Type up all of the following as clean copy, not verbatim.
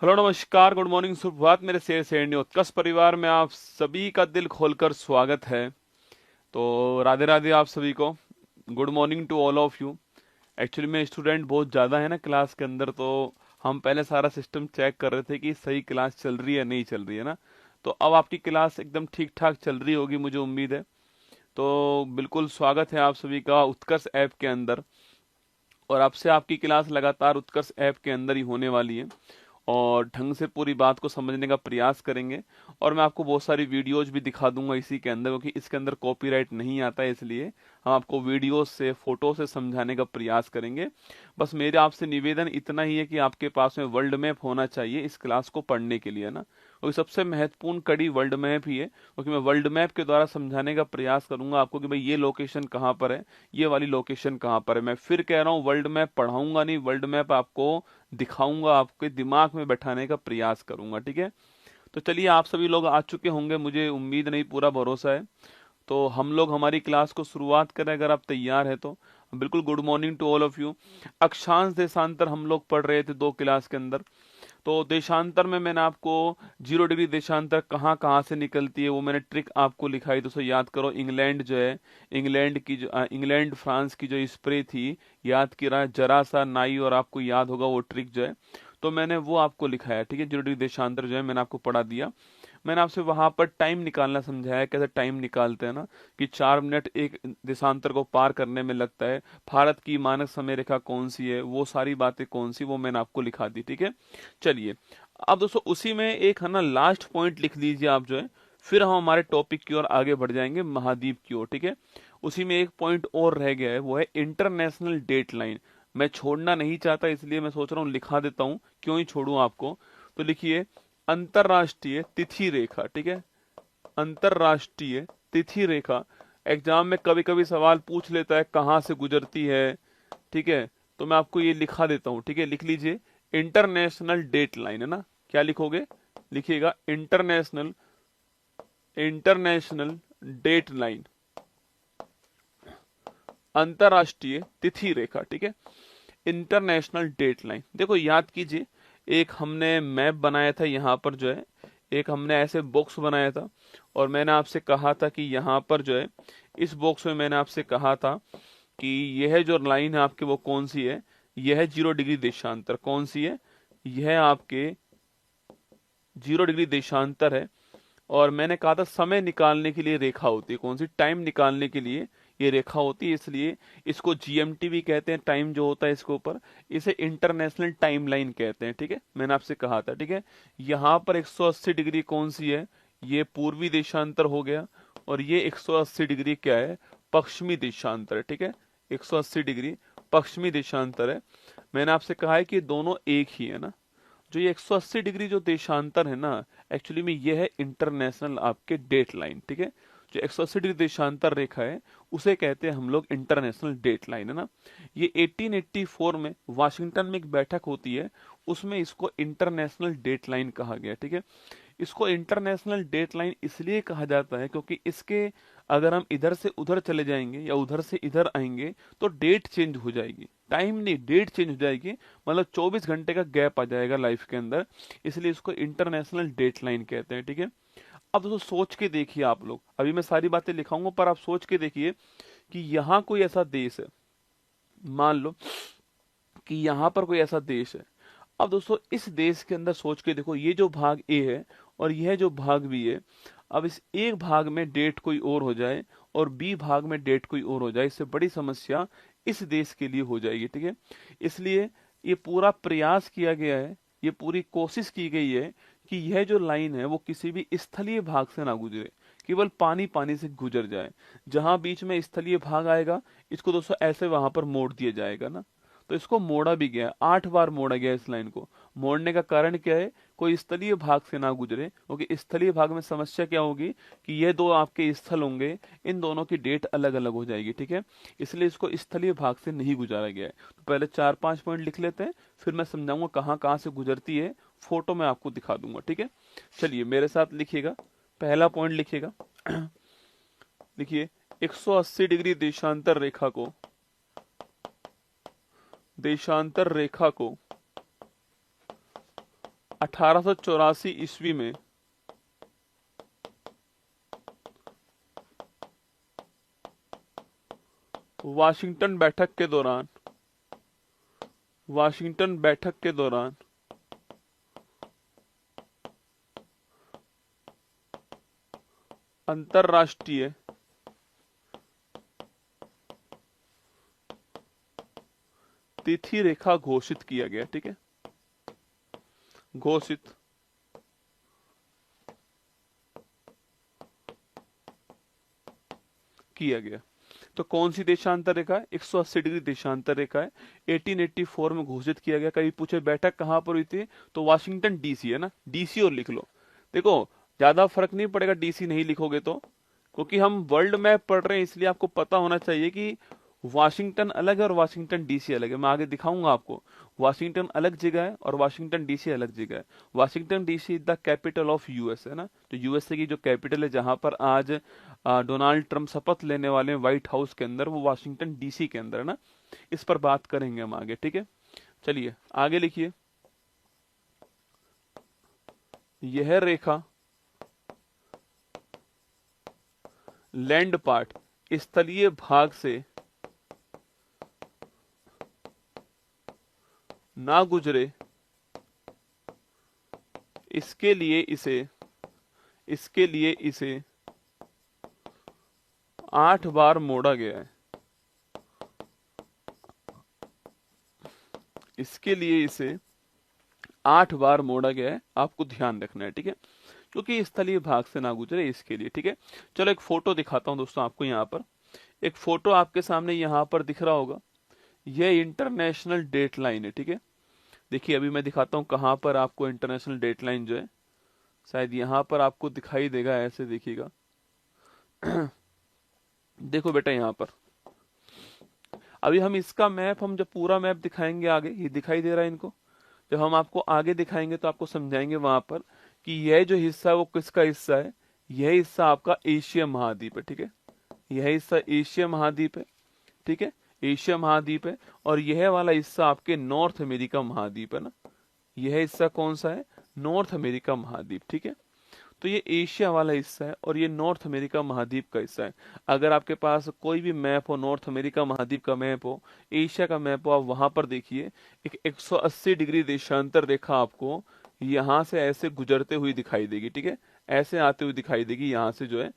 Hello नमस्कार good morning सुप्रभात मेरे शेर शेरनी उत्कर्ष परिवार में आप सभी का दिल खोलकर स्वागत है। तो राधे राधे आप सभी को। Good morning to all of you. Actually में स्टूडेंट बहुत ज़्यादा है ना क्लास के अंदर, तो हम पहले सारा सिस्टम चेक कर रहे थे कि सही क्लास चल रही है नहीं चल रही है ना। तो अब आपकी क्लास एकदम ठीक ठाक चल रही होगी मुझे उम्मीद है। तो बिल्कुल स्वागत है आप सभी का उत्कर्ष ऐप के अंदर। और आपसे आपकी क्लास लगातार उत्कर्ष ऐप के अंदर ही होने वाली है और ढंग से पूरी बात को समझने का प्रयास करेंगे। और मैं आपको बहुत सारी वीडियोज भी दिखा दूंगा इसी के अंदर, क्योंकि इसके अंदर कॉपीराइट नहीं आता है, इसलिए हम आपको वीडियो से फोटो से समझाने का प्रयास करेंगे। बस मेरे आपसे निवेदन इतना ही है कि आपके पास में वर्ल्ड मैप होना चाहिए इस क्लास को पढ़ने के लिए ना, क्योंकि सबसे महत्वपूर्ण कड़ी वर्ल्ड मैप ही है। क्योंकि मैं वर्ल्ड मैप के द्वारा समझाने का प्रयास करूंगा आपको कि भाई ये लोकेशन कहाँ पर है, ये वाली लोकेशन कहाँ पर है। मैं फिर कह रहा हूँ वर्ल्ड मैप पढ़ाऊंगा नहीं, वर्ल्ड मैप आपको दिखाऊंगा, आपके दिमाग में बैठाने का प्रयास करूंगा, ठीक है। तो चलिए, आप सभी लोग आ चुके होंगे, मुझे उम्मीद नहीं पूरा भरोसा है। तो हम लोग हमारी क्लास को शुरुआत करें अगर आप तैयार है तो। बिल्कुल good morning to all of you. अक्षांश देशांतर हम लोग पढ़ रहे थे दो क्लास के अंदर। तो देशांतर में मैंने आपको 0 डिग्री देशांतर कहाँ कहाँ से निकलती है वो मैंने ट्रिक आपको लिखाई, तो उसे याद करो। इंग्लैंड जो है, इंग्लैंड फ्रांस की जो स्प्रे थी, याद किया जरा सा नाई, और आपको याद होगा वो ट्रिक जो है। तो मैंने वो आपको लिखाया, ठीक है। 0 डिग्री देशांतर जो है मैंने आपको पढ़ा दिया। मैंने आपसे वहां पर टाइम निकालना समझाया, कैसे टाइम निकालते हैं ना, कि 4 मिनट एक देशांतर को पार करने में लगता है। भारत की मानक समय रेखा कौन सी है, वो सारी बातें कौन सी, वो मैंने आपको लिखा दी, ठीक है। चलिए, अब दोस्तों उसी में एक है ना लास्ट पॉइंट लिख लीजिए आप जो है। फिर हम हमारे टॉपिक की ओर आगे बढ़ जाएंगे, महाद्वीप की ओर, ठीक है। उसी में एक पॉइंट और रह गया है, वो है इंटरनेशनल डेट लाइन। मैं छोड़ना नहीं चाहता, इसलिए मैं सोच रहा हूँ लिखा देता हूँ, क्यों ही छोड़ूं आपको। तो लिखिए, अंतरराष्ट्रीय तिथि रेखा, ठीक है। अंतरराष्ट्रीय तिथि रेखा। एग्जाम में कभी कभी सवाल पूछ लेता है कहाँ से गुजरती है, ठीक है। तो मैं आपको ये लिखा देता हूँ, ठीक है, लिख लीजिए। इंटरनेशनल डेट लाइन है ना, क्या लिखोगे, लिखिएगा इंटरनेशनल, इंटरनेशनल डेट लाइन, अंतरराष्ट्रीय तिथि रेखा, ठीक है। इंटरनेशनल डेट लाइन, देखो याद कीजिए, एक हमने मैप बनाया था यहाँ पर जो है, एक हमने ऐसे बॉक्स बनाया था। और मैंने आपसे कहा था कि यहाँ पर जो है, इस बॉक्स में मैंने आपसे कहा था कि यह जो लाइन है आपके वो कौन सी है, यह है 0 डिग्री देशांतर। कौन सी है, यह आपके 0 डिग्री देशांतर है। और मैंने कहा था समय निकालने के लिए रेखा होती है, कौन सी, टाइम निकालने के लिए ये रेखा होती है, इसलिए इसको जीएमटी भी कहते हैं, टाइम जो होता है इसके ऊपर। इसे इंटरनेशनल टाइम लाइन कहते हैं, ठीक है, मैंने आपसे कहा था, ठीक है। यहाँ पर 180 डिग्री कौन सी है, ये पूर्वी देशांतर हो गया। और ये 180 डिग्री क्या है, पश्चिमी देशांतर है, ठीक है। 180 डिग्री पश्चिमी देशांतर है। मैंने आपसे कहा है कि दोनों एक ही है ना। जो ये 180 डिग्री जो देशांतर है ना, एक्चुअली में ये है इंटरनेशनल आपके डेट लाइन, ठीक है। जो 180 डिग्री देशांतर रेखा है उसे कहते हैं हम लोग इंटरनेशनल डेट लाइन, है ना। ये 1884 में वाशिंगटन में एक बैठक होती है, उसमें इसको इंटरनेशनल डेट लाइन कहा गया, ठीक है। इसको इंटरनेशनल डेट लाइन इसलिए कहा जाता है क्योंकि इसके अगर हम इधर से उधर चले जाएंगे या उधर से इधर आएंगे तो डेट चेंज हो जाएगी, टाइम नहीं डेट चेंज हो जाएगी। मतलब 24 घंटे का गैप आ जाएगा लाइफ के अंदर, इसलिए इसको इंटरनेशनल डेट लाइन कहते हैं, ठीक है। अब दोस्तों सोच के देखिए आप लोग, अभी मैं सारी बातें लिखाऊंगा पर आप सोच के देखिए कि यहाँ कोई ऐसा देश है, मान लो कि यहाँ पर कोई ऐसा देश है। अब दोस्तों इस देश के अंदर सोच के देखो, ये जो भाग ए है और यह जो भाग बी है, अब इस एक भाग में डेट कोई और हो जाए और बी भाग में डेट कोई और हो जाए, इससे बड़ी समस्या इस देश के लिए हो जाएगी, ठीक है। इसलिए ये पूरा प्रयास किया गया है, ये पूरी कोशिश की गई है कि यह जो लाइन है वो किसी भी स्थलीय भाग से ना गुजरे, केवल पानी पानी से गुजर जाए। जहां बीच में स्थलीय भाग आएगा, इसको दोस्तों ऐसे वहां पर मोड़ दिया जाएगा ना। तो इसको मोड़ा भी गया, 8 बार मोड़ा गया इस लाइन को। मोड़ने का कारण क्या है, कोई स्थलीय भाग से ना गुजरे, क्योंकि स्थलीय भाग में समस्या क्या होगी कि ये दो आपके स्थल होंगे, इन दोनों की डेट अलग अलग हो जाएगी, ठीक है। इसलिए इसको स्थलीय भाग से नहीं गुजारा गया है। तो पहले 4-5 पॉइंट लिख लेते हैं, फिर मैं समझाऊंगा कहाँ कहाँ से गुजरती है, फोटो में आपको दिखा दूंगा, ठीक है। चलिए मेरे साथ लिखिएगा, पहला पॉइंट लिखिएगा। लिखिए, 180 डिग्री देशांतर रेखा को, देशांतर रेखा को 1884 ईस्वी में वाशिंगटन बैठक के दौरान अंतरराष्ट्रीय तिथि रेखा घोषित किया गया। ठीक है, घोषित किया गया। तो कौन सी देशांतर रेखा है? 180 डिग्री देशांतर रेखा है। 1884 में घोषित किया गया। कभी पूछे बैठक कहां पर हुई थी, तो वाशिंगटन डीसी है ना, डीसी और लिख लो। देखो ज्यादा फर्क नहीं पड़ेगा डीसी नहीं लिखोगे तो, क्योंकि हम वर्ल्ड मैप पढ़ रहे हैं, इसलिए आपको पता होना चाहिए कि वाशिंगटन अलग है और वाशिंगटन डीसी अलग है। मैं आगे दिखाऊंगा आपको, वाशिंगटन अलग जगह है और वाशिंगटन डीसी अलग जगह है। Washington DC is the capital of US, है ना, तो यूएसए की जो कैपिटल है, जहां पर आज डोनाल्ड ट्रम्प शपथ लेने वाले हैं व्हाइट हाउस के अंदर, वो वाशिंगटन डीसी के अंदर है ना। इस पर बात करेंगे हम आगे। ठीक है, चलिए आगे लिखिए। यह रेखा लैंड पार्ट स्थलीय भाग से ना गुजरे, इसके लिए इसे 8 बार मोड़ा गया है। इसके लिए इसे 8 बार मोड़ा गया है, आपको ध्यान रखना है। ठीक है, क्योंकि स्थलीय भाग से ना गुजरे इसके लिए। ठीक है, चलो एक फोटो दिखाता हूं दोस्तों आपको। यहाँ पर एक फोटो आपके सामने यहाँ पर दिख रहा होगा, यह इंटरनेशनल डेट लाइन है। ठीक है, देखिए अभी मैं दिखाता हूँ कहाँ पर आपको इंटरनेशनल डेट लाइन जो है, शायद यहाँ पर आपको दिखाई देगा, ऐसे देखिएगा। देखो बेटा यहाँ पर अभी हम इसका मैप, हम जब पूरा मैप दिखाएंगे आगे, ये दिखाई दे रहा है इनको, जब हम आपको आगे दिखाएंगे तो आपको समझाएंगे वहां पर कि यह जो हिस्सा है वो किसका हिस्सा है। यह हिस्सा आपका एशिया महाद्वीप है। ठीक है, यह हिस्सा एशिया महाद्वीप है। ठीक है, एशिया महाद्वीप है, और यह वाला हिस्सा आपके नॉर्थ अमेरिका महाद्वीप है ना। यह हिस्सा कौन सा है? नॉर्थ अमेरिका महाद्वीप। ठीक है, तो ये एशिया वाला हिस्सा है और ये नॉर्थ अमेरिका महाद्वीप का हिस्सा है। अगर आपके पास कोई भी मैप हो, नॉर्थ अमेरिका महाद्वीप का मैप हो, एशिया का मैप हो, आप वहां पर देखिए एक 180 डिग्री देशांतर रेखा आपको यहां से ऐसे गुजरते हुई दिखाई देगी। ठीक है, ऐसे आते हुए दिखाई देगी यहां से, जो है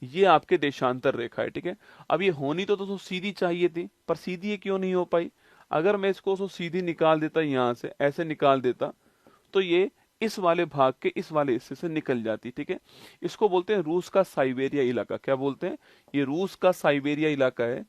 ये आपके देशांतर रेखा है। ठीक है, अब ये होनी तो सीधी चाहिए थी, पर सीधी ये क्यों नहीं हो पाई? अगर मैं इसको सीधी निकाल देता, यहां से ऐसे निकाल देता, तो ये इस वाले भाग के इस वाले हिस्से से निकल जाती। ठीक है, इसको बोलते हैं रूस का साइबेरिया इलाका। क्या बोलते हैं? ये रूस का साइबेरिया इलाका है।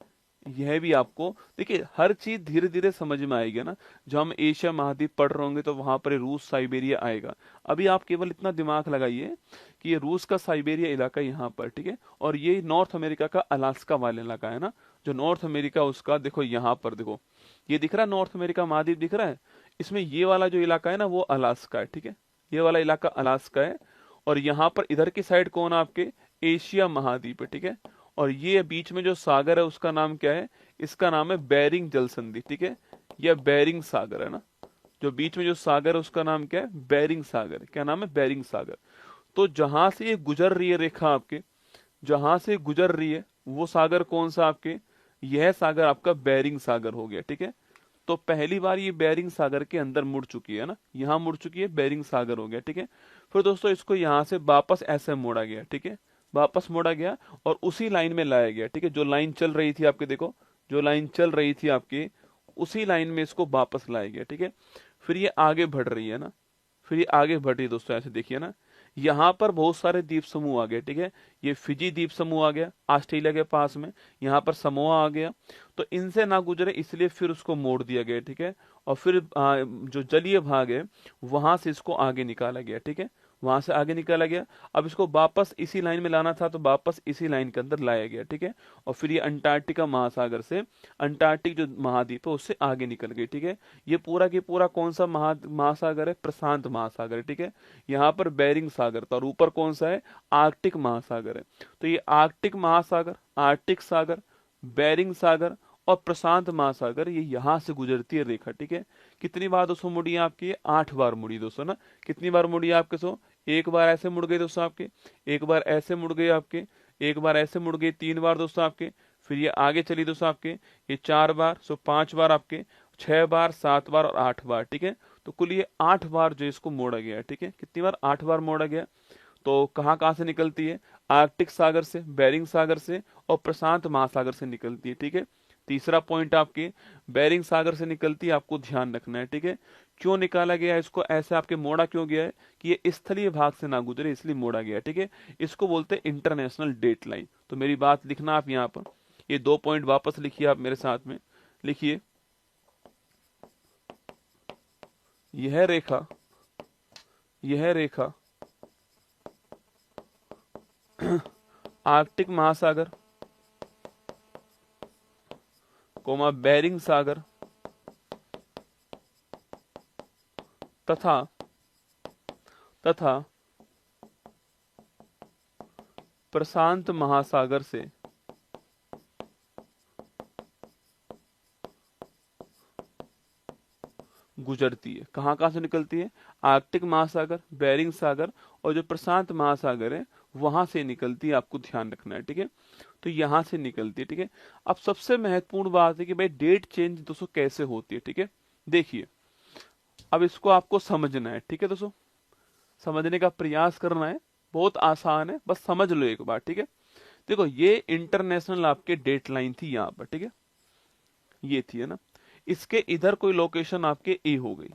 यह भी आपको देखिए, हर चीज धीरे धीरे समझ में आएगी ना। जो हम एशिया महाद्वीप पढ़ रहे होंगे तो वहां पर रूस साइबेरिया आएगा। अभी आप केवल इतना दिमाग लगाइए कि ये रूस का साइबेरिया इलाका यहाँ पर। ठीक है, और ये नॉर्थ अमेरिका का अलास्का वाला इलाका है ना, जो नॉर्थ अमेरिका उसका, देखो यहाँ पर देखो, ये दिख रहा है नॉर्थ अमेरिका महाद्वीप दिख रहा है, इसमें ये वाला जो इलाका है ना वो अलास्का है। ठीक है, ये वाला इलाका अलास्का है, और यहाँ पर इधर की साइड कौन है आपके? एशिया महाद्वीप है। ठीक है, और ये बीच में जो सागर है उसका नाम क्या है? इसका नाम है बेरिंग जल संधि। ठीक है, यह बेरिंग सागर है ना, जो बीच में जो सागर है उसका नाम क्या है? बेरिंग सागर। क्या नाम है? बेरिंग सागर। तो जहां से ये गुजर रही है रेखा आपके, जहां से गुजर रही है वो सागर कौन सा आपके? यह सागर आपका बेरिंग सागर हो गया। ठीक है, तो पहली बार ये बेरिंग सागर के अंदर मुड़ चुकी है ना, यहां मुड़ चुकी है, बेरिंग सागर हो गया। ठीक है, फिर दोस्तों इसको यहां से वापस ऐसे मोड़ा गया। ठीक है, वापस मोड़ा गया और उसी लाइन में लाया गया। ठीक है, जो लाइन चल रही थी आपके, देखो जो लाइन चल रही थी आपकी, उसी लाइन में इसको वापस लाया गया। ठीक है, फिर ये आगे बढ़ रही है ना, फिर ये आगे बढ़ रही है दोस्तों, ऐसे देखिए ना, यहाँ पर बहुत सारे द्वीप समूह आ गए। ठीक है, ये फिजी द्वीप समूह आ गया ऑस्ट्रेलिया के पास में, यहाँ पर समोआ आ गया, तो इनसे ना गुजरे इसलिए फिर उसको मोड़ दिया गया। ठीक है, और फिर जो जलीय भाग है वहां से इसको आगे निकाला गया। ठीक है, वहां से आगे निकाला गया, अब इसको वापस इसी लाइन में लाना था तो वापस इसी लाइन के अंदर लाया गया। ठीक है, और फिर ये अंटार्कटिका महासागर से, अंटार्कटिक जो महाद्वीप है उससे आगे निकल गई। ठीक है, ये पूरा की पूरा कौन सा महासागर है? प्रशांत महासागर। ठीक है, यहाँ पर बेरिंग सागर था और ऊपर कौन सा है? आर्कटिक महासागर है। तो ये आर्कटिक महासागर, आर्कटिक सागर, बेरिंग सागर और प्रशांत महासागर ये यहां से गुजरती है रेखा, ठीक है। कितनी बार दोस्तों मुड़ी है आपकी? 8 बार मुड़ी दोस्तों ना। कितनी बार मुड़ी है आपके दोस्तों? एक बार ऐसे मुड़ गए दोस्तों आपके, एक बार ऐसे मुड़ गए आपके, एक बार ऐसे मुड़ गए, 3 बार दोस्तों आपके, फिर ये आगे चली दोस्तों आपके, ये 4 बार, सो 5 बार आपके, 6 बार, 7 बार और 8 बार, ठीक है। तो कुल ये 8 बार जो इसको मोड़ा गया है, ठीक है। कितनी बार? 8 बार मोड़ा गया। तो कहाँ कहाँ से निकलती है? आर्कटिक सागर से, बेरिंग सागर से और प्रशांत महासागर से निकलती है, ठीक है। तीसरा पॉइंट आपके बेरिंग सागर से निकलती है, आपको ध्यान रखना है, ठीक है। क्यों निकाला गया है इसको ऐसे, आपके मोड़ा क्यों गया है? कि ये स्थलीय भाग से ना गुजरे, इसलिए मोड़ा गया, ठीक है। इसको बोलते हैं इंटरनेशनल डेट लाइन। तो मेरी बात लिखना आप यहाँ पर, ये 2 पॉइंट वापस लिखिए आप मेरे साथ में, लिखिए। यह रेखा, यह रेखा आर्कटिक महासागर कोमा बेरिंग सागर तथा तथा प्रशांत महासागर से गुजरती है। कहाँ कहाँ से निकलती है? आर्कटिक महासागर, बेरिंग सागर और जो प्रशांत महासागर है वहां से निकलती है, आपको ध्यान रखना है, ठीक है। तो यहां से निकलती है, ठीक है। अब सबसे महत्वपूर्ण बात है कि भाई डेट चेंज दोस्तों कैसे होती है, ठीक है। देखिए अब इसको आपको समझना है, ठीक है दोस्तों, समझने का प्रयास करना है, बहुत आसान है, बस समझ लो एक बार, ठीक है। देखो ये इंटरनेशनल आपके डेट लाइन थी यहाँ पर, ठीक है, ये थी, है ना। इसके इधर कोई लोकेशन आपके ए हो गई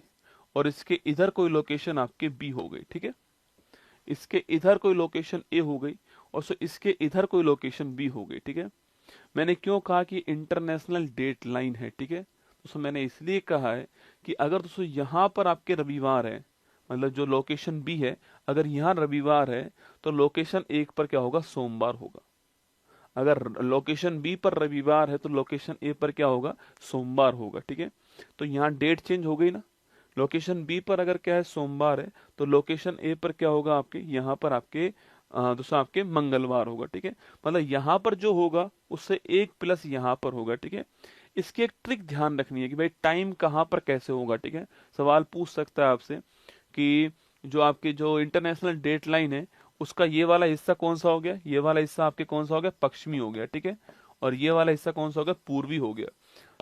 और इसके इधर कोई लोकेशन आपके बी हो गई, ठीक है। इसके इधर कोई लोकेशन ए हो गई और इसके इधर कोई लोकेशन बी हो गई, ठीक है। मैंने क्यों कहा कि इंटरनेशनल डेट लाइन है, ठीक है। दोस्तों मैंने इसलिए कहा है कि अगर दोस्तों यहाँ पर आपके रविवार है, मतलब जो लोकेशन बी है, अगर यहाँ रविवार है तो लोकेशन 1 पर क्या होगा? सोमवार होगा। अगर लोकेशन बी पर रविवार है तो लोकेशन ए पर क्या होगा? सोमवार होगा, ठीक है। तो यहाँ डेट चेंज हो गई ना। लोकेशन बी पर अगर क्या है? सोमवार है, तो लोकेशन ए पर क्या होगा? आपके यहाँ पर आपके दोस्तों आपके मंगलवार होगा, ठीक है। मतलब यहाँ पर जो होगा उससे 1 प्लस यहाँ पर होगा, ठीक है। इसकी एक ट्रिक ध्यान रखनी है कि भाई टाइम कहाँ पर कैसे होगा, ठीक है। सवाल पूछ सकता है आपसे कि जो आपके जो इंटरनेशनल डेट लाइन है उसका ये वाला हिस्सा कौन सा हो गया? ये वाला हिस्सा आपके कौन सा हो गया? पश्चिमी हो गया, ठीक है। और ये वाला हिस्सा कौन सा हो गया? पूर्वी हो गया।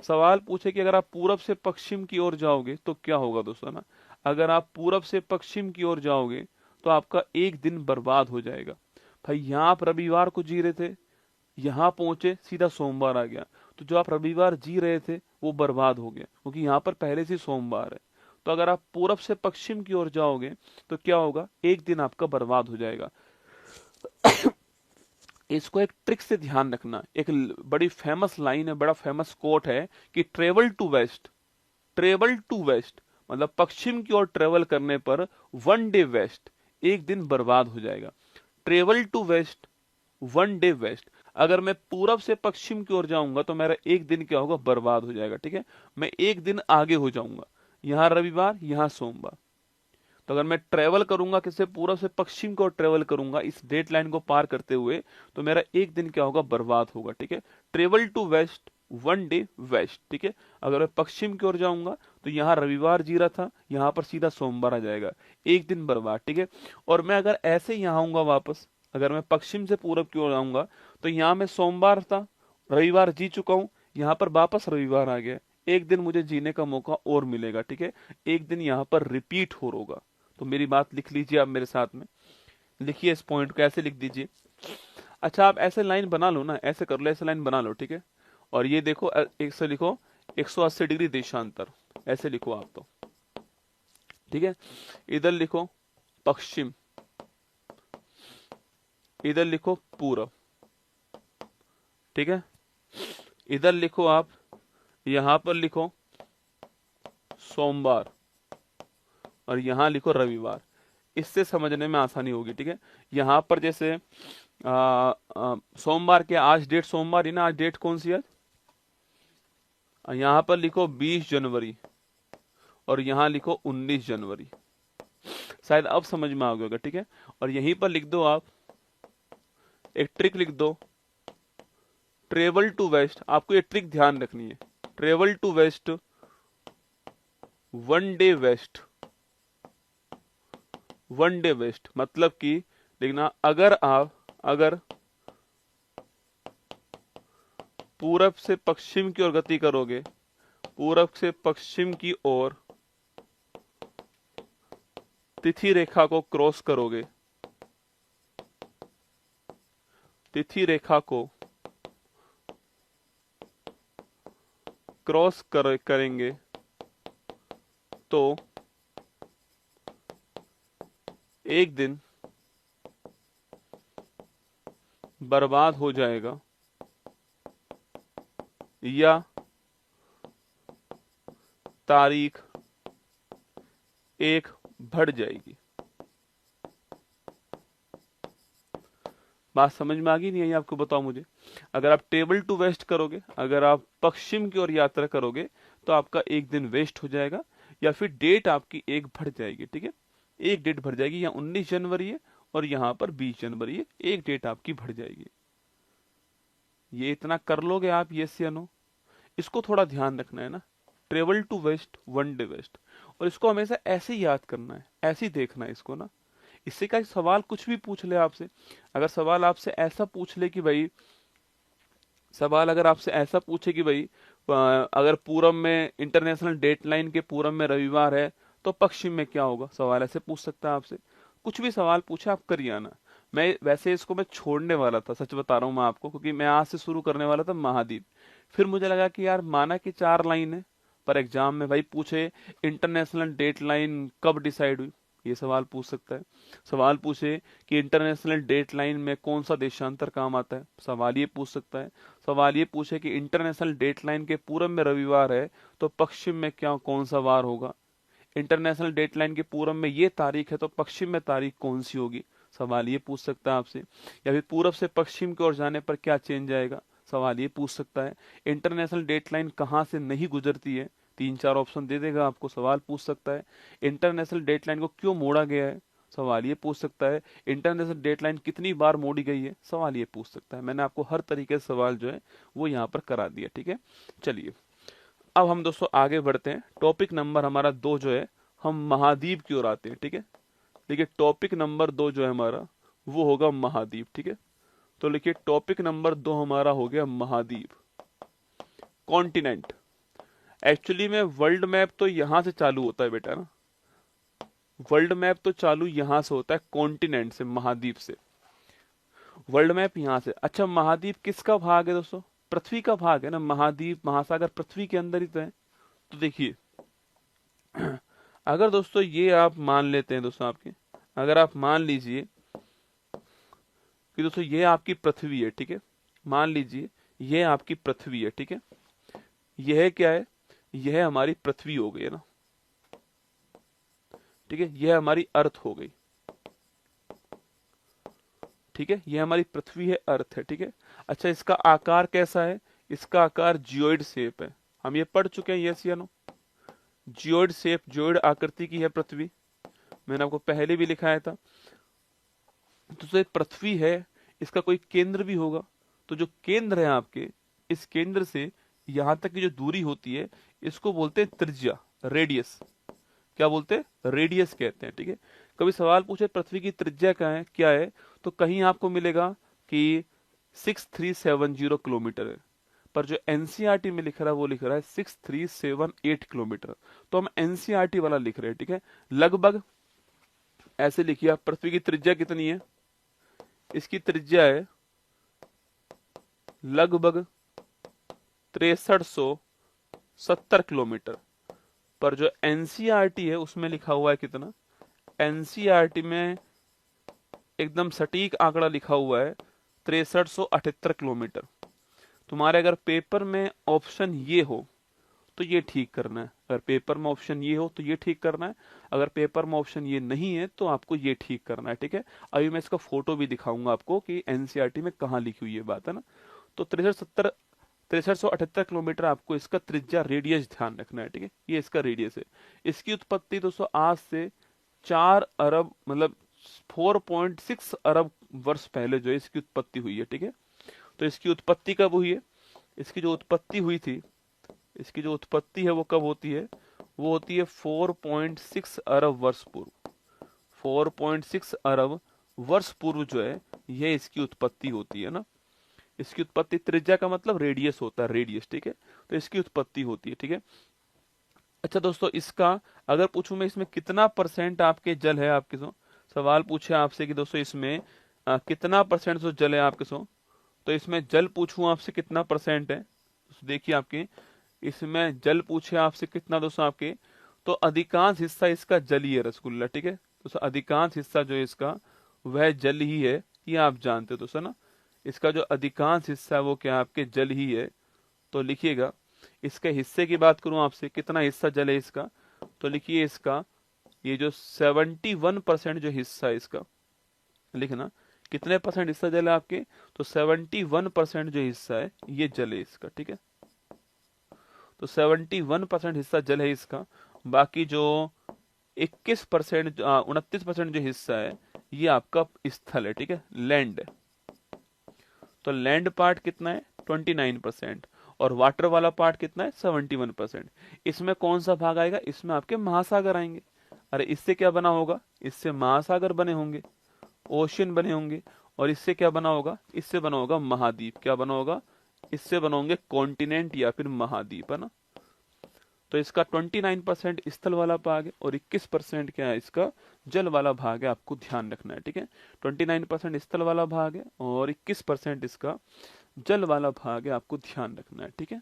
सवाल पूछे कि अगर आप पूरब से पश्चिम की ओर जाओगे तो क्या होगा दोस्तों ना। अगर आप पूरब से पश्चिम की ओर जाओगे तो आपका एक दिन बर्बाद हो जाएगा। भाई यहाँ आप रविवार को जी रहे थे, यहाँ पहुंचे सीधा सोमवार आ गया, तो जो आप रविवार जी रहे थे वो बर्बाद हो गया, क्योंकि यहाँ पर पहले से सोमवार है। तो अगर आप पूरब से पश्चिम की ओर जाओगे तो क्या होगा? एक दिन आपका बर्बाद हो जाएगा। इसको एक ट्रिक से ध्यान रखना। एक बड़ी फेमस लाइन है, बड़ा फेमस कोट है कि travel to west, travel to west मतलब पश्चिम की ओर ट्रेवल करने पर 1 डे वेस्ट, एक दिन बर्बाद हो जाएगा। Travel to west 1 day west, अगर मैं पूरब से पश्चिम की ओर जाऊंगा तो मेरा एक दिन क्या होगा? बर्बाद हो जाएगा, ठीक है। मैं एक दिन आगे हो जाऊंगा, यहाँ रविवार, यहाँ सोमवार। तो अगर मैं ट्रेवल करूंगा किससे? पूरब से पश्चिम को ट्रेवल करूंगा इस डेट लाइन को पार करते हुए, तो मेरा एक दिन क्या होगा? बर्बाद होगा, ठीक है। Travel to west 1 day west, ठीक है। अगर मैं पश्चिम की ओर जाऊंगा तो यहाँ रविवार जी रहा था, यहाँ पर सीधा सोमवार आ जाएगा, एक दिन बर्बाद, ठीक है। और मैं अगर ऐसे यहाँ आऊंगा वापस, अगर मैं पश्चिम से पूरब की ओर आऊंगा तो यहाँ मैं सोमवार था, रविवार जी चुका हूँ, यहाँ पर वापस रविवार आ गया, एक दिन मुझे जीने का मौका और मिलेगा, ठीक है। एक दिन यहाँ पर रिपीट हो होगा। तो मेरी बात लिख लीजिए आप मेरे साथ में, लिखिए इस पॉइंट को, ऐसे लिख दीजिए। अच्छा आप ऐसे लाइन बना लो ना, ऐसे कर लो, ऐसे लाइन बना लो, ठीक है। और ये देखो एक से लिखो 180 डिग्री देशांतर, ऐसे लिखो आप तो, ठीक है। इधर लिखो पश्चिम, इधर लिखो पूरब, ठीक है। इधर लिखो आप, यहां पर लिखो सोमवार और यहां लिखो रविवार। इससे समझने में आसानी होगी, ठीक है। यहां पर जैसे सोमवार के, आज डेट सोमवार ही ना, आज डेट कौन सी है? यहां पर लिखो 20 जनवरी और यहां लिखो 19 जनवरी। शायद अब समझ में आ गया होगा, ठीक है। और यहीं पर लिख दो आप, एक ट्रिक लिख दो, ट्रेवल टू वेस्ट, आपको ये ट्रिक ध्यान रखनी है। Travel to west, one day west, one day west मतलब कि देखना, अगर पूरब से पश्चिम की ओर गति करोगे, पूरब से पश्चिम की ओर तिथि रेखा को क्रॉस करोगे, तिथि रेखा को क्रॉस करेंगे तो एक दिन बर्बाद हो जाएगा या तारीख एक बढ़ जाएगी। बात समझ में आ गई नहीं आई आपको? बताओ मुझे। अगर आप टेबल टू वेस्ट करोगे, अगर आप पश्चिम की ओर यात्रा करोगे तो आपका एक दिन वेस्ट हो जाएगा या फिर डेट आपकी एक बढ़ जाएगी। ठीक है, एक डेट बढ़ जाएगी। यहाँ 19 जनवरी है और यहाँ पर 20 जनवरी है, एक डेट आपकी बढ़ जाएगी। ये इतना कर लोगे आप, यस या नो? इसको थोड़ा ध्यान रखना है ना। Travel to west, one day west, और इसको हमेशा ऐसे ही याद करना है, ऐसे ही देखना है इसको ना। इससे क्या सवाल कुछ भी पूछ ले आपसे, अगर सवाल आपसे ऐसा पूछ ले कि भाई, सवाल अगर आपसे ऐसा पूछे कि भाई अगर पूरब में इंटरनेशनल डेट लाइन के पूरब में रविवार है तो पश्चिम में क्या होगा, सवाल ऐसे पूछ सकता है आपसे। कुछ भी सवाल पूछे आप करिए आना। मैं वैसे इसको मैं छोड़ने वाला था, सच बता रहा हूँ मैं आपको, क्योंकि मैं आज से शुरू करने वाला था महाद्वीप। फिर मुझे लगा कि यार माना कि 4 लाइन है, पर एग्जाम में भाई पूछे इंटरनेशनल डेट लाइन कब डिसाइड हुई, ये सवाल पूछ सकता है। सवाल पूछे कि इंटरनेशनल डेट लाइन में कौन सा देशांतर काम आता है, सवाल ये पूछ सकता है। सवाल ये पूछे कि इंटरनेशनल डेट लाइन के पूरब में रविवार है तो पश्चिम में क्या कौन सा वार होगा, इंटरनेशनल डेट लाइन के पूरब में ये तारीख है तो पश्चिम में तारीख कौन सी होगी, सवाल ये पूछ सकता है आपसे। या फिर पूरब से पश्चिम की ओर जाने पर क्या चेंज आएगा, सवाल ये पूछ सकता है। इंटरनेशनल डेट लाइन कहाँ से नहीं गुजरती है, 3-4 ऑप्शन दे देगा आपको, सवाल पूछ सकता है। इंटरनेशनल डेट लाइन को क्यों मोड़ा गया है, सवाल ये पूछ सकता है। इंटरनेशनल डेट लाइन कितनी बार मोड़ी गई है, सवाल ये पूछ सकता है। मैंने आपको हर तरीके से सवाल जो है वो यहाँ पर करा दिया। ठीक है, चलिए अब हम दोस्तों आगे बढ़ते हैं। टॉपिक नंबर हमारा 2 जो है, हम महाद्वीप की ओर आते हैं। ठीक है, देखिए टॉपिक नंबर 2 जो है हमारा वो होगा महाद्वीप। ठीक है, तो लिखिए टॉपिक नंबर 2 हमारा हो गया महाद्वीप, कॉन्टिनेंट। एक्चुअली में वर्ल्ड मैप तो यहां से चालू होता है बेटा ना, वर्ल्ड मैप तो चालू यहां से होता है, कॉन्टिनेंट से, महाद्वीप से। वर्ल्ड मैप यहां से। अच्छा, महाद्वीप किसका भाग है दोस्तों? पृथ्वी का भाग है ना। महाद्वीप महासागर पृथ्वी के अंदर ही तो है। तो देखिए अगर दोस्तों ये आप मान लेते हैं दोस्तों, आपके अगर आप मान लीजिए कि दोस्तों ये आपकी पृथ्वी है, ठीक है, मान लीजिए ये आपकी पृथ्वी है, ठीक है, यह क्या है, यह हमारी पृथ्वी हो गई है ना, ठीक है, यह हमारी अर्थ हो गई, ठीक है, यह हमारी पृथ्वी है, अर्थ है, ठीक है। अच्छा, इसका आकार कैसा है? इसका आकार जियोइड शेप है, हम ये पढ़ चुके हैं, यस या नो? जियोइड शेप, जियोइड आकृति की है पृथ्वी, मैंने आपको पहले भी लिखाया था। तो ये पृथ्वी है, इसका कोई केंद्र भी होगा, तो जो केंद्र है आपके, इस केंद्र से यहां तक की जो दूरी होती है इसको बोलते हैं त्रिज्या, रेडियस। क्या बोलते हैं? रेडियस कहते हैं, ठीक है। कभी सवाल पूछे पृथ्वी की त्रिज्या क्या है, तो कहीं आपको मिलेगा कि 6370 किलोमीटर है, पर जो एनसीईआरटी में लिख रहा है वो लिख रहा है 6378 किलोमीटर। तो हम एनसीईआरटी वाला लिख रहे हैं, ठीक है। लगभग ऐसे लिखिए आप, पृथ्वी की त्रिज्या कितनी है? इसकी त्रिज्या है लगभग 6370 किलोमीटर, पर जो एनसीईआरटी है उसमें लिखा हुआ है कितना? एनसीईआरटी में एकदम सटीक आंकड़ा लिखा हुआ है 6378 किलोमीटर। तुम्हारे अगर पेपर में ऑप्शन ये हो तो ये ठीक करना है, अगर पेपर में ऑप्शन ये हो तो ये ठीक करना है, अगर पेपर में ऑप्शन ये नहीं है तो आपको ये ठीक करना है, ठीक है। अभी मैं इसका फोटो भी दिखाऊंगा आपको कि एनसीईआरटी में कहाँ लिखी हुई है बात, है ना। तो 6378 किलोमीटर आपको इसका त्रिज्या, रेडियस ध्यान रखना है, ठीक है, ये इसका रेडियस है। इसकी उत्पत्ति दोस्तों आज से 4 अरब मतलब 4.6 अरब वर्ष पहले जो है इसकी उत्पत्ति हुई है, ठीक है। तो इसकी उत्पत्ति कब हुई है? इसकी जो उत्पत्ति हुई थी, इसकी जो उत्पत्ति है वो कब होती है? वो होती है 4.6 अरब वर्ष पूर्व। 4.6 अरब वर्ष पूर्व जो है ये इसकी उत्पत्ति होती है ना। इसकी उत्पत्ति, त्रिज्या का मतलब रेडियस होता है, रेडियस, ठीक है। तो इसकी उत्पत्ति होती है, ठीक है। अच्छा दोस्तों, इसका अगर पूछूं मैं, इसमें कितना परसेंट आपके जल है आपके सो, सवाल पूछे आपसे कि दोस्तों इसमें कितना परसेंट जो जल है आपके सो, तो इसमें जल पूछूं आपसे कितना परसेंट है, तो देखिए आपके इसमें जल पूछे आपसे कितना दोस्तों आपके, तो अधिकांश हिस्सा इसका जल ही है रसगुल्ला, ठीक है। दोस्तों अधिकांश हिस्सा जो है इसका वह जल ही है, ये आप जानते हो दोस्तों ना। इसका जो अधिकांश हिस्सा है वो क्या आपके जल ही है। तो लिखिएगा, इसके हिस्से की बात करूं आपसे, कितना हिस्सा जल है इसका, तो लिखिए इसका ये जो 71% जो हिस्सा है इसका, लिखना कितने परसेंट हिस्सा जल है आपके, तो 71% जो हिस्सा है ये जल है इसका, ठीक है। तो 71% हिस्सा जल है इसका, बाकी जो 21%, 29% जो हिस्सा है ये आपका स्थल है, ठीक है, लैंड है। तो लैंड पार्ट कितना है? 29%। और वाटर वाला पार्ट कितना है? 71%। इसमें कौन सा भाग आएगा? इसमें आपके महासागर आएंगे। अरे इससे क्या बना होगा? इससे महासागर बने होंगे, ओशियन बने होंगे। और इससे क्या बना होगा? इससे बना होगा महाद्वीप। क्या बना होगा? इससे बना होंगे कॉन्टिनेंट या फिर महाद्वीप, है ना। तो इसका 29% स्थल वाला भाग है और 21% क्या है? इसका जल वाला भाग है, आपको ध्यान रखना है, ठीक है। 29% स्थल वाला भाग है और 21% इसका जल वाला भाग है, आपको ध्यान रखना है, ठीक है।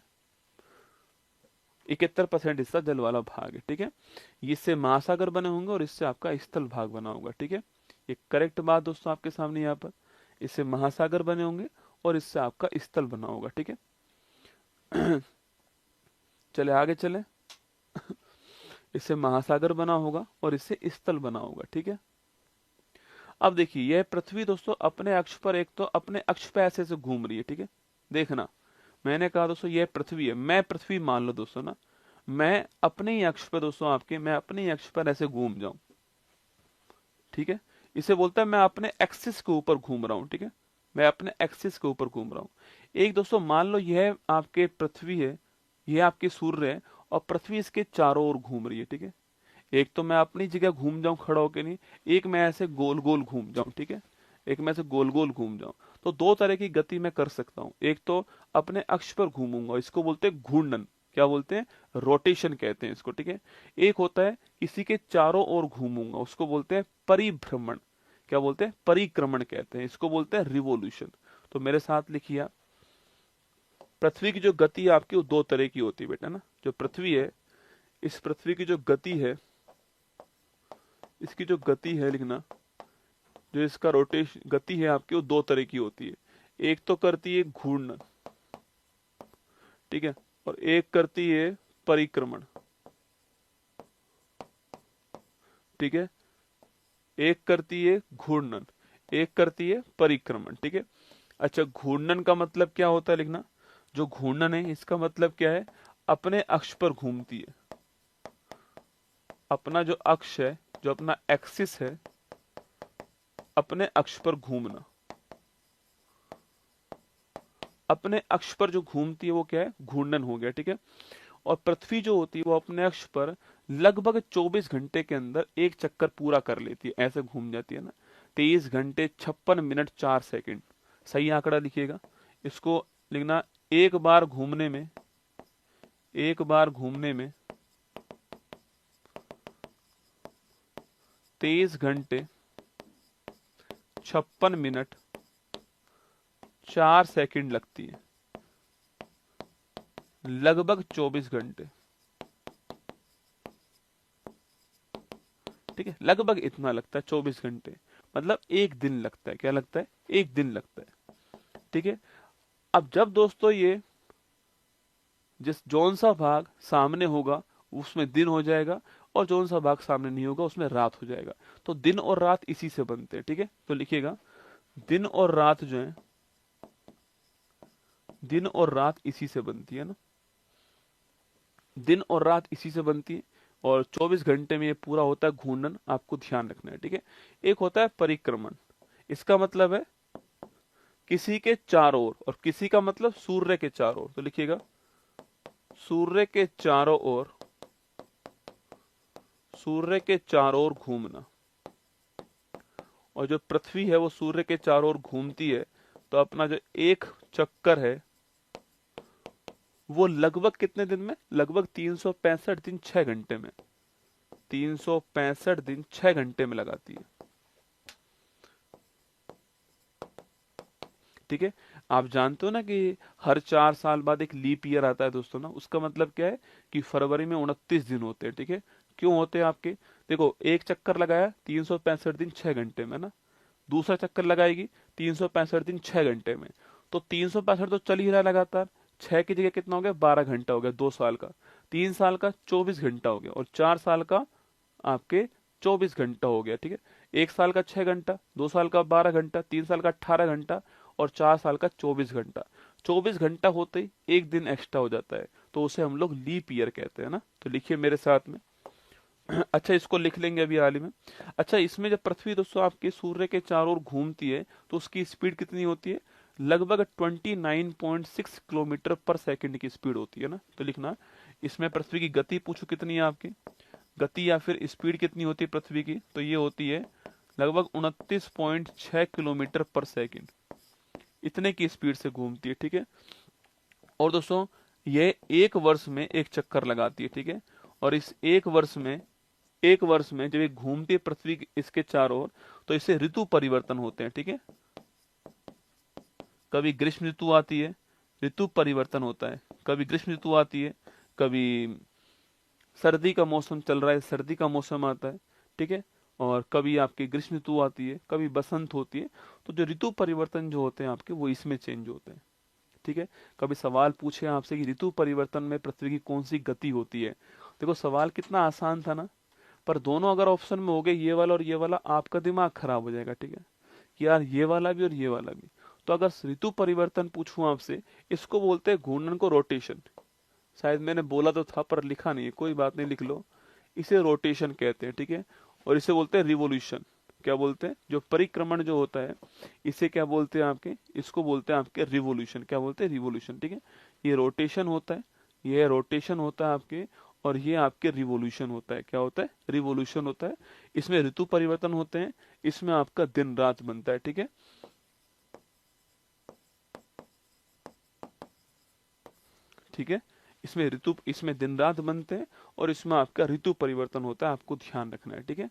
71% हिस्सा जल वाला भाग है, ठीक है। इससे महासागर बने होंगे और इससे आपका स्थल भाग बना होगा, ठीक है। ये करेक्ट बात दोस्तों आपके सामने यहाँ पर, इससे महासागर बने होंगे और इससे आपका स्थल बना होगा, ठीक है। चले आगे चले। इससे महासागर बना होगा और इससे स्थल बना होगा, ठीक है। अब देखिए यह पृथ्वी दोस्तों अपने अक्ष पर, एक तो अपने अक्ष पे ऐसे से घूम रही है, ठीक है। देखना, मैंने कहा दोस्तों यह पृथ्वी है, मैं पृथ्वी मान लो दोस्तों ना, मैं अपने ही अक्ष पर दोस्तों आपके, मैं अपने ही अक्ष पर ऐसे घूम जाऊं, ठीक है। इसे बोलता है मैं अपने एक्सिस के ऊपर घूम रहा हूं, ठीक है। मैं अपने एक्सिस के ऊपर घूम रहा हूं। एक दोस्तों मान लो यह आपके पृथ्वी है, यह आपके सूर्य है और पृथ्वी इसके चारों ओर घूम रही है, ठीक है। एक तो मैं अपनी जगह घूम जाऊं खड़ा होके नहीं, एक मैं ऐसे गोल गोल घूम जाऊं, ठीक है। एक मैं ऐसे गोल गोल घूम जाऊं। तो दो तरह की गति मैं कर सकता हूं। एक तो अपने अक्ष पर घूमूंगा, इसको बोलते हैं घूर्णन, क्या बोलते हैं? रोटेशन कहते हैं इसको, ठीक है। एक होता है किसी के चारों ओर घूमूंगा, उसको बोलते हैं परिभ्रमण। क्या बोलते हैं? परिक्रमण कहते हैं इसको, बोलते हैं रिवोल्यूशन। तो मेरे साथ लिखिए, पृथ्वी की जो गति आपकी वो दो तरह की होती है बेटा ना। जो पृथ्वी है, इस पृथ्वी की जो गति है, इसकी जो गति है लिखना, जो इसका रोटेशन गति है आपकी वो दो तरह की होती है। एक तो करती है घूर्णन, ठीक है, और एक करती है परिक्रमण, ठीक है। एक करती है घूर्णन, एक करती है परिक्रमण, ठीक है। अच्छा, घूर्णन का मतलब क्या होता है लिखना, जो घूर्णन है इसका मतलब क्या है? अपने अक्ष पर घूमती है। अपना जो अक्ष है, जो अपना एक्सिस है, अपने अक्ष पर घूमना, अपने अक्ष पर जो घूमती है वो क्या है? घूर्णन हो गया, ठीक है। और पृथ्वी जो होती है वो अपने अक्ष पर लगभग 24 घंटे के अंदर एक चक्कर पूरा कर लेती है, ऐसे घूम जाती है ना। 23 घंटे 56 मिनट 4 सेकंड, सही आंकड़ा लिखिएगा। इसको लिखना, एक बार घूमने में, एक बार घूमने में 23 घंटे 56 मिनट 4 सेकंड लगती है, लगभग 24 घंटे, ठीक है। लगभग इतना लगता है 24 घंटे, मतलब एक दिन लगता है। क्या लगता है? एक दिन लगता है, ठीक है। अब जब दोस्तों ये जिस जौन सा भाग सामने होगा उसमें दिन हो जाएगा और जौन सा भाग सामने नहीं होगा उसमें रात हो जाएगा। तो दिन और रात इसी से बनते हैं, ठीक है। तो लिखिएगा, दिन और रात जो है, दिन और रात इसी से बनती है ना, दिन और रात इसी से बनती है। और 24 घंटे में ये पूरा होता है घूर्णन, आपको ध्यान रखना है, ठीक है। एक होता है परिक्रमण, इसका मतलब है किसी के चारों ओर, और किसी का मतलब सूर्य के चारों ओर, तो लिखिएगा सूर्य के चारों ओर, सूर्य के चारों ओर घूमना। और जो पृथ्वी है वो सूर्य के चारों ओर घूमती है, तो अपना जो एक चक्कर है वो लगभग कितने दिन में, लगभग 365 दिन 6 घंटे में, 365 दिन 6 घंटे में लगाती है। ठीक है, आप जानते हो ना कि हर 4 साल बाद एक लीप ईयर आता है दोस्तों ना, उसका मतलब क्या है कि फरवरी में 29 दिन होते हैं। ठीक है, क्यों होते हैं आपके, देखो एक चक्कर लगाया 365 दिन 6 घंटे में ना, दूसरा चक्कर लगाएगी 365 दिन 6 घंटे में, तो 365 तो चल ही रहा है लगातार, 6 की जगह कितना हो गया, 12 घंटा हो गया 2 साल का, 3 साल का 24 घंटा हो गया, और 4 साल का आपके 24 घंटा हो गया। ठीक है, 1 साल का 6 घंटा, 2 साल का 12 घंटा, 3 साल का 18 घंटा, और 4 साल का 24 घंटा। 24 घंटा होते ही एक दिन एक्स्ट्रा हो जाता है, तो उसे हम लोग लीप ईयर कहते हैं ना। तो लिखिए मेरे साथ में। अच्छा, इसको लिख लेंगे अभी हाल ही में। अच्छा, इसमें जब पृथ्वी दोस्तों आपके सूर्य के चारों ओर घूमती है तो उसकी स्पीड कितनी होती है, लगभग 29.6 किलोमीटर पर सेकंड की स्पीड होती है ना। तो लिखना, इसमें पृथ्वी की गति पूछो कितनी है आपकी, गति या फिर स्पीड कितनी होती है पृथ्वी की, तो ये होती है लगभग 29.6 किलोमीटर पर सेकंड, इतने की स्पीड से घूमती है। ठीक है, और दोस्तों ये एक वर्ष में एक चक्कर लगाती है। ठीक है, और इस एक वर्ष में जब ये घूमती है पृथ्वी इसके चारों ओर, तो इससे ऋतु परिवर्तन होते हैं। ठीक है, कभी ग्रीष्म ऋतु आती है, ऋतु परिवर्तन होता है, कभी ग्रीष्म ऋतु आती है, कभी सर्दी का मौसम चल रहा है, सर्दी का मौसम आता है। ठीक है, और कभी आपकी ग्रीष्म ऋतु आती है, कभी बसंत होती है। तो जो ऋतु परिवर्तन जो होते हैं आपके, वो इसमें चेंज होते हैं। ठीक है, कभी सवाल पूछे आपसे कि ऋतु परिवर्तन में पृथ्वी की कौन सी गति होती है, देखो सवाल कितना आसान था ना, पर दोनों अगर ऑप्शन में हो गए ये वाला और ये वाला, आपका दिमाग खराब हो जाएगा। ठीक है, कि यार ये वाला भी और ये वाला भी। तो अगर ऋतु परिवर्तन पूछूं आपसे, इसको बोलते हैं घूर्णन को रोटेशन। शायद मैंने बोला तो था पर लिखा नहीं है, कोई बात नहीं, लिख लो। इसे रोटेशन कहते हैं। ठीक है, और इसे बोलते हैं रिवोल्यूशन। क्या बोलते हैं, जो परिक्रमण जो होता है, इसे क्या बोलते हैं आपके, इसको बोलते हैं आपके रिवोल्यूशन। क्या बोलते हैं, रिवोल्यूशन। ठीक है, ये रोटेशन होता है, ये रोटेशन होता है आपके, और ये आपके रिवोल्यूशन होता है। क्या होता है, रिवोल्यूशन होता है। इसमें ऋतु परिवर्तन होते हैं, इसमें आपका दिन रात बनता है। ठीक है, ठीक है, इसमें दिन रात बनते हैं, और इसमें आपका ऋतु परिवर्तन होता है, आपको ध्यान रखना है। ठीक है,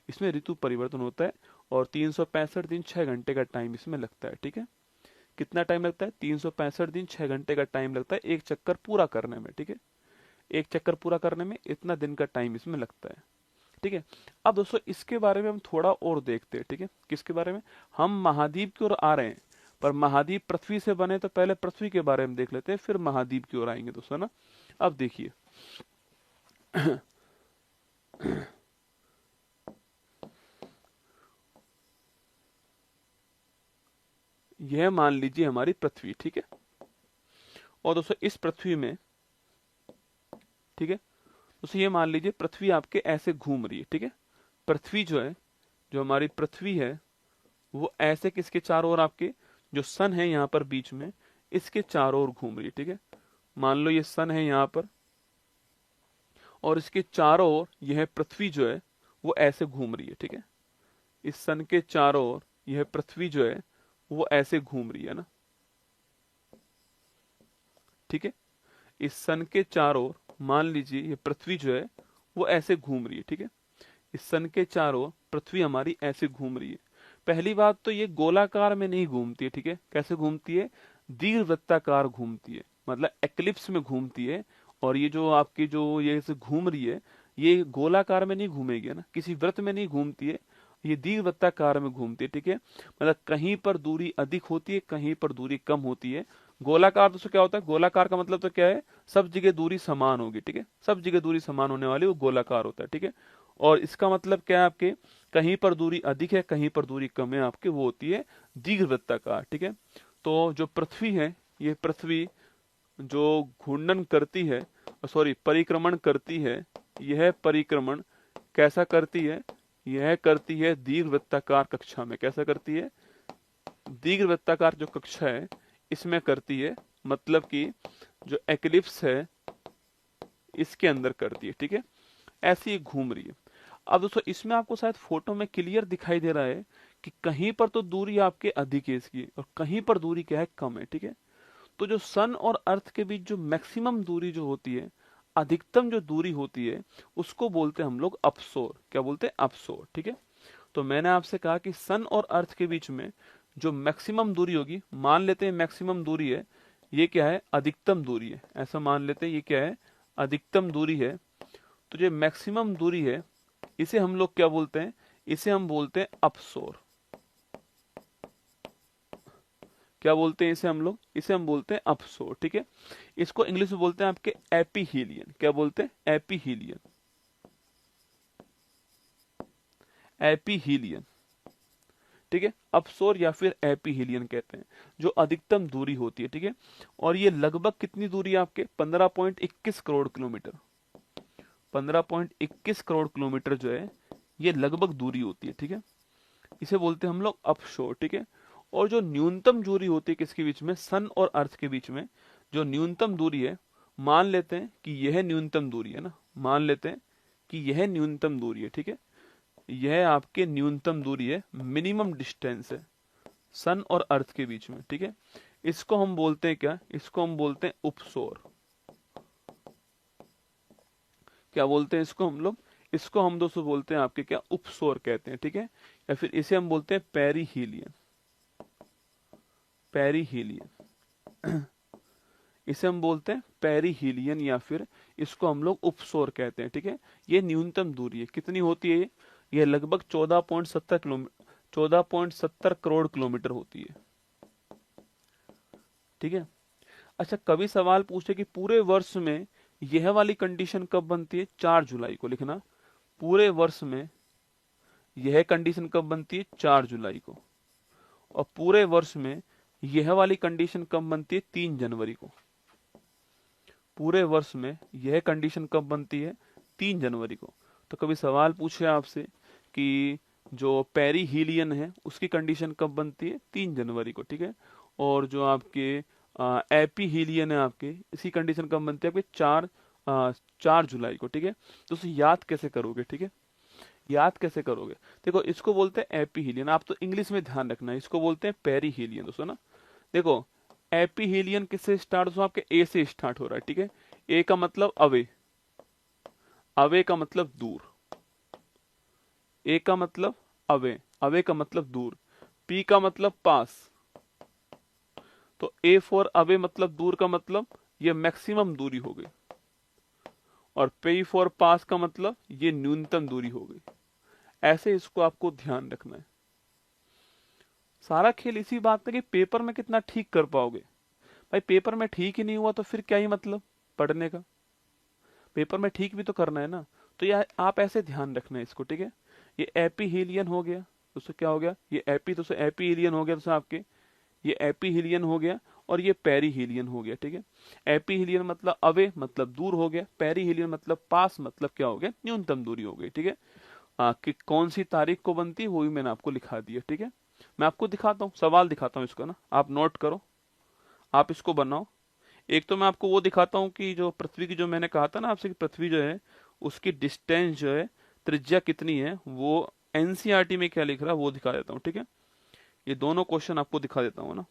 इसमें ऋतु परिवर्तन होता है, और 365 दिन 6 घंटे का टाइम इसमें लगता है। ठीक है, कितना टाइम लगता है, 365 दिन 6 घंटे का टाइम लगता है एक चक्कर पूरा करने में। ठीक है, एक चक्कर पूरा करने में इतना दिन का टाइम इसमें लगता है। ठीक है, अब दोस्तों इसके बारे में हम थोड़ा और देखते हैं। ठीक है, किसके बारे में, हम महाद्वीप की ओर आ रहे हैं, पर महाद्वीप पृथ्वी से बने तो पहले पृथ्वी के बारे में देख लेते हैं, फिर महाद्वीप की ओर आएंगे दोस्तों ना। अब देखिए यह मान लीजिए हमारी पृथ्वी। ठीक है, और दोस्तों इस पृथ्वी में, ठीक है दोस्तों, ये मान लीजिए पृथ्वी आपके ऐसे घूम रही है। ठीक है, पृथ्वी जो है, जो हमारी पृथ्वी है, वो ऐसे किसके चारों ओर, आपके जो सन है यहाँ पर बीच में, इसके चारों ओर घूम रही है। ठीक है, मान लो ये सन है यहाँ पर, और इसके चारों ओर यह पृथ्वी जो है वो ऐसे घूम रही है। ठीक है, इस सन के चारों ओर यह पृथ्वी जो है वो ऐसे घूम रही है ना। ठीक है, इस सन के चारों ओर मान लीजिए ये पृथ्वी जो है वो ऐसे घूम रही है। ठीक है, इस सन के चारों ओर पृथ्वी हमारी ऐसे घूम रही है। पहली बात तो ये गोलाकार में नहीं घूमती है। ठीक है, कैसे घूमती है, दीर्घवृत्ताकार घूमती है, मतलब एक्लिप्स में घूमती है। और ये जो आपकी जो ये ऐसे घूम रही है, ये गोलाकार में नहीं घूमेगी ना, किसी वृत्त में नहीं घूमती है, ये दीर्घवृत्ताकार में घूमती है। ठीक है, मतलब कहीं पर दूरी अधिक होती है, कहीं पर दूरी कम होती है। गोलाकार दोस्तों क्या होता है, गोलाकार का मतलब तो क्या है, सब जगह दूरी समान होगी। ठीक है, सब जगह दूरी समान होने वाली वो गोलाकार होता है। ठीक है, और इसका मतलब क्या है आपके, कहीं पर दूरी अधिक है, कहीं पर दूरी कम है आपके, वो होती है दीर्घवृत्ताकार। ठीक है, तो जो पृथ्वी है, ये पृथ्वी जो घूर्णन करती है, सॉरी परिक्रमण करती है, यह परिक्रमण कैसा करती है, यह करती है दीर्घवृत्ताकार कक्षा में। कैसा करती है, दीर्घवृत्ताकार जो कक्षा है इसमें करती है, मतलब कि जो एक्लिप्स है इसके अंदर करती है, ठीक है। ऐसी ही घूम रही है। अब दोस्तों इसमें आपको शायद फोटो में क्लियर दिखाई दे रहा है कि कहीं पर तो दूरी आपके अधिक है इसकी और कहीं पर दूरी क्या है, कम है, ठीक है। तो जो सन और अर्थ के बीच जो मैक्सिमम दूरी जो होती है, अधिकतम जो दूरी होती है, उसको बोलते हैं हम लोग अपसोर। क्या बोलते हैं? अपसोर, ठीक है। तो मैंने आपसे कहा कि सन और अर्थ के बीच में जो मैक्सिमम दूरी होगी, मान लेते हैं मैक्सिमम दूरी है, ये क्या है? अधिकतम दूरी है। ऐसा मान लेते हैं ये क्या है? अधिकतम दूरी है। तो जो मैक्सिमम दूरी है इसे हम लोग क्या बोलते हैं? इसे हम बोलते हैं अपसोर। क्या बोलते हैं इसे हम लोग? इसे हम बोलते हैं अपसोर, ठीक है। इसको इंग्लिश में बोलते हैं आपके एपीहीलियन। क्या बोलते हैं? एपीहीलियन। एपीहीलियन, ठीक है। अपसोर या फिर एपीहीलियन कहते हैं, जो अधिकतम दूरी होती है, ठीक है। और ये लगभग कितनी दूरी है आपके? 15.21 करोड़ किलोमीटर। 15.21 करोड़ किलोमीटर जो है ये लगभग दूरी होती है, ठीक है। इसे बोलते हैं हम लोग अपशोर, ठीक है। और जो न्यूनतम दूरी होती है किसके बीच में? सन और अर्थ के बीच में जो न्यूनतम दूरी है, मान लेते हैं कि यह न्यूनतम दूरी है ना, मान लेते हैं कि यह न्यूनतम दूरी है, ठीक है। यह आपके न्यूनतम दूरी है, मिनिमम डिस्टेंस है सन और अर्थ के बीच में, ठीक है। इसको हम बोलते हैं क्या? इसको हम बोलते हैं उपसौर। क्या बोलते हैं इसको हम लोग? इसको हम दोस्तों बोलते हैं आपके क्या? उपसौर कहते हैं, ठीक है। या फिर इसे हम बोलते हैं पेरीहीलियन। पेरीहीलियन इसे हम बोलते हैं पेरीहीलियन या फिर इसको हम लोग उपसौर कहते हैं, ठीक है। ये न्यूनतम दूरी है, कितनी होती है ये? ये लगभग 14.70 करोड़ किलोमीटर होती है, ठीक है। अच्छा, कभी सवाल पूछे कि पूरे वर्ष में यह वाली कंडीशन कब बनती है? 4 जुलाई को लिखना। पूरे वर्ष में यह कंडीशन कब बनती है? 4 जुलाई को। और पूरे वर्ष में यह वाली कंडीशन कब बनती है? 3 जनवरी को। पूरे वर्ष में यह कंडीशन कब बनती है? 3 जनवरी को। तो कभी सवाल पूछे आपसे कि जो पेरीहीलियन है उसकी कंडीशन कब बनती है? 3 जनवरी को, ठीक है। और जो आपके एपीहीलियन है आपके, इसकी कंडीशन कब बनती है? आपके 4 जुलाई को, ठीक है। तो उसे याद कैसे करोगे, ठीक है? याद कैसे करोगे? देखो, इसको बोलते हैं एपीहीलियन। आप तो इंग्लिश में ध्यान रखना है, इसको बोलते हैं पेरीहीलियन दोस्तों ना। देखो, एपीहीलियन किससे स्टार्ट हो? आपके ए से स्टार्ट हो रहा है, ठीक है। ए का मतलब अवे, अवे का मतलब दूर। ए का मतलब अवे, अवे का मतलब दूर। पी का मतलब पास। तो ए फॉर अवे मतलब दूर का मतलब ये मैक्सिमम दूरी हो गई। और पी फॉर पास का मतलब ये न्यूनतम दूरी हो गई। ऐसे इसको आपको ध्यान रखना है। सारा खेल इसी बात है कि पेपर में कितना ठीक कर पाओगे। भाई पेपर में ठीक ही नहीं हुआ तो फिर क्या ही मतलब पढ़ने का? पेपर में ठीक भी तो करना है ना। तो यह आप ऐसे ध्यान रखना है इसको, ठीक है। ये एपीहीलियन हो गया, दोस्तों क्या हो गया? ये एपी दोस्तों एपीहीलियन हो गया दोस्तों आपके, ये एपीहीलियन हो गया। और ये पेरीहीलियन हो गया, ठीक है। एपीहीलियन मतलब अवे मतलब दूर हो गया, पेरीहीलियन मतलब पास मतलब क्या हो गया? न्यूनतम दूरी हो गई, ठीक है। कि कौन सी तारीख को बनती है वो भी मैंने आपको लिखा दिया, ठीक है। मैं आपको दिखाता हूँ, सवाल दिखाता हूँ इसका ना, आप नोट करो, आप इसको बनाओ। एक तो मैं आपको वो दिखाता हूँ कि जो पृथ्वी की, जो मैंने कहा था ना आपसे कि पृथ्वी जो है उसकी डिस्टेंस जो है, त्रिज्या कितनी है, वो एनसीईआरटी में क्या लिख रहा है वो दिखा देता हूँ, ठीक है। ये दोनों क्वेश्चन आपको दिखा देता हूँ ना।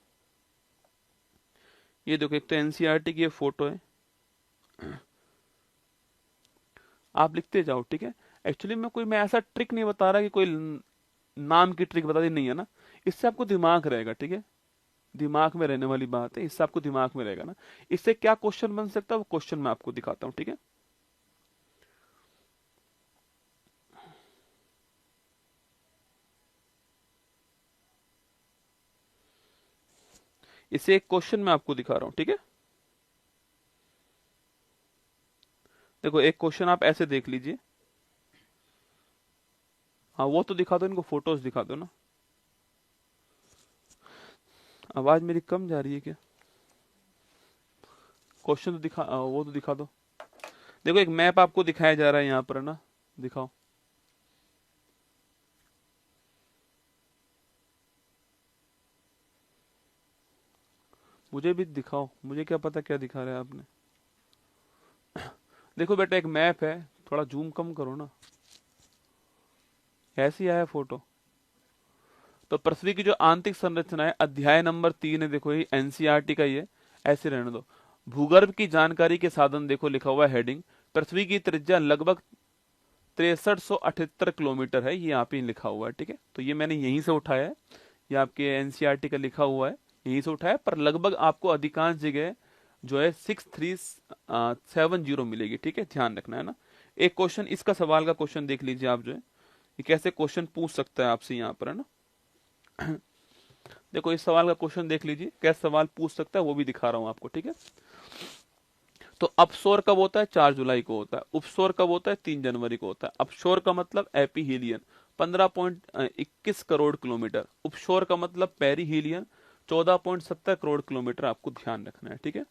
ये देखो, एक तो एनसीईआरटी की ये फोटो है, आप लिखते जाओ, ठीक है। एक्चुअली मैं ऐसा ट्रिक नहीं बता रहा कि कोई नाम की ट्रिक बता दी, नहीं है ना। इससे आपको दिमाग रहेगा, ठीक है। दिमाग में रहने वाली बात है, इससे आपको दिमाग में रहेगा ना। इससे क्या क्वेश्चन बन सकता है वो क्वेश्चन मैं आपको दिखाता हूँ, ठीक है। इससे एक क्वेश्चन मैं आपको दिखा रहा हूं, ठीक है। देखो, एक क्वेश्चन आप ऐसे देख लीजिए। हाँ, वो तो दिखा दो, इनको फोटोज दिखा दो ना। आवाज मेरी कम जा रही है क्या? क्वेश्चन तो दिखा, वो तो दिखा दो। देखो, एक मैप आपको दिखाया जा रहा है यहाँ पर ना, दिखाओ। मुझे भी दिखाओ, मुझे क्या पता क्या दिखा रहा है आपने। देखो बेटा एक मैप है, थोड़ा जूम कम करो ना, ऐसे ही आया फोटो। तो पृथ्वी की जो आंतरिक संरचना है, अध्याय नंबर 3 है, देखो ये एनसीईआरटी का ही है, ऐसे रहने दो। भूगर्भ की जानकारी के साधन देखो लिखा हुआ है हेडिंग, पृथ्वी की त्रिज्या लगभग 6378 किलोमीटर है, ये यहाँ पे लिखा हुआ है, ठीक है। तो ये मैंने यहीं से उठाया है, ये आपके एनसीईआरटी का लिखा हुआ है, यहीं से उठाया, पर लगभग आपको अधिकांश जगह जो है 6370 मिलेगी, ठीक है, ध्यान रखना है ना। एक क्वेश्चन इसका सवाल का क्वेश्चन देख लीजिए आप, जो है ये कैसे क्वेश्चन पूछ सकता है आपसे यहाँ पर, है ना। देखो इस सवाल का क्वेश्चन देख लीजिए, कैसे सवाल पूछ सकता है वो भी दिखा रहा हूं आपको, ठीक है। तो अपशोर कब होता है? 4 जुलाई को होता है। उपशोर कब होता है? 3 जनवरी को होता है। अपशोर का मतलब एपीहीलियन 15.21 करोड़ किलोमीटर, उपशोर का मतलब पेरीहीलियन 14.70 करोड़ किलोमीटर, आपको ध्यान रखना है, ठीक है।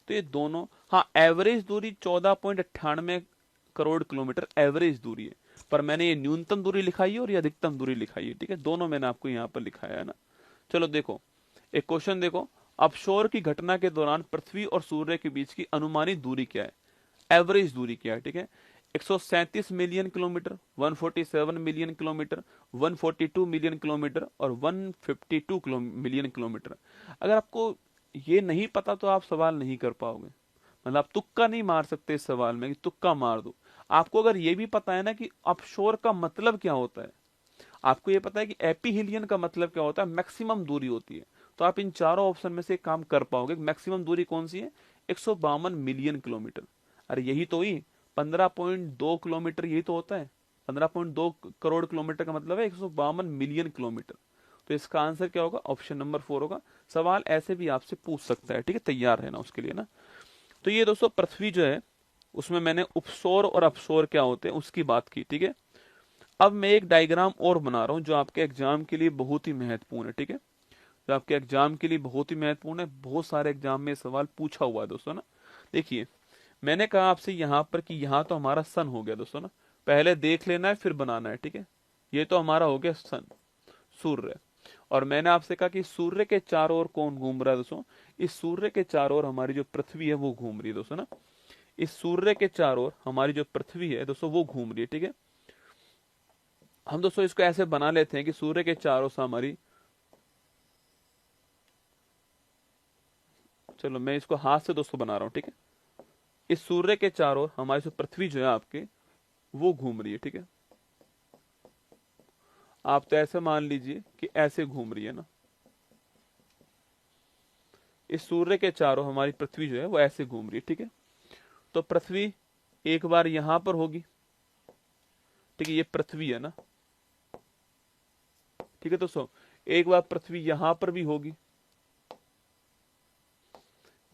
तो ये दोनों, हाँ एवरेज दूरी 14.98 करोड़ किलोमीटर एवरेज दूरी है, पर मैंने ये न्यूनतम दूरी लिखाई है और ये अधिकतम दूरी लिखाई है, ठीक है, दोनों मैंने आपको यहाँ पर लिखाया है ना। चलो देखो एक क्वेश्चन देखो, अपशोर की घटना के दौरान पृथ्वी और सूर्य के बीच की अनुमानित दूरी क्या है, एवरेज दूरी क्या है, ठीक है। 137 million kilometre, 147 million kilometre, 142 million kilometre और 152 मिलियन किलोमीटर। अगर आपको ये नहीं पता तो आप सवाल नहीं कर पाओगे, मतलब आप तुक्का नहीं मार सकते इस सवाल में कि तुक्का मार दो। आपको अगर ये भी पता है ना कि अपशोर का मतलब क्या होता है, आपको ये पता है कि एपीहीलियन का मतलब क्या होता है, मैक्सिमम दूरी होती है, तो आप इन चारों ऑप्शन में से काम कर पाओगे। मैक्सिमम दूरी कौन सी है? 152 मिलियन किलोमीटर। अरे यही तो हुई, 15.2 किलोमीटर यही तो होता है, 15.2 करोड़ किलोमीटर का मतलब है 152 मिलियन किलोमीटर। तो इसका आंसर क्या होगा? ऑप्शन नंबर 4 होगा। सवाल ऐसे भी आपसे पूछ सकता है, ठीक है, तैयार रहना उसके लिए ना। तो ये दोस्तों पृथ्वी जो है, उसमें मैंने उपसौर और अपसौर क्या होते हैं उसकी बात की, ठीक है। अब मैं एक डायग्राम और बना रहा हूं जो आपके एग्जाम के लिए बहुत ही महत्वपूर्ण है, ठीक है, जो आपके एग्जाम के लिए बहुत ही महत्वपूर्ण है, बहुत सारे एग्जाम में सवाल पूछा हुआ है दोस्तों ना। देखिए मैंने कहा आपसे यहाँ पर कि यहाँ तो हमारा सन हो गया दोस्तों ना, पहले देख लेना है फिर बनाना है, ठीक है। ये तो हमारा हो गया सन, सूर्य। और मैंने आपसे कहा कि सूर्य के चारों ओर कौन घूम रहा है दोस्तों? इस सूर्य के चारों ओर हमारी जो पृथ्वी है वो घूम रही है दोस्तों ना। इस सूर्य के चारों ओर हमारी जो पृथ्वी है दोस्तों वो घूम रही है, ठीक है। हम दोस्तों इसको ऐसे बना लेते हैं कि सूर्य के चारों से हमारी, चलो मैं इसको हाथ से दोस्तों बना रहा हूं, ठीक है। इस सूर्य के चारों ओर हमारी जो पृथ्वी जो है आपके वो घूम रही है, ठीक है। आप तो ऐसे मान लीजिए कि ऐसे घूम रही है ना, इस सूर्य के चारों हमारी पृथ्वी जो है वो ऐसे घूम रही है, ठीक है। तो पृथ्वी एक बार यहां पर होगी, ठीक है, ये पृथ्वी है ना, ठीक है दोस्तों। एक बार पृथ्वी यहां पर भी होगी,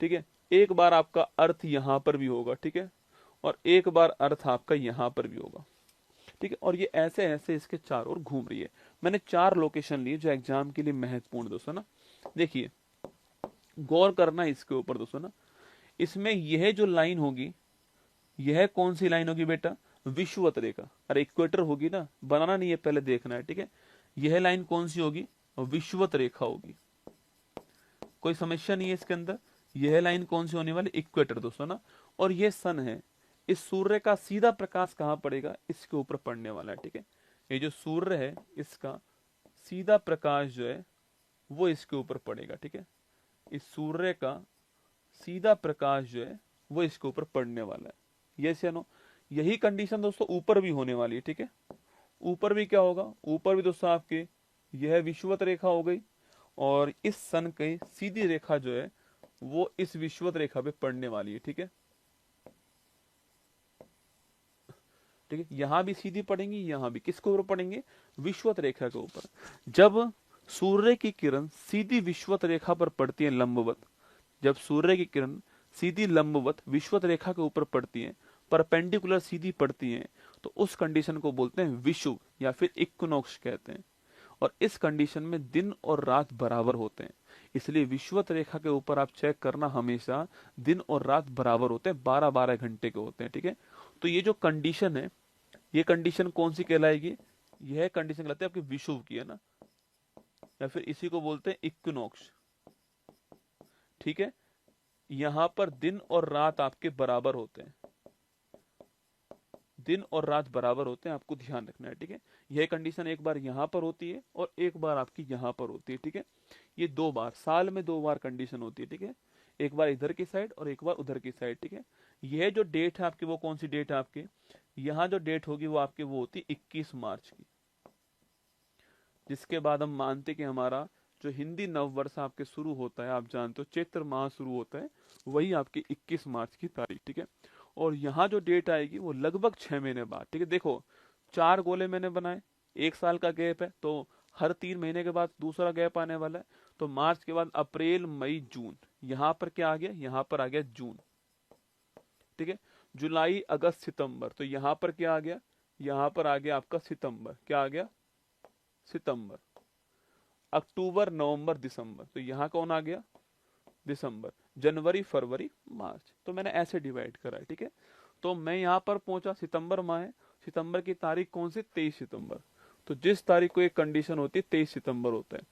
ठीक है। एक बार आपका अर्थ यहां पर भी होगा, ठीक है, और एक बार अर्थ आपका यहां पर भी होगा, ठीक है। और ये ऐसे ऐसे इसके चारों ओर घूम रही है। मैंने 4 लोकेशन लिए जो एग्जाम के लिए महत्वपूर्ण दोस्तों ना। देखिए गौर करना इसके ऊपर दोस्तों ना, इसमें यह जो लाइन होगी, यह कौन सी लाइन होगी बेटा? विषुवत रेखा। अरे इक्वेटर होगी ना, बनाना नहीं है, पहले देखना है, ठीक है। यह लाइन कौन सी होगी? विषुवत रेखा होगी, कोई समस्या नहीं है इसके अंदर। यह लाइन कौन सी होने वाली? इक्वेटर दोस्तों ना। और ये सन है, इस सूर्य का सीधा प्रकाश कहां पड़ेगा? इसके ऊपर पड़ने वाला है, ठीक है। ये जो सूर्य है इसका सीधा प्रकाश जो है वो इसके ऊपर पड़ेगा, ठीक है। इस सूर्य का सीधा प्रकाश जो है वो इसके ऊपर पड़ने वाला है, यस या नो? यही कंडीशन दोस्तों ऊपर भी होने वाली है, ठीक है। ऊपर भी क्या होगा? ऊपर भी दोस्तों आपके यह विषुवत रेखा हो गई, और इस सन की सीधी रेखा जो है वो इस विषुवत रेखा पे पड़ने वाली है, ठीक है, ठीक है। यहां भी सीधी पड़ेंगी, यहां भी किसके ऊपर पड़ेंगे? विषुवत रेखा के ऊपर। जब सूर्य की किरण सीधी विषुवत रेखा पर पड़ती है लंबवत, जब सूर्य की किरण सीधी लंबवत विषुवत रेखा के ऊपर पड़ती है, परपेंडिकुलर सीधी पड़ती है, तो उस कंडीशन को बोलते हैं विषुव या फिर इक्विनॉक्स कहते हैं। और इस कंडीशन में दिन और रात बराबर होते हैं, इसलिए विषुवत रेखा के ऊपर आप चेक करना हमेशा दिन और रात बराबर होते हैं, 12-12 घंटे के होते हैं, ठीक है। तो ये जो कंडीशन है, ये कंडीशन कौन सी कहलाएगी? यह कंडीशन कहलाती है आपकी विषुव की, है ना, या फिर इसी को बोलते हैं इक्विनॉक्स, ठीक है, यहां पर दिन और रात आपके बराबर होते हैं, दिन और रात बराबर होते हैं, आपको ध्यान रखना है। ठीक है, यह कंडीशन एक बार यहां पर होती है और एक बार आपकी यहां पर होती है। ठीक है, ये 2 बार, साल में 2 बार कंडीशन होती है। ठीक है, एक बार इधर की साइड और एक बार उधर की साइड। ठीक है, यह जो डेट है आपकी, वो कौन सी डेट है आपकी, यहाँ जो डेट होगी वो आपकी वो होती है 21 मार्च की, जिसके बाद हम मानते कि हमारा जो हिंदी नववर्ष आपके शुरू होता है, आप जानते हो चैत्र माह शुरू होता है, वही आपकी 21 मार्च की तारीख। ठीक है, और यहाँ जो डेट आएगी वो लगभग 6 महीने बाद। ठीक है, देखो 4 गोले मैंने बनाए, 1 साल का गैप है, तो हर 3 महीने के बाद दूसरा गैप आने वाला है। तो मार्च के बाद अप्रैल मई जून, यहाँ पर क्या आ गया, यहाँ पर आ गया जून। ठीक है, जुलाई अगस्त सितंबर, तो यहाँ पर क्या आ गया, यहाँ पर आ गया आपका सितंबर, क्या आ गया, सितंबर। अक्टूबर नवंबर दिसंबर, तो यहाँ कौन आ गया, दिसंबर। जनवरी फरवरी मार्च, तो मैंने ऐसे डिवाइड करा है। ठीक है, तो मैं यहाँ पर पहुंचा, सितंबर माह है, सितंबर की तारीख कौन सी, 23 सितंबर। तो जिस तारीख को एक कंडीशन होती है 23 सितंबर होता है।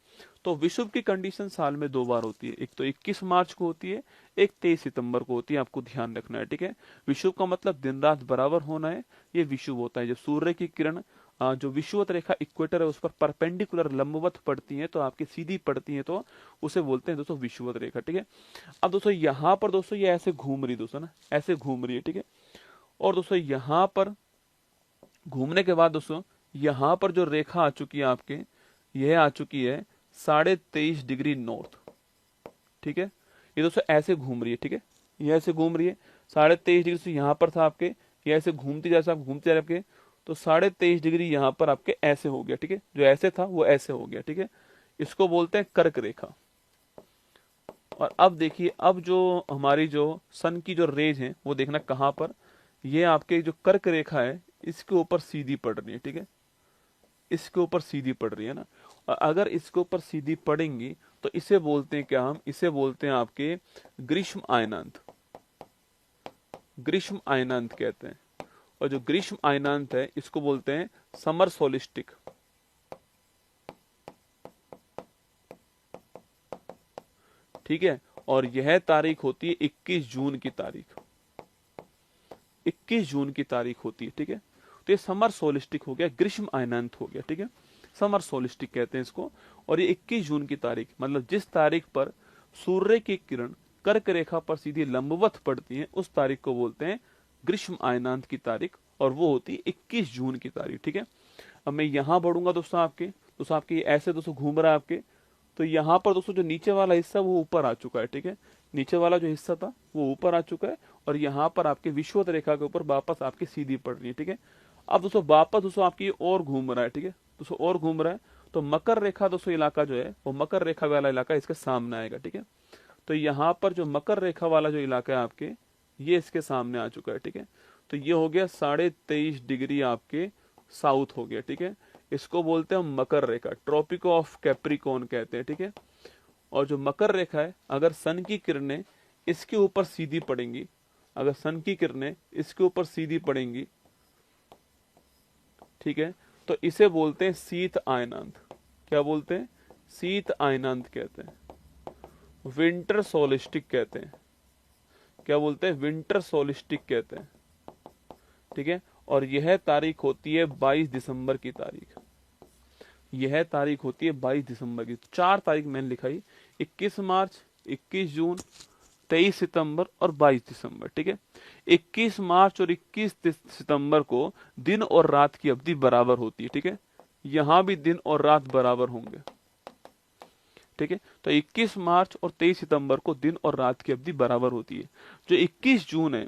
तो विषुव की कंडीशन साल में 2 बार होती है, एक तो 21 मार्च को होती है, एक 23 सितंबर को होती है, आपको ध्यान रखना है। ठीक है, विषुव का मतलब दिन रात बराबर होना है, ये विषुव होता है। जब सूर्य की किरण जो विषुवत रेखा इक्वेटर है उस पर परपेंडिकुलर लंबवत पड़ती है, तो आपकी सीधी पड़ती है, तो उसे बोलते हैं दोस्तों विषुवत रेखा। ठीक है, अब दोस्तों यहाँ पर दोस्तों ये ऐसे घूम रही दोस्तों ना, ऐसे घूम रही है। ठीक है, और दोस्तों यहाँ पर घूमने के बाद दोस्तों यहाँ पर जो रेखा आ चुकी है आपके, यह आ चुकी है 23.5 डिग्री नॉर्थ। ठीक है, ये दोस्तों ऐसे घूम रही है। ठीक है, ये ऐसे घूम रही है 23.5 डिग्री से, यहाँ पर था आपके, ये ऐसे घूमती, जैसे आप घूमते जा रहे आपके, तो 23.5 डिग्री यहाँ पर आपके ऐसे हो गया। ठीक है, जो ऐसे था वो ऐसे हो गया। ठीक है, इसको बोलते हैं कर्क रेखा। और अब देखिए, अब जो हमारी जो सन की जो रेज है वो देखना कहाँ पर, ये आपके जो कर्क रेखा है इसके ऊपर सीधी पड़ रही है। ठीक है, इसके ऊपर सीधी पड़ रही है ना, और अगर इसके ऊपर सीधी पड़ेंगी तो इसे बोलते हैं क्या, हम इसे बोलते हैं आपके ग्रीष्म आयनांत, ग्रीष्म आयनांत कहते हैं। और जो ग्रीष्म आयनांत है इसको बोलते हैं समर सोलिस्टिक। ठीक है, और यह तारीख होती है 21 जून की तारीख, 21 जून की तारीख होती है। ठीक है, तो ये समर सोलिस्टिक हो गया, ग्रीष्म आयनांत हो गया। ठीक है, समर सोलिस्टिक कहते हैं इसको। और ये 21 जून की तारीख, मतलब जिस तारीख पर सूर्य की किरण कर्क रेखा पर सीधी लंबवत पड़ती है, उस तारीख को बोलते हैं ग्रीष्म आयनांत की तारीख, और वो होती है 21 जून की तारीख। ठीक है, अब मैं यहां बढ़ूंगा दोस्तों, आपके ऐसे दोस्तों घूम रहा है आपके, तो यहाँ पर दोस्तों जो नीचे वाला हिस्सा वो ऊपर आ चुका है। ठीक है, नीचे वाला जो हिस्सा था वो ऊपर आ चुका है, और यहाँ पर आपके विषुवत रेखा के ऊपर वापस आपकी सीधी पड़ रही है। ठीक है, अब दोस्तों वापस दोस्तों आपकी और घूम रहा है। ठीक है, दोस्तों और घूम रहा है, तो मकर रेखा दोस्तों इलाका जो है वो मकर रेखा वाला इलाका इसके सामने आएगा। ठीक है, तो यहाँ पर जो मकर रेखा वाला जो इलाका है आपके, ये इसके सामने आ चुका है। ठीक है, तो ये हो गया 23.5 डिग्री आपके साउथ हो गया। ठीक है, इसको बोलते हैं मकर रेखा, ट्रॉपिक ऑफ कैप्रिकॉर्न कहते हैं। ठीक है, और जो मकर रेखा है, अगर सन की किरणें इसके ऊपर सीधी पड़ेंगी, अगर सन की किरणें इसके ऊपर सीधी पड़ेंगी, ठीक है, तो इसे बोलते हैं शीत आयनांत। क्या बोलते हैं, शीत आयनांत कहते हैं, विंटर सोलिस्टिक कहते हैं। क्या बोलते हैं, विंटर सोलिस्टिक कहते हैं। ठीक है, और यह तारीख होती है 22 दिसंबर की तारीख, यह तारीख होती है 22 दिसंबर की। 4 तारीख मैंने लिखाई, 21 मार्च, 21 जून, 23 सितंबर और 22 दिसंबर। ठीक है, 21 मार्च और 21 सितंबर को दिन और रात की अवधि बराबर होती है। ठीक है, यहां भी दिन और रात बराबर होंगे। ठीक है, तो 21 मार्च और 23 सितंबर को दिन और रात की अवधि बराबर होती है। जो 21 जून है,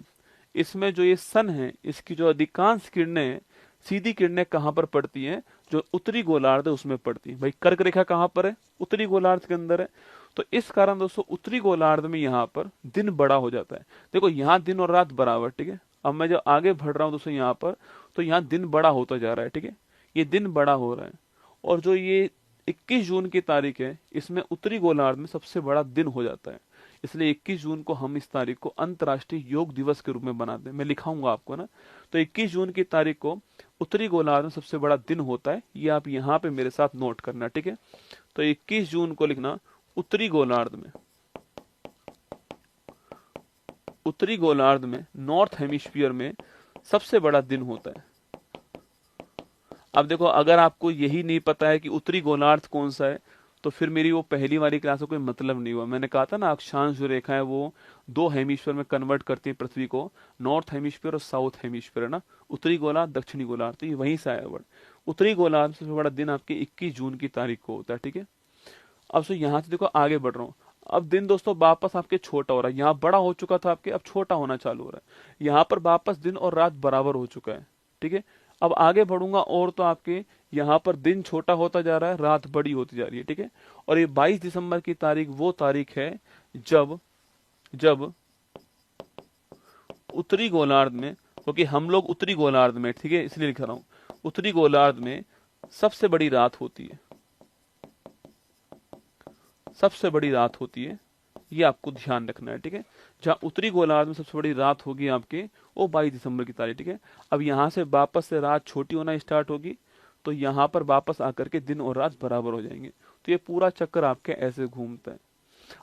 इसमें जो ये सन है, इसकी जो अधिकांश किरणें, सीधी किरणें कहां पर पड़ती हैं, जो उत्तरी गोलार्ध है उसमें पड़ती है। भाई कर्क रेखा कहां पर है, उत्तरी गोलार्ध के अंदर है, तो इस कारण दोस्तों उत्तरी गोलार्ध में यहाँ पर दिन बड़ा हो जाता है। देखो यहाँ दिन और रात बराबर। ठीक है, अब मैं जब आगे बढ़ रहा हूँ दोस्तों यहाँ पर, तो यहाँ दिन बड़ा होता जा रहा है। ठीक है, ये दिन बड़ा हो रहा है, और जो ये 21 जून की तारीख है, इसमें उत्तरी गोलार्ध में सबसे बड़ा दिन हो जाता है। इसलिए 21 जून को हम इस तारीख को अंतर्राष्ट्रीय योग दिवस के रूप में बनाते हैं। मैं लिखाऊंगा आपको ना, तो 21 जून की तारीख को उत्तरी गोलार्ध में सबसे बड़ा दिन होता है, ये आप यहाँ पे मेरे साथ नोट करना। ठीक है, तो 21 जून को लिखना उत्तरी गोलार्ध में, उत्तरी गोलार्ध में, नॉर्थ हेमिस्फीयर में सबसे बड़ा दिन होता है। अब देखो, अगर आपको यही नहीं पता है कि उत्तरी गोलार्ध कौन सा है, तो फिर मेरी वो पहली वाली क्लास का कोई मतलब नहीं हुआ। मैंने कहा था ना, अक्षांश जो रेखा है वो दो हेमिस्फीयर में कन्वर्ट करती है पृथ्वी को, नॉर्थ हेमिस्फीयर और साउथ हेमिस्फीयर, है ना, उत्तरी गोलार्ध, दक्षिणी गोलार्ध, तो ये वहीं से आया वर्ड। उत्तरी गोलार्ध सबसे बड़ा दिन आपके 21 जून की तारीख को होता है, ठीक है। अब सो यहाँ से देखो आगे बढ़ रहा हूँ। अब दिन दोस्तों वापस आपके छोटा हो रहा है, यहाँ बड़ा हो चुका था आपके, अब छोटा होना चालू हो रहा है। यहाँ पर वापस दिन और रात बराबर हो चुका है, ठीक है। अब आगे बढ़ूंगा और तो आपके यहाँ पर दिन छोटा होता जा रहा है, रात बड़ी होती जा रही है, ठीक है। और ये 22 दिसंबर की तारीख वो तारीख है जब जब उत्तरी गोलार्ध में, क्योंकि हम लोग उत्तरी गोलार्ध में, ठीक है, इसलिए लिख रहा हूं, उत्तरी गोलार्ध में सबसे बड़ी रात होती है, सबसे बड़ी रात होती है, ये आपको ध्यान रखना है, ठीक है। जहां उत्तरी गोलार्ध में सबसे बड़ी रात होगी आपके, वो 22 दिसंबर की तारीख, ठीक है। अब यहां से वापस से रात छोटी होना स्टार्ट होगी, तो यहाँ पर वापस आकर के दिन और रात बराबर हो जाएंगे। तो ये पूरा चक्कर आपके ऐसे घूमता है।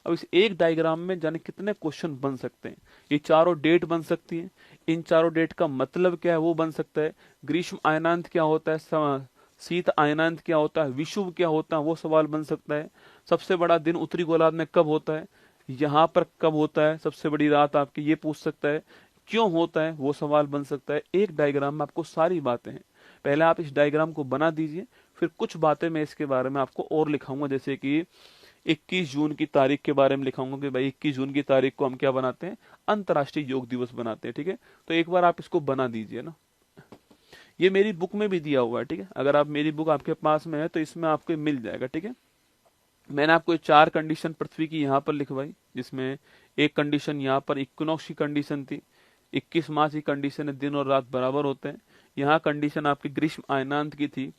अब इस एक डायग्राम में जाने कितने क्वेश्चन बन सकते हैं। ये चारों डेट बन सकती हैं, इन चारों डेट का मतलब क्या है वो बन सकता है, ग्रीष्म अयनांत क्या होता है, शीत अयनांत क्या होता है, विषुव क्या होता है, वो सवाल बन सकता है। सबसे बड़ा दिन उत्तरी गोलार्ध में कब होता है, यहाँ पर कब होता है, सबसे बड़ी रात आपकी, ये पूछ सकता है। क्यों होता है वो सवाल बन सकता है। एक डायग्राम में आपको सारी बातें हैं। पहले आप इस डायग्राम को बना दीजिए, फिर कुछ बातें मैं इसके बारे में आपको और लिखाऊंगा, जैसे कि 21 जून की तारीख के बारे में लिखाऊंगा कि भाई 21 जून की तारीख को हम क्या बनाते हैं, अंतर्राष्ट्रीय योग दिवस बनाते हैं, ठीक है। तो एक बार आप इसको बना दीजिए ना, ये मेरी बुक में भी दिया हुआ है, ठीक है। अगर आप मेरी बुक आपके पास में है तो इसमें आपको मिल जाएगा, ठीक है। मैंने आपको 4 कंडीशन पृथ्वी की यहाँ पर लिखवाई, जिसमें एक कंडीशन यहाँ पर इक्विनॉक्स की कंडीशन थी, 21 मार्च की कंडीशन है, दिन और रात बराबर होते हैं। यहाँ कंडीशन आपकी ग्रीष्म अयनांत की थी,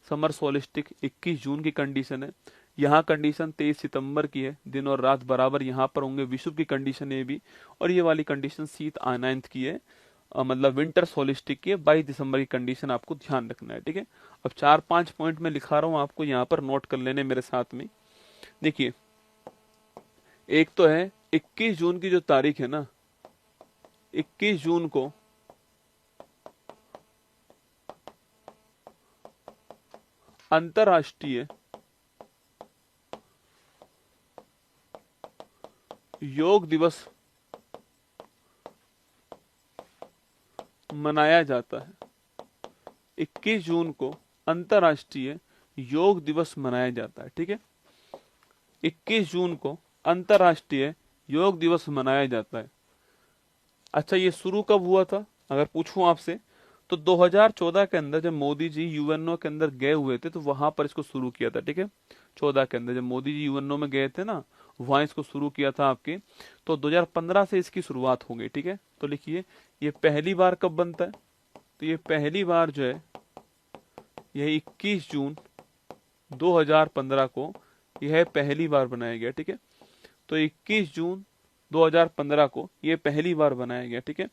समर सोलिस्टिक 21 जून की कंडीशन है। यहाँ कंडीशन 23 सितंबर की है, दिन और रात बराबर यहाँ पर होंगे, विषुव की कंडीशन है भी। और ये वाली कंडीशन शीत अयनांत की है, मतलब विंटर सोलिस्टिक की है, 22 दिसंबर की कंडीशन आपको ध्यान रखना है, ठीक है। अब 4-5 पॉइंट में लिखा रहा हूँ, आपको यहाँ पर नोट कर लेने मेरे साथ में। देखिए, एक तो है 21 जून की जो तारीख है ना, 21 जून को अंतर्राष्ट्रीय योग दिवस मनाया जाता है। 21 जून को अंतर्राष्ट्रीय योग दिवस मनाया जाता है, ठीक है। 21 जून को अंतर्राष्ट्रीय योग दिवस मनाया जाता है। अच्छा, ये शुरू कब हुआ था अगर पूछूं आपसे, तो 2014 के अंदर जब मोदी जी यूएनओ के अंदर गए हुए थे, तो वहां पर इसको शुरू किया था, ठीक है। 14 के अंदर जब मोदी जी यूएनओ में गए थे ना, वहां इसको शुरू किया था आपके। तो 2015 से इसकी शुरुआत हो गई, ठीक है। तो लिखिए, ये पहली बार कब बनता है, तो ये पहली बार जो है यह 21 जून 2015 को यह पहली बार बनाया गया, ठीक है। तो 21 जून 2015 को यह पहली बार बनाया गया, ठीक है।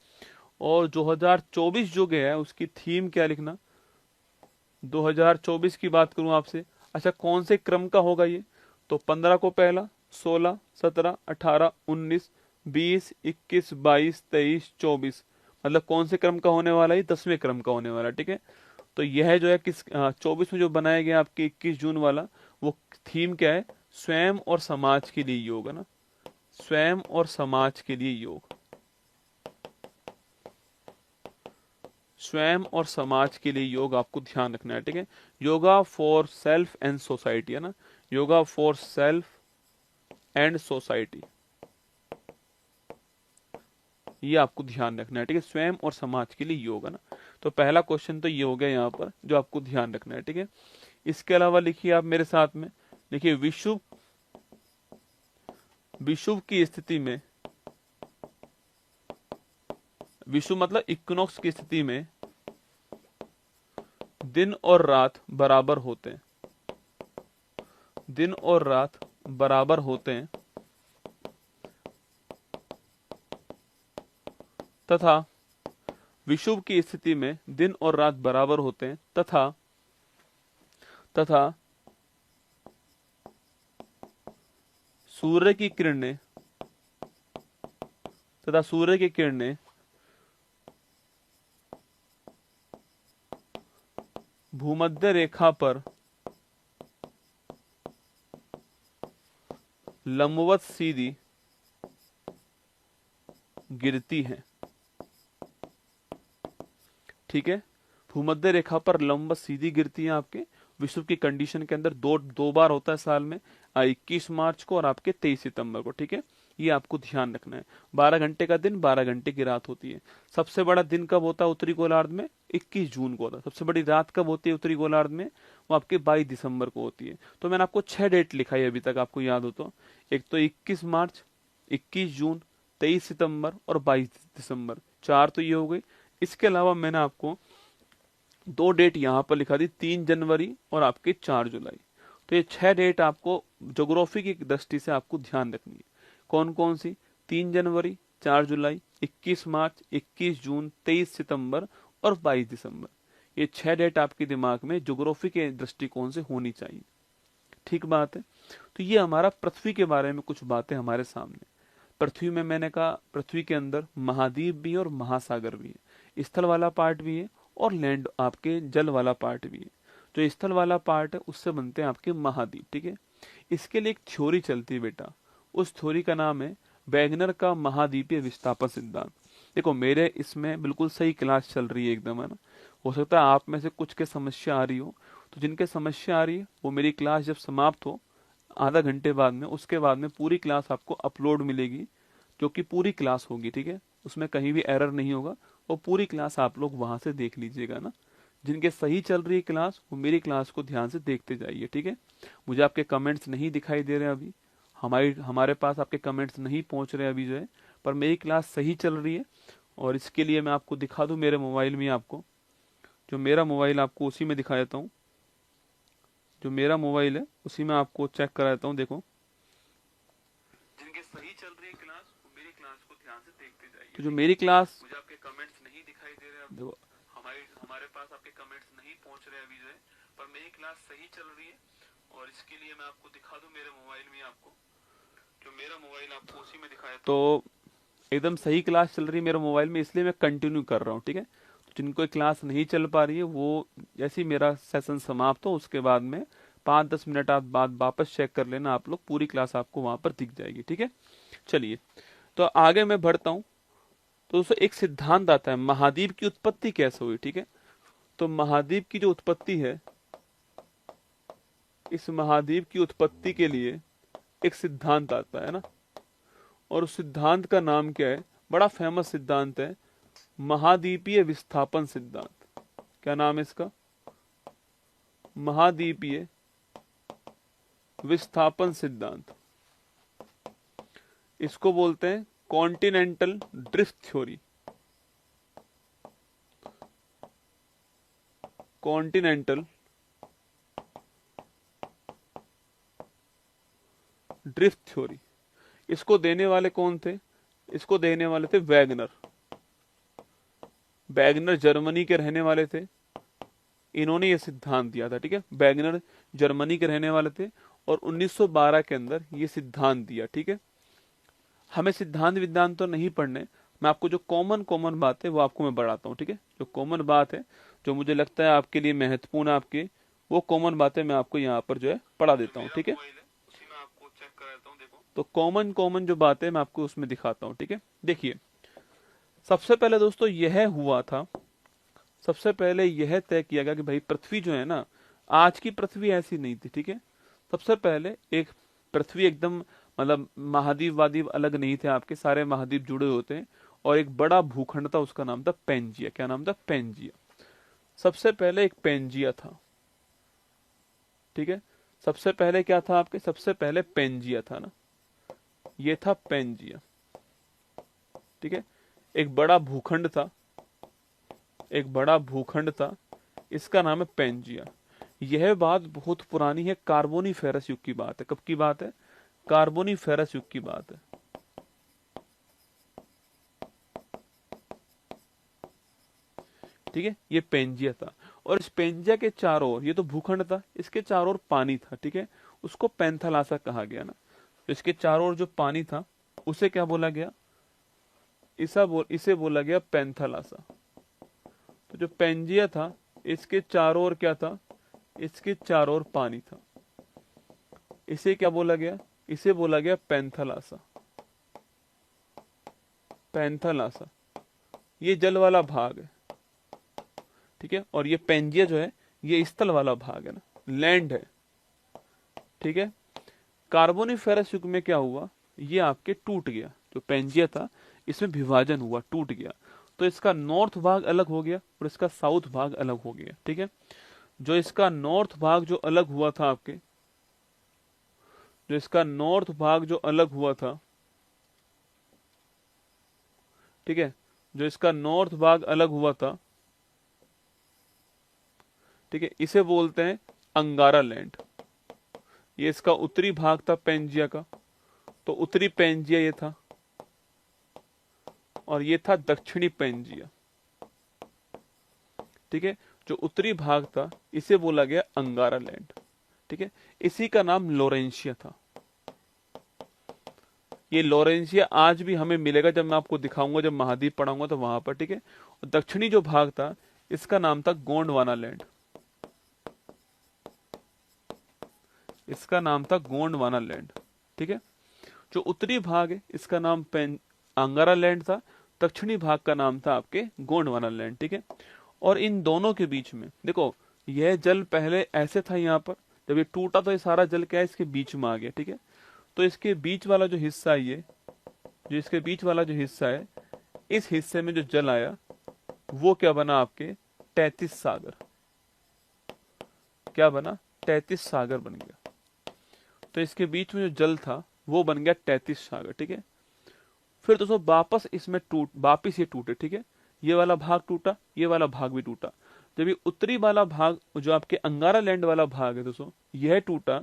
और 2024 जो गया है उसकी थीम क्या लिखना, 2024 की बात करूं आपसे, अच्छा कौन से क्रम का होगा ये, तो 15 को पहला, 16, 17, 18, 19, 20, 21, 22, 23, 24, मतलब कौन से क्रम का होने वाला है, 10वें क्रम का होने वाला है, ठीक है। तो यह जो है किस 24 में जो बनाया गया आपके 21 जून वाला, वो थीम क्या है, स्वयं और समाज के लिए योग, है ना, स्वयं और समाज के लिए योग, स्वयं और समाज के लिए योग आपको ध्यान रखना है, ठीक है। Yoga for self and society, है ना, yoga for self and society, ये आपको ध्यान रखना है, ठीक है। स्वयं और समाज के लिए योग, है ना। तो पहला क्वेश्चन तो ये हो गया यहाँ पर जो आपको ध्यान रखना है, ठीक है। इसके अलावा लिखिए आप मेरे साथ में, देखिए विषुव, विषुव की स्थिति में, विषुव मतलब इक्विनॉक्स की स्थिति में दिन और रात बराबर होते हैं, दिन और रात बराबर होते हैं, तथा विषुव की स्थिति में दिन और रात बराबर होते हैं, तथा तथा सूर्य की किरणें तथा सूर्य की किरणें भूमध्य रेखा पर लंबवत सीधी गिरती हैं। ठीक है, भूमध्य रेखा पर लंबवत सीधी गिरती है आपके विश्व की कंडीशन के अंदर दो बार होता है साल में, 21 मार्च को और आपके 23 सितंबर को। ठीक है, ये आपको ध्यान रखना है। 12 घंटे का दिन, 12 घंटे की रात होती है। सबसे बड़ा दिन कब होता है उत्तरी गोलार्ध में? 21 जून को होता है। सबसे बड़ी रात कब होती है उत्तरी गोलार्ध में? वो आपके 22 दिसंबर को होती है। तो मैंने आपको 6 डेट लिखा है अभी तक, आपको याद हो तो। एक तो 21 मार्च, 21 जून, 23 सितंबर और 22 दिसंबर, 4 तो ये हो गई। इसके अलावा मैंने आपको 2 डेट यहाँ पर लिखा दी, 3 जनवरी और आपके 4 जुलाई। तो ये 6 डेट आपको ज्योग्राफी की दृष्टि से आपको ध्यान रखनी है। कौन कौन सी? 3 जनवरी, 4 जुलाई, 21 मार्च, 21 जून, 23 सितंबर और 22 दिसंबर। ये 6 डेट आपके दिमाग में ज्योग्राफी के दृष्टिकोण से होनी चाहिए। ठीक बात है। तो ये हमारा पृथ्वी के बारे में कुछ बातें हमारे सामने। पृथ्वी में मैंने कहा, पृथ्वी के अंदर महाद्वीप भी है और महासागर भी है, स्थल वाला पार्ट भी है और लैंड आपके जल वाला पार्ट भी है। जो स्थल वाला पार्ट है उससे बनते हैं आपके महाद्वीप। ठीक है, इसके लिए एक थ्योरी चलती है बेटा, उस थ्योरी का नाम है वैगनर का महाद्वीपीय विस्थापन सिद्धांत। देखो मेरे इसमें बिल्कुल सही क्लास चल रही है एकदम, है ना। हो सकता है आप में से कुछ के समस्या आ रही हो, तो जिनके समस्या आ रही है वो मेरी क्लास जब समाप्त हो आधा घंटे बाद में, उसके बाद में पूरी क्लास आपको अपलोड मिलेगी, जो कि पूरी क्लास होगी। ठीक है, उसमें कहीं भी एरर नहीं होगा, वो पूरी क्लास आप लोग वहां से देख लीजिएगा ना। जिनके सही चल रही है क्लास वो मेरी क्लास को ध्यान से देखते जाइए। ठीक है, मुझे आपके कमेंट्स नहीं दिखाई दे रहे अभी, हमारे पास आपके कमेंट्स नहीं पहुंच रहे अभी जो है, पर मेरी क्लास सही चल रही है। और इसके लिए मैं आपको दिखा दूं मेरे मोबाइल में, आपको जो मेरा मोबाइल आपको उसी में दिखा देता हूँ। जो मेरा मोबाइल है उसी में आपको चेक करा देता हूँ। देखो, जिनके सही चल रही है क्लास वो मेरी क्लास को ध्यान से देखते जाइए। तो जो मेरी क्लास, मुझे आपके कमेंट्स नहीं दिखाई दे रहे, देखो हमारे पास आपके कमेंट्स नहीं पहुंच रहे अभी जो है, पर मेरी क्लास सही चल रही है। और इसके लिए मैं आपको दिखा दूं मेरे मोबाइल में, आपको जो मेरा मोबाइल आपको उसी में दिखाया, तो एकदम सही क्लास चल रही है मेरे मोबाइल में, इसलिए मैं कंटिन्यू कर रहा हूँ। ठीक है, तो जिनको क्लास नहीं चल पा रही है वो जैसे ही मेरा सेशन समाप्त हो उसके बाद में 5-10 मिनट बाद वापस चेक कर लेना आप लोग, पूरी क्लास आपको वहां पर दिख जाएगी। ठीक है, चलिए तो आगे मैं बढ़ता हूँ। तो दोस्तों एक सिद्धांत आता है महाद्वीप की उत्पत्ति कैसे हुई। ठीक है, तो महाद्वीप की जो उत्पत्ति है, इस महाद्वीप की उत्पत्ति के लिए एक सिद्धांत आता है ना, और उस सिद्धांत का नाम क्या है? बड़ा फेमस सिद्धांत है, महाद्वीपीय विस्थापन सिद्धांत। क्या नाम है इसका? महाद्वीपीय विस्थापन सिद्धांत। इसको बोलते हैं continental drift theory. Continental drift theory. इसको देने वाले कौन थे? इसको देने वाले थे वैगनर। वैगनर जर्मनी के रहने वाले थे, इन्होंने ये सिद्धांत दिया था। ठीक है, वैगनर जर्मनी के रहने वाले थे और 1912 के अंदर ये सिद्धांत दिया। ठीक है, हमें सिद्धांत विद्वान तो नहीं पढ़ने, मैं आपको जो कॉमन बात है वो आपको मैं बढ़ाता हूँ। ठीक है, जो कॉमन बात है जो मुझे लगता है आपके लिए महत्वपूर्ण, आपके वो कॉमन बातें मैं आपको यहाँ पर जो है पढ़ा देता हूँ। ठीक है, तो कॉमन जो बातें मैं आपको उसमें दिखाता हूँ। ठीक है, देखिए सबसे पहले दोस्तों यह हुआ था, सबसे पहले यह तय किया गया कि भाई पृथ्वी जो है ना, आज की पृथ्वी ऐसी नहीं थी। ठीक है, सबसे पहले एक पृथ्वी एकदम मतलब महाद्वीप वाद्वीप अलग नहीं थे, आपके सारे महाद्वीप जुड़े होते हैं, और एक बड़ा भूखंड था, उसका नाम था पेंजिया। क्या नाम था? पेंजिया। सबसे पहले एक पेंजिया था। ठीक है, सबसे पहले क्या था आपके? सबसे पहले पेंजिया था ना, ये था पेंजिया। ठीक है, एक बड़ा भूखंड था, एक बड़ा भूखंड था, इसका नाम है पेंजिया। यह बात बहुत पुरानी है, कार्बोनीफेरस युग की बात है। कब की बात है? कार्बोनीफेरस युग की बात है। ठीक है, ये पेंजिया था, और इस पेंजिया के चारों ओर, ये तो भूखंड था, इसके चारों ओर पानी था। ठीक है, उसको पैंथालासा कहा गया ना। तो इसके चारों ओर जो पानी था उसे क्या बोला गया? इसे बोला गया पैंथालासा। तो जो पेंजिया था इसके चारों ओर क्या था, इसके चारों ओर पानी था, इसे क्या बोला गया, इसे बोला गया पैंथालासा। पैंथालासा ये जल वाला भाग है, ठीक है, और ये पेंजिया जो है ये स्थल वाला भाग है ना, लैंड है, ठीक है। कार्बोनिफेरस युग में क्या हुआ, ये आपके टूट गया, जो पेंजिया था इसमें विभाजन हुआ, टूट गया, तो इसका नॉर्थ भाग अलग हो गया और इसका साउथ भाग अलग हो गया, ठीक है। जो इसका नॉर्थ भाग जो अलग हुआ था आपके, जो इसका नॉर्थ भाग जो अलग हुआ था, ठीक है, जो इसका नॉर्थ भाग अलग हुआ था, ठीक है, इसे बोलते हैं अंगारा लैंड। ये इसका उत्तरी भाग था पेंजिया का, तो उत्तरी पेंजिया ये था, और ये था दक्षिणी पेंजिया, ठीक है। जो उत्तरी भाग था इसे बोला गया अंगारा लैंड, ठीक है। इसी का नाम लोरेंशिया था। ये लोरेंशिया आज भी हमें मिलेगा, जब मैं आपको दिखाऊंगा, जब महाद्वीप पढ़ाऊंगा तो वहां पर, ठीक है। और दक्षिणी जो भाग था इसका नाम था गोंडवाना लैंड, इसका नाम था गोंडवाना लैंड, ठीक है। जो उत्तरी भाग है इसका नाम अंगारा लैंड था, दक्षिणी भाग का नाम था आपके गोंडवाना लैंड, ठीक है। और इन दोनों के बीच में देखो, यह जल पहले ऐसे था, यहाँ पर जब ये टूटा तो ये सारा जल क्या है, इसके बीच में आ गया, ठीक है। तो इसके बीच वाला जो हिस्सा है, ये जो इसके बीच वाला जो हिस्सा है, इस हिस्से में जो जल आया वो क्या बना आपके 33 सागर, क्या बना 33 सागर बन गया। तो इसके बीच में जो जल था वो बन गया 33 सागर, ठीक है। फिर दोस्तों वापस इसमें वापिस ये टूटे, ठीक है, ये वाला भाग टूटा, ये वाला भाग भी टूटा। जब ये उत्तरी वाला भाग जो आपके अंगारा लैंड वाला भाग है दोस्तों, यह टूटा,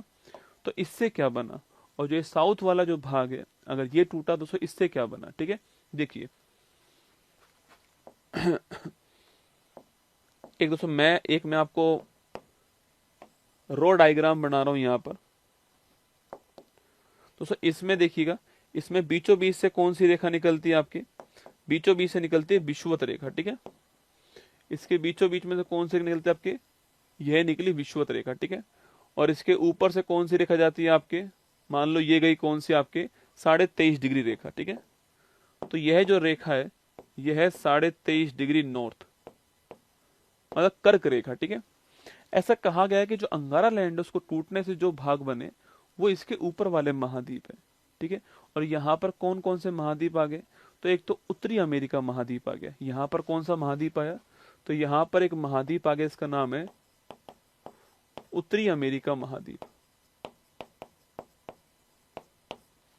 तो इससे क्या बना, और जो ये साउथ वाला जो भाग है अगर ये टूटा दोस्तों, इससे क्या बना, ठीक है। देखिए एक दोस्तों मैं आपको रो डायग्राम बना रहा हूं यहां पर दोस्तों। इसमें देखिएगा, इसमें बीचों बीच से कौन सी रेखा निकलती है आपकी, बीचों बीच से निकलती है विषुवत रेखा, ठीक है। इसके बीचों बीच में से कौन सी निकलती है आपके, यह निकली विषुवत रेखा, ठीक है। और इसके ऊपर से कौन सी रेखा जाती है आपके, मान लो ये गई कौन सी आपके 23.5 डिग्री रेखा, ठीक है। तो यह जो रेखा है यह है 23.5 डिग्री नॉर्थ, मतलब कर्क रेखा, ठीक है। ऐसा कहा गया है कि जो अंगारा लैंड है उसको टूटने से जो भाग बने वो इसके ऊपर वाले महाद्वीप है, ठीक है। और यहाँ पर कौन कौन से महाद्वीप आ गए, तो एक तो उत्तरी अमेरिका महाद्वीप आ गया। यहाँ पर कौन सा महाद्वीप आया, तो यहाँ पर एक महाद्वीप आ गया, इसका नाम है उत्तरी अमेरिका महाद्वीप।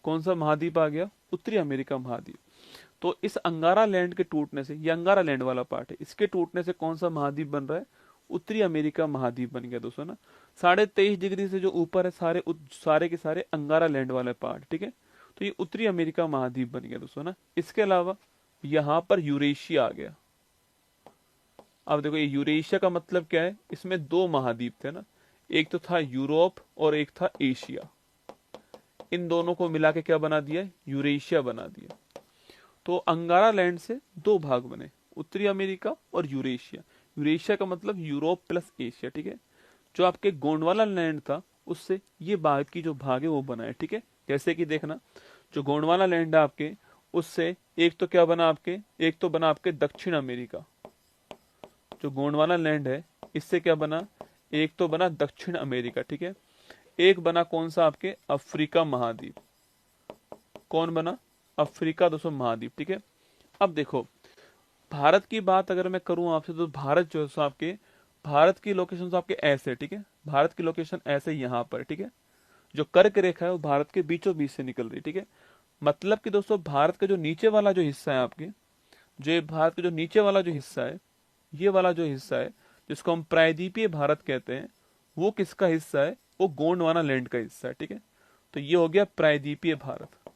कौन सा महाद्वीप आ गया, उत्तरी अमेरिका महाद्वीप। तो इस अंगारा लैंड के टूटने से, ये अंगारा लैंड वाला पार्ट है, इसके टूटने से कौन सा महाद्वीप बन रहा है, उत्तरी अमेरिका महाद्वीप बन गया दोस्तों ना। 23.5 डिग्री से जो ऊपर है सारे के सारे अंगारा लैंड वाले पार्ट, ठीक है। तो ये उत्तरी अमेरिका महाद्वीप बन गया दोस्तों ना। इसके अलावा यहाँ पर यूरेशिया आ गया। अब देखो ये यूरेशिया का मतलब क्या है, इसमें 2 महाद्वीप थे ना, एक तो था यूरोप और एक था एशिया। इन दोनों को मिला के क्या बना दिया, यूरेशिया बना दिया। तो अंगारा लैंड से 2 भाग बने, उत्तरी अमेरिका और यूरेशिया। यूरेशिया का मतलब यूरोप प्लस एशिया, ठीक है। जो आपके गोंडवाना लैंड था उससे ये भाग की जो भाग है वो बना है, ठीक है। जैसे कि देखना, जो गोंडवाना लैंड है आपके, उससे एक तो क्या बना आपके, एक तो बना आपके दक्षिण अमेरिका। जो गोंडवाना लैंड है इससे क्या बना, एक तो बना दक्षिण अमेरिका, ठीक है। एक बना कौन सा आपके अफ्रीका महाद्वीप। कौन बना, अफ्रीका दोस्तों महाद्वीप, ठीक है। अब देखो भारत की बात अगर मैं करूं आपसे, तो भारत जो है आपके, भारत की लोकेशन तो आपके ऐसे, ठीक है। भारत की लोकेशन ऐसे यहाँ पर, ठीक है। जो कर्क रेखा है वो भारत के बीचों बीच से निकल रही, ठीक है। मतलब कि दोस्तों भारत का जो नीचे वाला जो हिस्सा है आपके, जो भारत का जो नीचे वाला जो हिस्सा है, ये वाला जो हिस्सा है जिसको हम प्रायद्वीपीय भारत कहते हैं, वो किसका हिस्सा है, वो गोंडवाना लैंड का हिस्सा है, ठीक है। तो ये हो गया प्रायद्वीपीय भारत।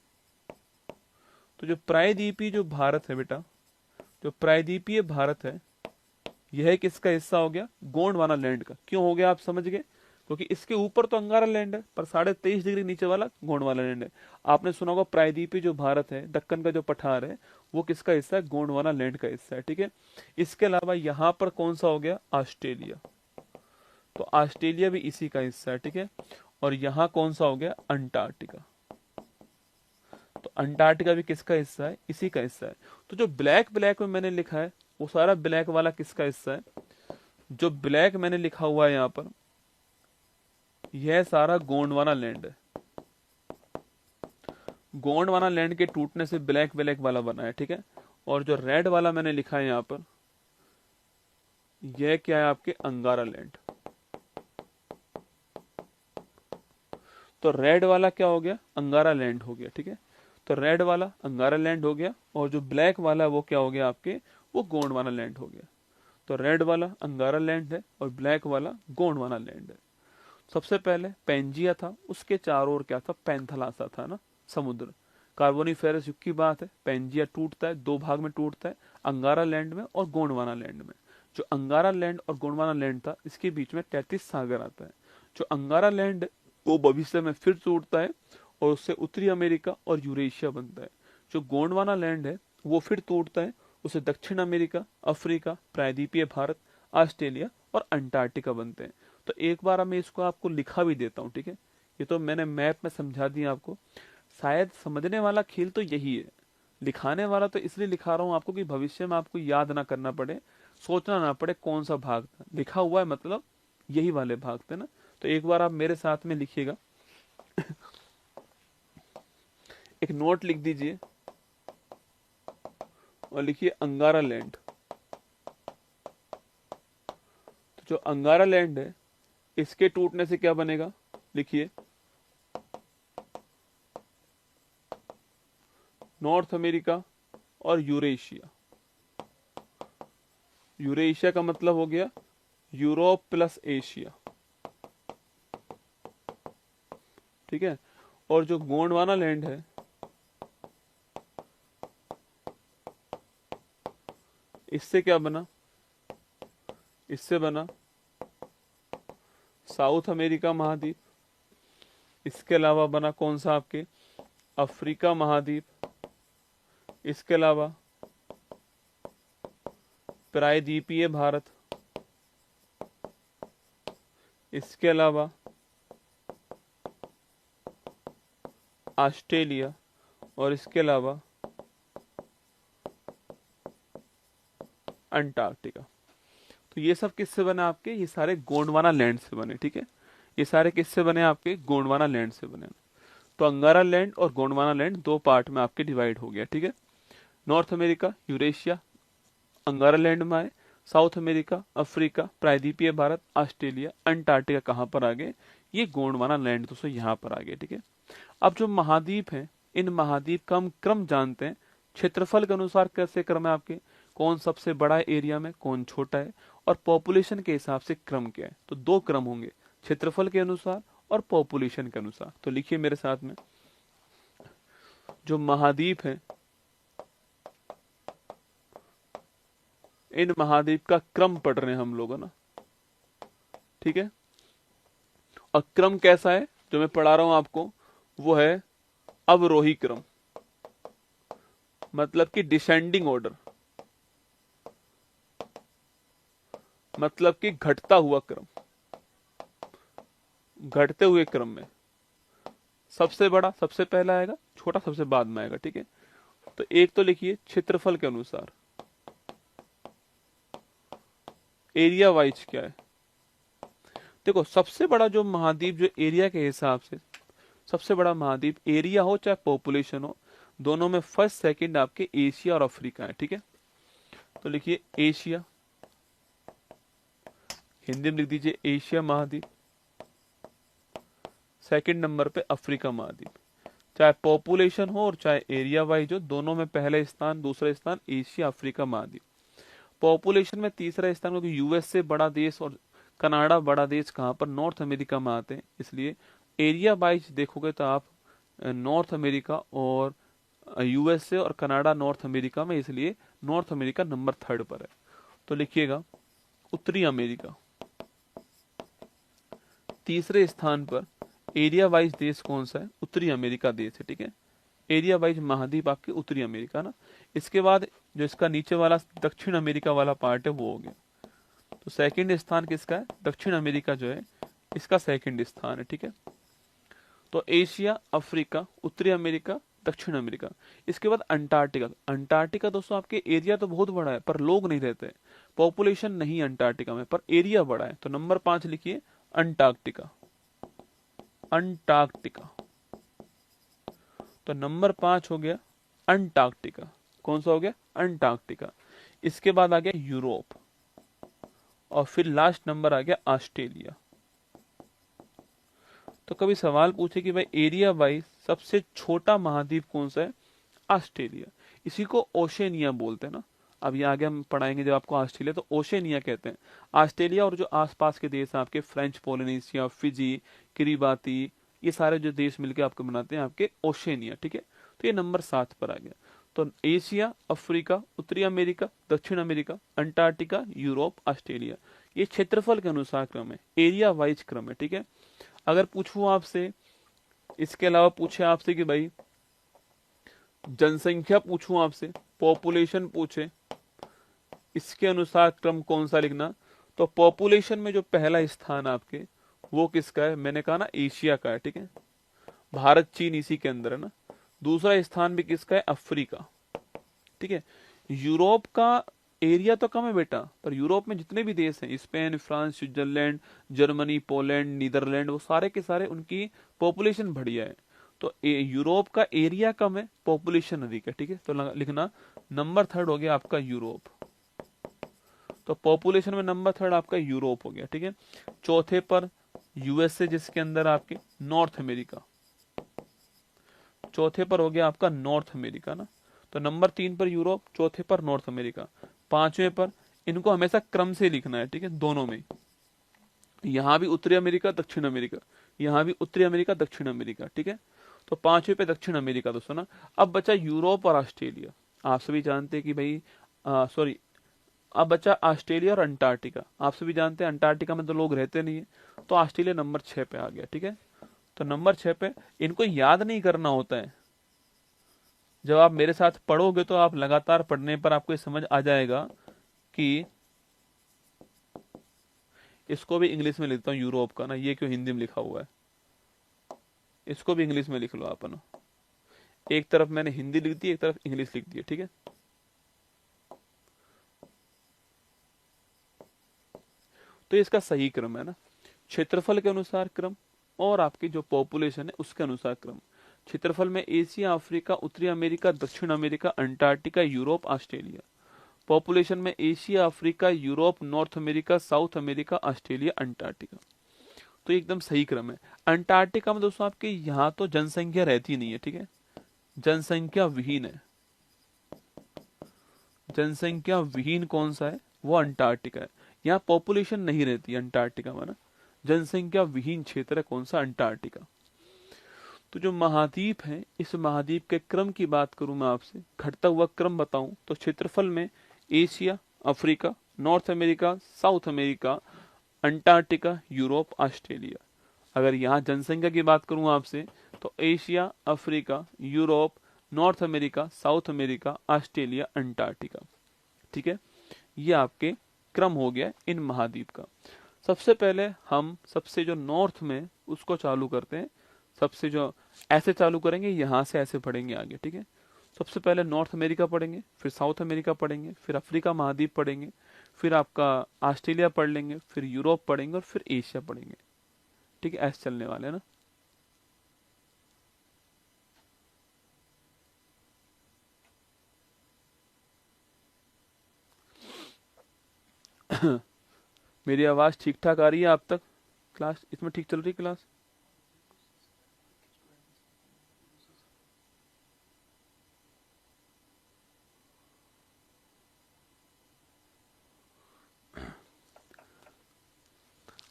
तो जो प्रायद्वीपीय जो भारत है बेटा, जो प्रायद्वीपीय भारत है, यह किसका हिस्सा हो गया, गोंडवाना लैंड का। क्यों हो गया आप समझ गए, क्योंकि इसके ऊपर तो अंगारा लैंड है, पर 23.5 डिग्री नीचे वाला गोंडवाना लैंड है। आपने सुना होगा प्रायद्वीपीय जो भारत है, दक्कन का जो पठार है, वो किसका हिस्सा है? गोंडवाना लैंड का हिस्सा है, ठीक है। इसके अलावा यहाँ पर कौन सा हो गया? ऑस्ट्रेलिया, तो ऑस्ट्रेलिया भी इसी का हिस्सा है, ठीक है। और यहाँ कौन सा हो गया? अंटार्कटिका, तो अंटार्कटिका भी किसका हिस्सा है? इसी का हिस्सा है। तो जो ब्लैक ब्लैक में मैंने लिखा है, वो सारा ब्लैक वाला किसका हिस्सा है? जो ब्लैक मैंने लिखा हुआ है यहाँ पर, यह सारा गोंडवाना लैंड है। गोंडवाना लैंड के टूटने से ब्लैक ब्लैक वाला बना है, ठीक है। और जो रेड वाला मैंने लिखा है यहाँ पर, यह क्या है? आपके अंगारा लैंड। तो रेड वाला क्या हो गया? अंगारा लैंड हो गया, ठीक है। तो रेड वाला अंगारा लैंड हो गया, और जो ब्लैक वाला वो क्या हो गया आपके? वो गोंडवाना लैंड हो गया। तो रेड वाला अंगारा लैंड है और ब्लैक वाला गोंडवाना लैंड है। सबसे पहले पेंजिया था, उसके चारों ओर क्या था? पैंथलासा था ना, समुद्र। कार्बोनिफेरस युग की बात है। पेंजिया टूटता है, 2 भाग में टूटता है, अंगारा लैंड में और गोंडवाना लैंड में। जो अंगारा लैंड और गोंडवाना लैंड था, इसके बीच में 33 सागर आता है। जो अंगारा लैंड है वो भविष्य में फिर टूटता है और उससे उत्तरी अमेरिका और यूरेशिया बनता है। जो गोंडवाना लैंड है वो फिर टूटता है, उससे दक्षिण अमेरिका, अफ्रीका, प्रायद्वीपीय भारत, ऑस्ट्रेलिया और अंटार्कटिका बनते हैं। तो एक बार मैं इसको आपको लिखा भी देता हूँ, ठीक है। ये तो मैंने मैप में समझा दिया आपको। शायद समझने वाला खेल तो यही है, लिखाने वाला तो इसलिए लिखा रहा हूँ आपको कि भविष्य में आपको याद ना करना पड़े, सोचना ना पड़े कौन सा भाग था। लिखा हुआ है मतलब यही वाले भाग थे ना। तो एक बार आप मेरे साथ में लिखिएगा। एक नोट लिख दीजिए और लिखिए अंगारा लैंड। तो जो अंगारा लैंड है, इसके टूटने से क्या बनेगा? लिखिए नॉर्थ अमेरिका और यूरेशिया। यूरेशिया का मतलब हो गया यूरोप प्लस एशिया, ठीक है। और जो गोंडवाना लैंड है, इससे क्या बना? इससे बना साउथ अमेरिका महाद्वीप। इसके अलावा बना कौन सा? आपके अफ्रीका महाद्वीप। इसके अलावा प्रायद्वीपीय भारत। इसके अलावा ऑस्ट्रेलिया। और इसके अलावा अंटार्कटिका। तो ये सब किससे बने आपके? ये सारे गोंडवाना लैंड से बने, ठीक है। ये सारे किससे बने आपके? गोंडवाना लैंड से बने। तो अंगारा लैंड और गोंडवाना लैंड 2 पार्ट में आपके डिवाइड हो गया, ठीक है। नॉर्थ अमेरिका, यूरेशिया अंगारा लैंड में आए, साउथ अमेरिका, अफ्रीका, प्रायद्वीपीय भारत, ऑस्ट्रेलिया, अंटार्कटिका कहाँ पर आ गए? ये गोंडवाना लैंड दोस्तों यहाँ पर आ गए, ठीक है। अब जो महाद्वीप हैं, इन महाद्वीप का हम क्रम जानते हैं। क्षेत्रफल के अनुसार कैसे क्रम है आपके? कौन सबसे बड़ा है एरिया में, कौन छोटा है, और पॉपुलेशन के हिसाब से क्रम क्या है? तो 2 क्रम होंगे, क्षेत्रफल के अनुसार और पॉपुलेशन के अनुसार। तो लिखिए मेरे साथ में, जो महाद्वीप है, इन महाद्वीप का क्रम पढ़ रहे हैं हम लोग, है ना, ठीक है। और क्रम कैसा है जो मैं पढ़ा रहा हूं आपको? वो है अवरोही क्रम, मतलब कि डिसेंडिंग ऑर्डर, मतलब कि घटता हुआ क्रम। घटते हुए क्रम में सबसे बड़ा सबसे पहला आएगा, छोटा सबसे बाद में आएगा, ठीक है। तो एक तो लिखिए क्षेत्रफल के अनुसार, एरिया वाइज क्या है? देखो सबसे बड़ा जो महाद्वीप जो एरिया के हिसाब से सबसे बड़ा महाद्वीप, एरिया हो चाहे पॉपुलेशन हो, दोनों में फर्स्ट सेकंड आपके एशिया और अफ्रीका है, ठीक है। तो लिखिए एशिया, हिंदी में लिख दीजिए एशिया महाद्वीप। सेकंड नंबर पे अफ्रीका महाद्वीप। चाहे पॉपुलेशन हो और चाहे एरिया वाइज हो, दोनों में पहले स्थान दूसरा स्थान एशिया अफ्रीका महाद्वीप। पॉपुलेशन में तीसरा स्थान, क्योंकि यूएस से बड़ा देश और कनाडा बड़ा देश कहाँ पर? नॉर्थ अमेरिका में आते हैं, इसलिए एरिया वाइज देखोगे तो आप नॉर्थ अमेरिका और यूएसए और कनाडा नॉर्थ अमेरिका में, इसलिए नॉर्थ अमेरिका नंबर 3rd पर है। तो लिखिएगा उत्तरी अमेरिका, तीसरे स्थान पर एरिया वाइज देश कौन सा है? उत्तरी अमेरिका देश है, ठीक है। एरिया वाइज महाद्वीप आपके उत्तरी अमेरिका ना। इसके बाद जो इसका नीचे वाला दक्षिण अमेरिका वाला पार्ट है वो हो गया। तो सेकंड स्थान किसका है? दक्षिण अमेरिका जो है इसका सेकंड स्थान है, ठीक है। तो एशिया, अफ्रीका, उत्तरी अमेरिका, दक्षिण अमेरिका। इसके बाद अंटार्कटिका। अंटार्कटिका दोस्तों आपके एरिया तो बहुत बड़ा है पर लोग नहीं रहते, पॉपुलेशन नहीं अंटार्कटिका में, पर एरिया बड़ा है। तो नंबर 5 लिखिए अंटार्कटिका। अंटार्कटिका। तो नंबर 5 हो गया अंटार्कटिका। कौन सा हो गया? अंटार्कटिका। इसके बाद आ गया यूरोप, और फिर लास्ट नंबर आ गया ऑस्ट्रेलिया। तो कभी सवाल पूछे कि भाई एरिया वाइज सबसे छोटा महाद्वीप कौन सा है? ऑस्ट्रेलिया। इसी को ओशेनिया बोलते हैं ना। अब ये आगे हम पढ़ाएंगे जब आपको ऑस्ट्रेलिया, तो ओशेनिया कहते हैं ऑस्ट्रेलिया। और जो आसपास के देश हैं आपके फ्रेंच पोलिनेशिया, फिजी, किरिबाती, ये सारे जो देश मिलकर आपको बनाते हैं आपके ओशेनिया, ठीक है। तो ये नंबर 7 पर आ गया। तो एशिया, अफ्रीका, उत्तरी अमेरिका, दक्षिण अमेरिका, अंटार्कटिका, यूरोप, ऑस्ट्रेलिया, ये क्षेत्रफल के अनुसार क्रम है, एरिया वाइज क्रम है, ठीक है। अगर पूछूं आपसे, इसके अलावा पूछे आपसे कि भाई जनसंख्या पूछूं आपसे, पॉपुलेशन पूछे, इसके अनुसार क्रम कौन सा लिखना, तो पॉपुलेशन में जो पहला स्थान आपके वो किसका है? मैंने कहा ना एशिया का है, ठीक है। भारत, चीन इसी के अंदर है ना। दूसरा स्थान भी किसका है? अफ्रीका, ठीक है। यूरोप का एरिया तो कम है बेटा, पर यूरोप में जितने भी देश हैं, Spain, France, Switzerland, Germany, Poland, Netherlands, वो सारे के सारे उनकी पॉपुलेशन बढ़िया है। तो यूरोप का एरिया कम है, पॉपुलेशन अधिक है, ठीक है। तो लिखना नंबर 3 हो गया आपका यूरोप। तो पॉपुलेशन में नंबर 3 आपका यूरोप हो गया, ठीक है। चौथे पर यूएसए, जिसके अंदर आपके नॉर्थ अमेरिका। चौथे पर हो गया आपका नॉर्थ अमेरिका ना। तो नंबर 3 पर यूरोप, चौथे पर नॉर्थ अमेरिका, पांचवें पर, इनको हमेशा क्रम से लिखना है, ठीक है, दोनों में। यहां भी उत्तरी अमेरिका, दक्षिण अमेरिका, यहां भी उत्तरी अमेरिका, दक्षिण अमेरिका, ठीक है। तो पांचवें पे दक्षिण अमेरिका दोस्तों ना। अब बचा यूरोप और ऑस्ट्रेलिया। आप सभी जानते हैं कि भाई सॉरी, अब बचा ऑस्ट्रेलिया और अंटार्कटिका। आप सभी जानते हैं अंटार्कटिका में तो लोग रहते नहीं है, तो ऑस्ट्रेलिया नंबर 6 पे आ गया, ठीक है। तो नंबर 6 पे इनको याद नहीं करना होता है। जब आप मेरे साथ पढ़ोगे तो आप लगातार पढ़ने पर आपको ये समझ आ जाएगा कि इसको भी इंग्लिश में लिखता हूँ यूरोप का ना, ये क्यों हिंदी में लिखा हुआ है, इसको भी इंग्लिश में लिख लो आप ना। एक तरफ मैंने हिंदी लिख दी, एक तरफ इंग्लिश लिख दी, ठीक है। तो इसका सही क्रम है ना, क्षेत्रफल के अनुसार क्रम और आपकी जो पॉपुलेशन है उसके अनुसार क्रम। क्षेत्रफल में एशिया, अफ्रीका, उत्तरी अमेरिका, दक्षिण America, Antarctica, Europe, Australia. Population में Asia, Africa, Europe, North America, South America, Australia, Antarctica. तो एकदम सही क्रम है। अंटार्कटिका में दोस्तों आपके यहाँ तो जनसंख्या रहती नहीं है, ठीक है, जनसंख्या विहीन है। जनसंख्या विहीन कौन सा है? वो अंटार्कटिका है। यहाँ पॉपुलेशन नहीं रहती अंटार्कटिका में ना, जनसंख्या विहीन क्षेत्र है। कौन सा? अंटार्कटिका। तो जो महाद्वीप है, इस महाद्वीप के क्रम की बात करूं मैं आपसे, घटता हुआ क्रम बताऊं तो क्षेत्रफल में Asia, Africa, north America, South America, Antarctica, Europe, Australia. अगर यहाँ जनसंख्या की बात करूं आपसे तो Asia, Africa, Europe, North America, South America, Australia, Antarctica, ठीक है। ये आपके क्रम हो गया इन महाद्वीप का। सबसे पहले हम सबसे जो नॉर्थ में उसको चालू करते हैं। सबसे जो ऐसे चालू करेंगे, यहां से ऐसे पढ़ेंगे आगे, ठीक है। सबसे पहले नॉर्थ अमेरिका पढ़ेंगे, फिर साउथ अमेरिका पढ़ेंगे, फिर अफ्रीका महाद्वीप पढ़ेंगे, फिर आपका ऑस्ट्रेलिया पढ़ लेंगे, फिर यूरोप पढ़ेंगे और फिर एशिया पढ़ेंगे, ठीक है। ऐसे चलने वाले हैं ना। मेरी आवाज ठीक ठाक आ रही है आप तक? क्लास इसमें ठीक चल रही है क्लास?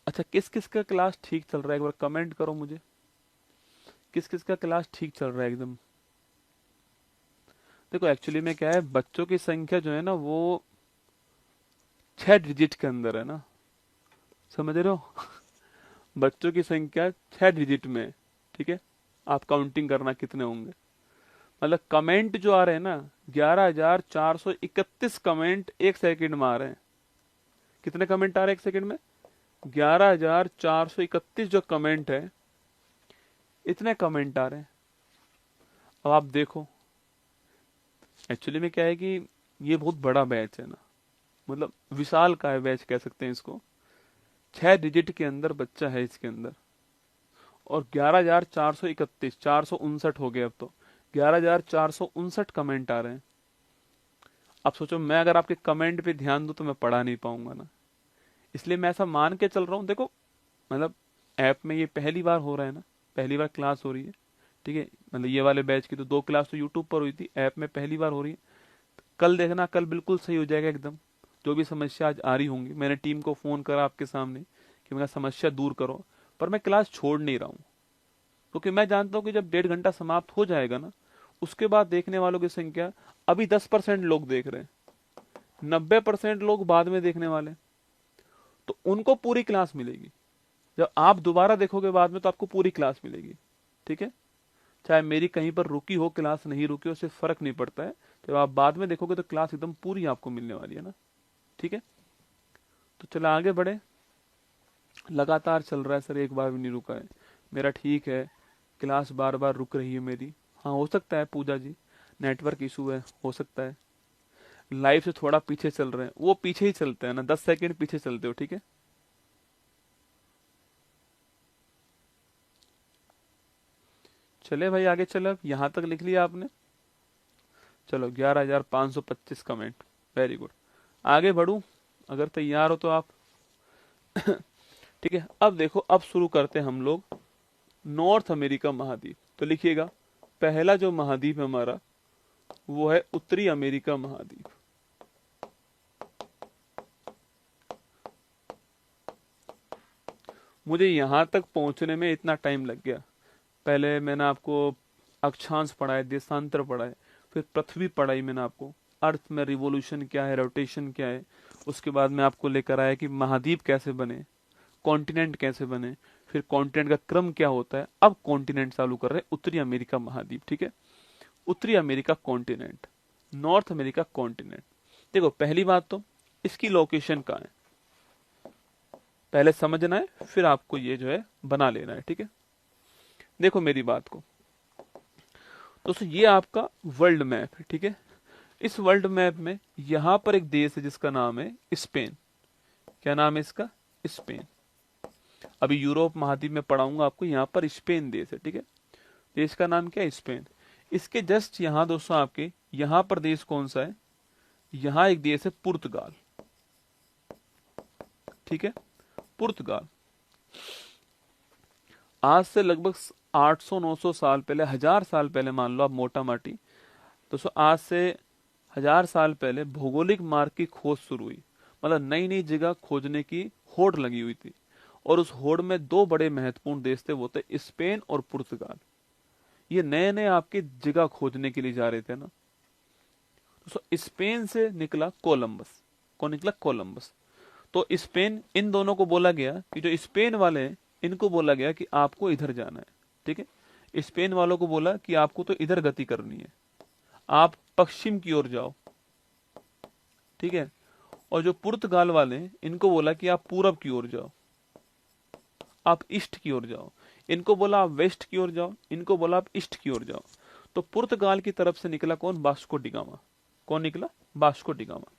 अच्छा, किस किस का क्लास ठीक चल रहा है एक बार कमेंट करो मुझे। किस किस का क्लास ठीक चल रहा है एकदम? देखो एक्चुअली में क्या है, बच्चों की संख्या जो है ना वो 6 डिजिट के अंदर है ना, समझ रहे हो? बच्चों की संख्या 6 डिजिट में है, ठीक है। आप काउंटिंग करना कितने होंगे। मतलब कमेंट जो आ रहे हैं ना, 11,431 कमेंट एक सेकंड में आ रहे हैं। कितने कमेंट आ रहे हैं एक सेकंड में? 11,431 जो कमेंट है, इतने कमेंट आ रहे हैं। अब आप देखो, एक्चुअली में क्या है कि ये बहुत बड़ा बैच है ना, मतलब विशाल का है बैच कह सकते हैं इसको। 6 डिजिट के अंदर बच्चा है इसके अंदर, और 11,431, 459 हो गए अब तो। 11,459 कमेंट आ रहे हैं। अब सोचो, मैं अगर आपके कमेंट पे ध्यान दूं तो मैं पढ़ा नहीं पाऊंगा ना। इसलिए मैं ऐसा मान के चल रहा हूं। देखो, मतलब ऐप में ये पहली बार हो रहा है ना, पहली बार क्लास हो रही है, ठीक है। मतलब ये वाले बैच की तो 2 क्लास तो यूट्यूब पर हुई थी, ऐप में पहली बार हो रही है। कल देखना, कल बिल्कुल सही हो जाएगा एकदम। जो भी समस्या आज आ रही होंगी, मैंने टीम को फोन करा आपके सामने कि मेरा समस्या दूर करो, पर मैं क्लास छोड़ नहीं रहा हूँ, क्योंकि मैं जानता हूँ कि जब 1.5 घंटा समाप्त हो जाएगा ना, उसके बाद देखने वालों की संख्या, अभी 10% लोग देख रहे हैं, 90% लोग बाद में देखने वाले, तो उनको पूरी क्लास मिलेगी। जब आप दोबारा देखोगे बाद में तो आपको पूरी क्लास मिलेगी, ठीक है। चाहे मेरी कहीं पर रुकी हो क्लास, नहीं रुकी हो, उससे फर्क नहीं पड़ता है। जब आप बाद में देखोगे तो क्लास एकदम पूरी आपको मिलने वाली है ना, ठीक है। तो चलो आगे बढ़े। लगातार चल रहा है सर, एक बार भी नहीं रुका है मेरा, ठीक है। क्लास बार बार रुक रही है मेरी, हाँ हो सकता है पूजा जी, नेटवर्क इशू है, हो सकता है। लाइव से थोड़ा पीछे चल रहे हैं, वो पीछे ही चलते हैं ना, 10 सेकंड पीछे चलते हो, ठीक है। चले भाई आगे चले, अब यहाँ तक लिख लिया आपने। चलो 11,525 कमेंट, वेरी गुड। आगे बढ़ू, अगर तैयार हो तो आप। ठीक है, अब देखो, अब शुरू करते हैं हम लोग नॉर्थ अमेरिका महाद्वीप। तो लिखिएगा, पहला जो महाद्वीप है हमारा, वो है उत्तरी अमेरिका महाद्वीप। मुझे यहां तक पहुंचने में इतना टाइम लग गया। पहले मैंने आपको अक्षांश पढ़ाए, देशांतर पढ़ाए, फिर पृथ्वी पढ़ाई मैंने आपको, अर्थ में रिवोल्यूशन क्या है, रोटेशन क्या है। उसके बाद में आपको लेकर आया कि महाद्वीप कैसे बने, कॉन्टिनेंट कैसे बने, फिर कॉन्टिनेंट का क्रम क्या होता है। अब कॉन्टिनेंट चालू कर रहे हैं, उत्तरी अमेरिका महाद्वीप, ठीक है। उत्तरी America continent, north America continent. देखो, पहली बात तो इसकी लोकेशन कहाँ है, पहले समझना है, फिर आपको ये जो है बना लेना है, ठीक है। देखो मेरी बात को दोस्तों, ये आपका वर्ल्ड मैप है, ठीक है। इस वर्ल्ड मैप में यहां पर एक देश है जिसका नाम है स्पेन। क्या नाम है इसका? स्पेन। अभी यूरोप महाद्वीप में पढ़ाऊंगा आपको, यहाँ पर स्पेन देश है, ठीक है। देश का नाम क्या है? स्पेन। इसके जस्ट यहाँ दोस्तों आपके, यहाँ पर देश कौन सा है? यहाँ एक देश है पुर्तगाल, ठीक है, पुर्तगाल। आज से लगभग 800-900 साल पहले, 1000 साल पहले मान लो आप मोटा माटी दोस्तों, आज से 1000 साल पहले भौगोलिक मार्ग की खोज शुरू हुई। मतलब नई नई जगह खोजने की होड़ लगी हुई थी, और उस होड़ में 2 बड़े महत्वपूर्ण देश थे, वो थे स्पेन और पुर्तगाल। ये नए नए आपकी जगह खोजने के लिए जा रहे थे ना। तो स्पेन से निकला कोलंबस। कौन निकला? कोलंबस। तो स्पेन, इन दोनों को बोला गया कि जो स्पेन वाले हैं, इनको बोला गया कि आपको इधर जाना है, ठीक है। स्पेन वालों को बोला कि आपको तो इधर गति करनी है, आप पश्चिम की ओर जाओ, ठीक है। और जो पुर्तगाल वाले हैं, इनको बोला कि आप पूरब की ओर जाओ, आप ईस्ट की ओर जाओ। इनको बोला आप वेस्ट की ओर जाओ, इनको बोला आप ईस्ट की ओर जाओ। तो पुर्तगाल की तरफ से निकला कौन? Vasco D gamma. कौन निकला? Vasco D gamma.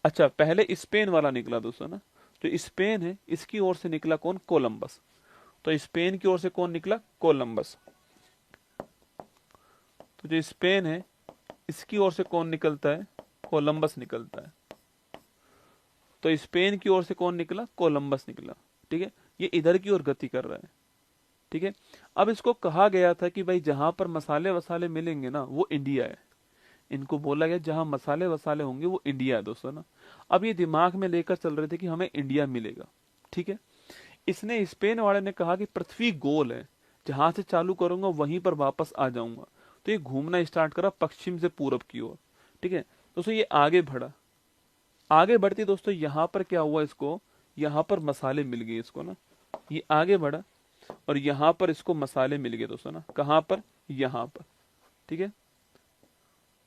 अच्छा, पहले स्पेन वाला निकला दोस्तों ना, जो स्पेन है इसकी ओर से निकला कौन? कोलंबस। तो स्पेन की ओर से कौन निकला? कोलंबस। तो जो स्पेन है इसकी ओर से कौन निकलता है? कोलंबस निकलता है। तो स्पेन की ओर से कौन निकला? कोलंबस निकला, ठीक है। ये इधर की ओर गति कर रहा है, ठीक है। अब इसको कहा गया था कि भाई जहां पर मसाले वसाले मिलेंगे ना, वो इंडिया है। इनको बोला गया जहां मसाले वसाले होंगे वो इंडिया है दोस्तों ना। अब ये दिमाग में लेकर चल रहे थे कि हमें इंडिया मिलेगा, ठीक है। इसने, स्पेन वाले ने कहा कि पृथ्वी गोल है, जहां से चालू करूंगा वहीं पर वापस आ जाऊंगा। तो ये घूमना स्टार्ट करा पश्चिम से पूरब की ओर, ठीक है। दोस्तों ये आगे बढ़ा, आगे बढ़ती दोस्तों, यहां पर क्या हुआ, इसको यहां पर मसाले मिल गए इसको ना, ये आगे बढ़ा और यहाँ पर इसको मसाले मिल गए दोस्तों ना, कहाँ पर, यहाँ पर, ठीक है।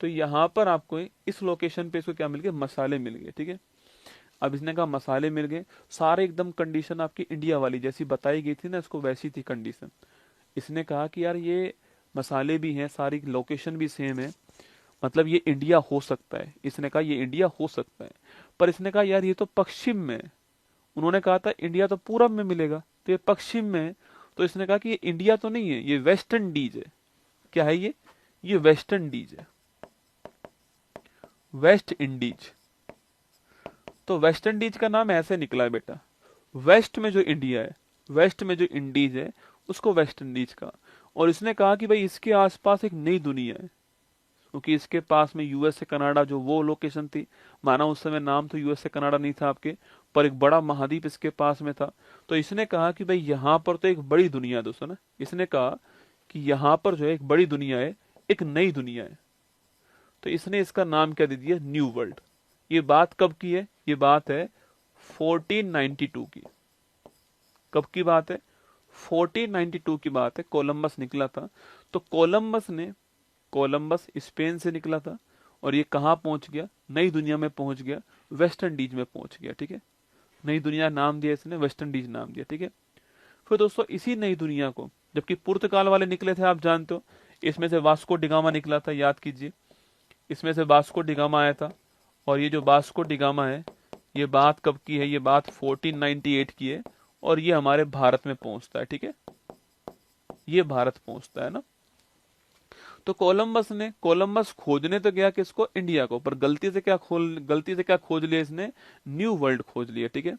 तो यहाँ पर आपको इस लोकेशन पे इसको क्या मिल गए, मसाले मिल गए, ठीक है। अब इसने कहा मसाले मिल गए, सारे एकदम कंडीशन आपकी इंडिया वाली जैसी बताई गई थी ना, इसको वैसी थी कंडीशन। इसने कहा कि यार ये मसाले भी हैं, सारी लोकेशन भी सेम है, मतलब ये इंडिया हो सकता है। इसने कहा ये इंडिया हो सकता है, पर इसने कहा यार ये तो पश्चिम में है। उन्होंने कहा था इंडिया तो पूरब में मिलेगा, तो ये पश्चिम में है। तो इसने कहा कि ये इंडिया तो नहीं है, ये वेस्ट इंडीज है। क्या है ये वेस्ट इंडीज है, वेस्ट इंडीज। तो वेस्ट इंडीज का नाम ऐसे निकला है बेटा, वेस्ट में जो इंडिया है, वेस्ट में जो इंडीज है उसको वेस्ट इंडीज का। और इसने कहा कि भाई इसके आसपास एक नई दुनिया है, क्योंकि इसके पास में यूएस से कनाडा जो वो लोकेशन थी, माना उस समय नाम तो यूएस से कनाडा नहीं था आपके, पर एक बड़ा महाद्वीप इसके पास में था। तो इसने कहा कि भाई यहाँ पर तो एक बड़ी दुनिया है दोस्तों ना, इसने कहा कि यहाँ पर जो है एक बड़ी दुनिया है, एक नई दुनिया है। तो इसने इसका नाम क्या दे दिया, न्यू वर्ल्ड। ये बात कब की है, ये बात है 1492 की। कब की बात है, 1492 की बात है। कोलंबस निकला था, तो कोलंबस स्पेन से निकला था और ये कहाँ पहुंच गया, नई दुनिया में पहुंच गया, वेस्ट इंडीज में पहुंच गया, ठीक है। नई दुनिया नाम दिया इसने, वेस्ट इंडीज नाम दिया, ठीक है। फिर दोस्तों इसी नई दुनिया को, जबकि पुर्तगाल वाले निकले थे आप जानते हो, इसमें से वास्को डिगामा निकला था, याद कीजिए, इसमें से वास्को डिगामा आया था। और ये जो वास्को डिगामा है, ये बात कब की है, ये बात 1498 की है, और ये हमारे भारत में पहुंचता है, ठीक है। ये भारत पहुंचता है ना। तो कोलंबस खोजने तो गया किसको, इंडिया को, पर गलती से क्या खोज लिया इसने, न्यू वर्ल्ड खोज लिया, ठीक है।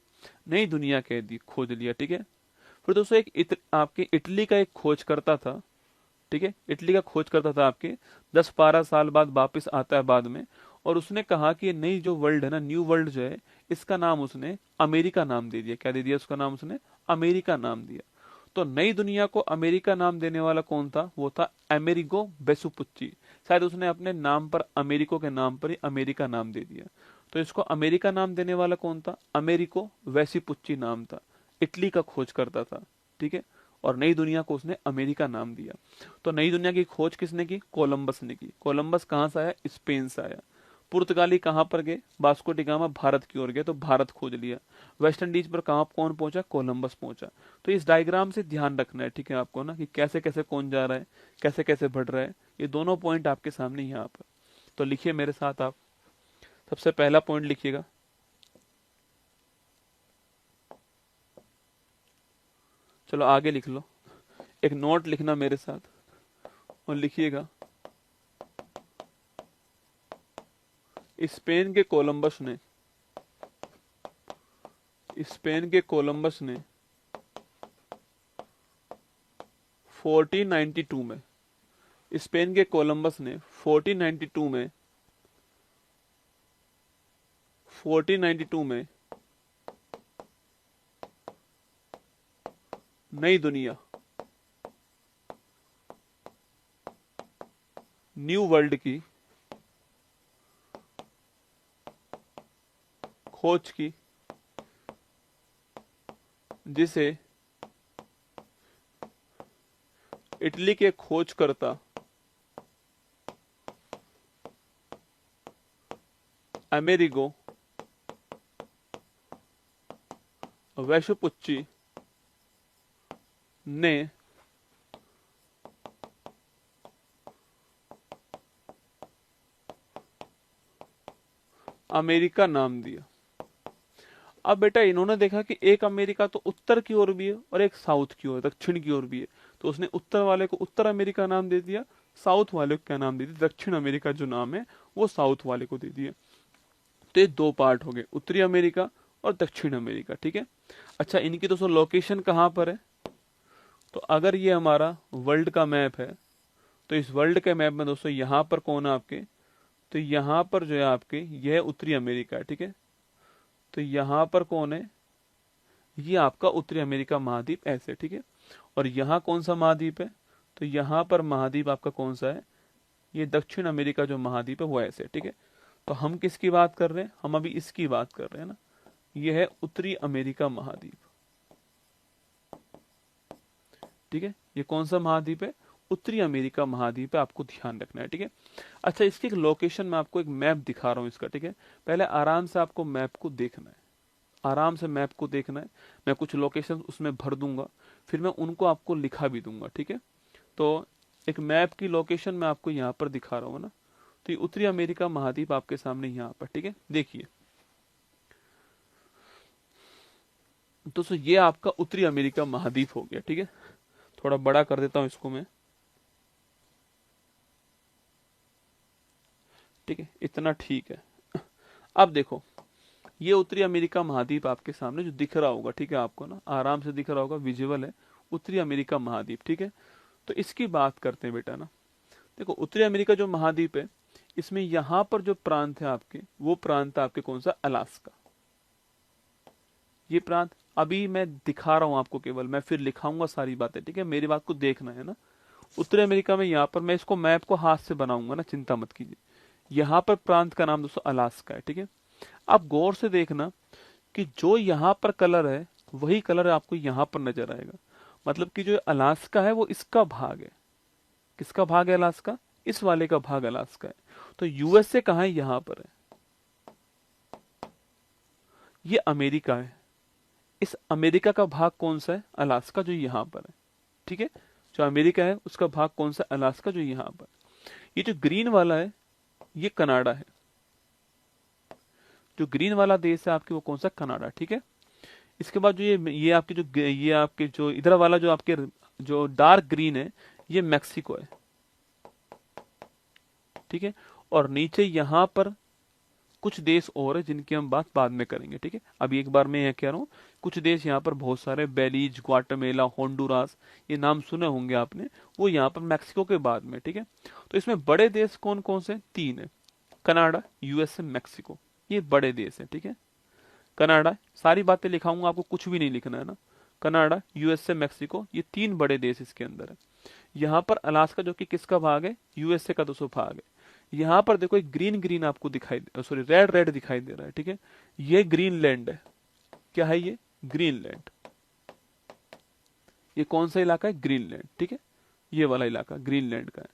नई दुनिया कह दी, खोज लिया, ठीक है। फिर दोस्तों आपके इटली का एक खोज करता था, ठीक है, इटली का खोज करता था आपके 10-12 साल बाद वापस आता है बाद में, और उसने कहा कि ये नई जो वर्ल्ड है ना, न्यू वर्ल्ड जो है, इसका नाम उसने अमेरिका नाम दे दिया। क्या दे दिया उसका नाम, उसने अमेरिका नाम दिया। तो नई दुनिया को अमेरिका नाम देने वाला कौन था, वो था अमेरिगो वेसुपुच्ची। शायद उसने अपने नाम पर, अमेरिको के नाम पर ही अमेरिका नाम दे दिया। तो इसको अमेरिका नाम देने वाला कौन था, अमेरिको वेसुपुच्ची नाम था, इटली का खोज करता था, ठीक है। और नई दुनिया को उसने अमेरिका नाम दिया। तो नई दुनिया की खोज किसने की, कोलंबस ने की। कोलंबस कहां से आया, स्पेन से आया। पुर्तगाली कहां पर गए, वास्को डिगामा भारत की ओर गए, तो भारत खोज लिया। वेस्ट इंडीज पर कहां कौन पहुंचा, कोलंबस पहुंचा। तो इस डायग्राम से ध्यान रखना है, ठीक है, आपको ना, कि कैसे कैसे कौन जा रहा है, कैसे कैसे बढ़ रहा है। ये दोनों पॉइंट आपके सामने यहाँ पर। तो लिखिए मेरे साथ आप, सबसे पहला पॉइंट लिखिएगा, चलो आगे लिख लो, एक नोट लिखना मेरे साथ और लिखिएगा, स्पेन के कोलंबस ने 1492 में, स्पेन के कोलंबस ने 1492 में नई दुनिया, न्यू वर्ल्ड की खोज की, जिसे इटली के खोजकर्ता अमेरिगो वेसुपुच्ची ने अमेरिका नाम दिया। अब बेटा इन्होंने देखा कि एक अमेरिका तो उत्तर की ओर भी है और एक साउथ की ओर, दक्षिण की ओर भी है, तो उसने उत्तर वाले को उत्तर अमेरिका नाम दे दिया, साउथ वाले को क्या नाम दे दिया, दक्षिण अमेरिका जो नाम है वो साउथ वाले को दे दिया। तो ये दो पार्ट हो गए, उत्तरी अमेरिका और दक्षिण अमेरिका, ठीक है। अच्छा, इनकी दोस्तों लोकेशन कहाँ पर है, तो अगर ये हमारा वर्ल्ड का मैप है, तो इस वर्ल्ड के मैप में दोस्तों यहाँ पर कौन है आपके, तो यहाँ पर जो है आपके यह उत्तरी अमेरिका है, ठीक है। तो यहाँ पर कौन है, ये आपका उत्तरी अमेरिका महाद्वीप, ऐसे, ठीक है। और यहाँ कौन सा महाद्वीप है, तो यहाँ पर महाद्वीप आपका कौन सा है, ये दक्षिण अमेरिका जो महाद्वीप है वो ऐसे, ठीक है। तो हम किसकी बात कर रहे हैं, हम अभी इसकी बात कर रहे हैं ना, ये है उत्तरी अमेरिका महाद्वीप, ठीक है, ये कौन सा महाद्वीप है? उत्तरी अमेरिका महाद्वीप है, आपको ध्यान रखना है। ठीक है, अच्छा इसकी एक लोकेशन मैं आपको एक मैप दिखा रहा हूँ इसका। ठीक है, पहले आराम से आपको मैप को देखना है, आराम से मैप को देखना है। मैं कुछ लोकेशन उसमें भर दूंगा, फिर मैं उनको आपको लिखा भी दूंगा। ठीक है, तो एक मैप की लोकेशन मैं आपको यहाँ पर दिखा रहा हूँ ना, तो ये उत्तरी अमेरिका महाद्वीप आपके सामने यहाँ पर। ठीक है, देखिए दोस्तों, ये आपका उत्तरी अमेरिका महाद्वीप हो गया। ठीक है, थोड़ा बड़ा कर देता हूं इसको मैं। ठीक है, इतना ठीक है। अब देखो, ये उत्तरी अमेरिका महाद्वीप आपके सामने जो दिख रहा होगा, ठीक है, आपको ना आराम से दिख रहा होगा, विजुअल है, उत्तरी अमेरिका महाद्वीप। ठीक है, तो इसकी बात करते हैं बेटा ना। देखो, उत्तरी अमेरिका जो महाद्वीप है, इसमें यहाँ पर जो प्रांत है आपके, वो प्रांत है आपके कौन सा? अलास्का। ये प्रांत अभी मैं दिखा रहा हूं आपको, केवल मैं फिर लिखाऊंगा सारी बातें। ठीक है, मेरी बात को देखना है ना। उत्तरी अमेरिका में यहाँ पर मैं इसको मैप को हाथ से बनाऊंगा ना, चिंता मत कीजिए। यहाँ पर प्रांत का नाम दोस्तों अलास्का है। ठीक है, आप गौर से देखना कि जो यहाँ पर कलर है वही कलर आपको यहाँ पर नजर आएगा। मतलब कि जो अलास्का है वो इसका भाग है। किसका भाग है अलास्का? इस वाले का भाग अलास्का है। तो यूएसए कहाँ है? यहाँ पर है। ये अमेरिका है, इस अमेरिका का भाग कौन सा है? अलास्का, जो यहाँ पर है। ठीक है, जो अमेरिका है उसका भाग कौन सा? अलास्का, जो यहाँ पर। ये जो ग्रीन वाला है ये कनाडा है। जो ग्रीन वाला देश है आपके वो कौन सा? कनाडा। ठीक है, इसके बाद जो ये आपके जो इधर वाला जो आपके जो डार्क ग्रीन है ये मैक्सिको है। ठीक है, और नीचे यहां पर कुछ देश और है जिनकी हम बात बाद में करेंगे। ठीक है, अभी एक बार मैं यह कह रहा हूँ, कुछ देश यहाँ पर बहुत सारे, बेलीज, ग्वाटेमाला, होंडुरास, ये नाम सुने होंगे आपने, वो यहाँ पर मैक्सिको के बाद में। ठीक है, तो इसमें बड़े देश कौन कौन से? 3 है, कनाडा, यूएसए, मैक्सिको, ये बड़े देश है। ठीक है, कनाडा, सारी बातें लिखाऊंगा, आपको कुछ भी नहीं लिखना है ना। कनाडा, यूएसए, मैक्सिको, ये 3 बड़े देश इसके अंदर है। यहाँ पर अलास्का जो कि किसका भाग है? यूएसए का 200 भाग है। यहाँ पर देखो एक ग्रीन ग्रीन आपको दिखाई, सॉरी रेड रेड दिखाई दे रहा है। ठीक है, ये ग्रीनलैंड है। क्या है ये? ग्रीनलैंड। ये कौन सा इलाका है? ग्रीनलैंड। ठीक है, ये वाला इलाका ग्रीनलैंड का है।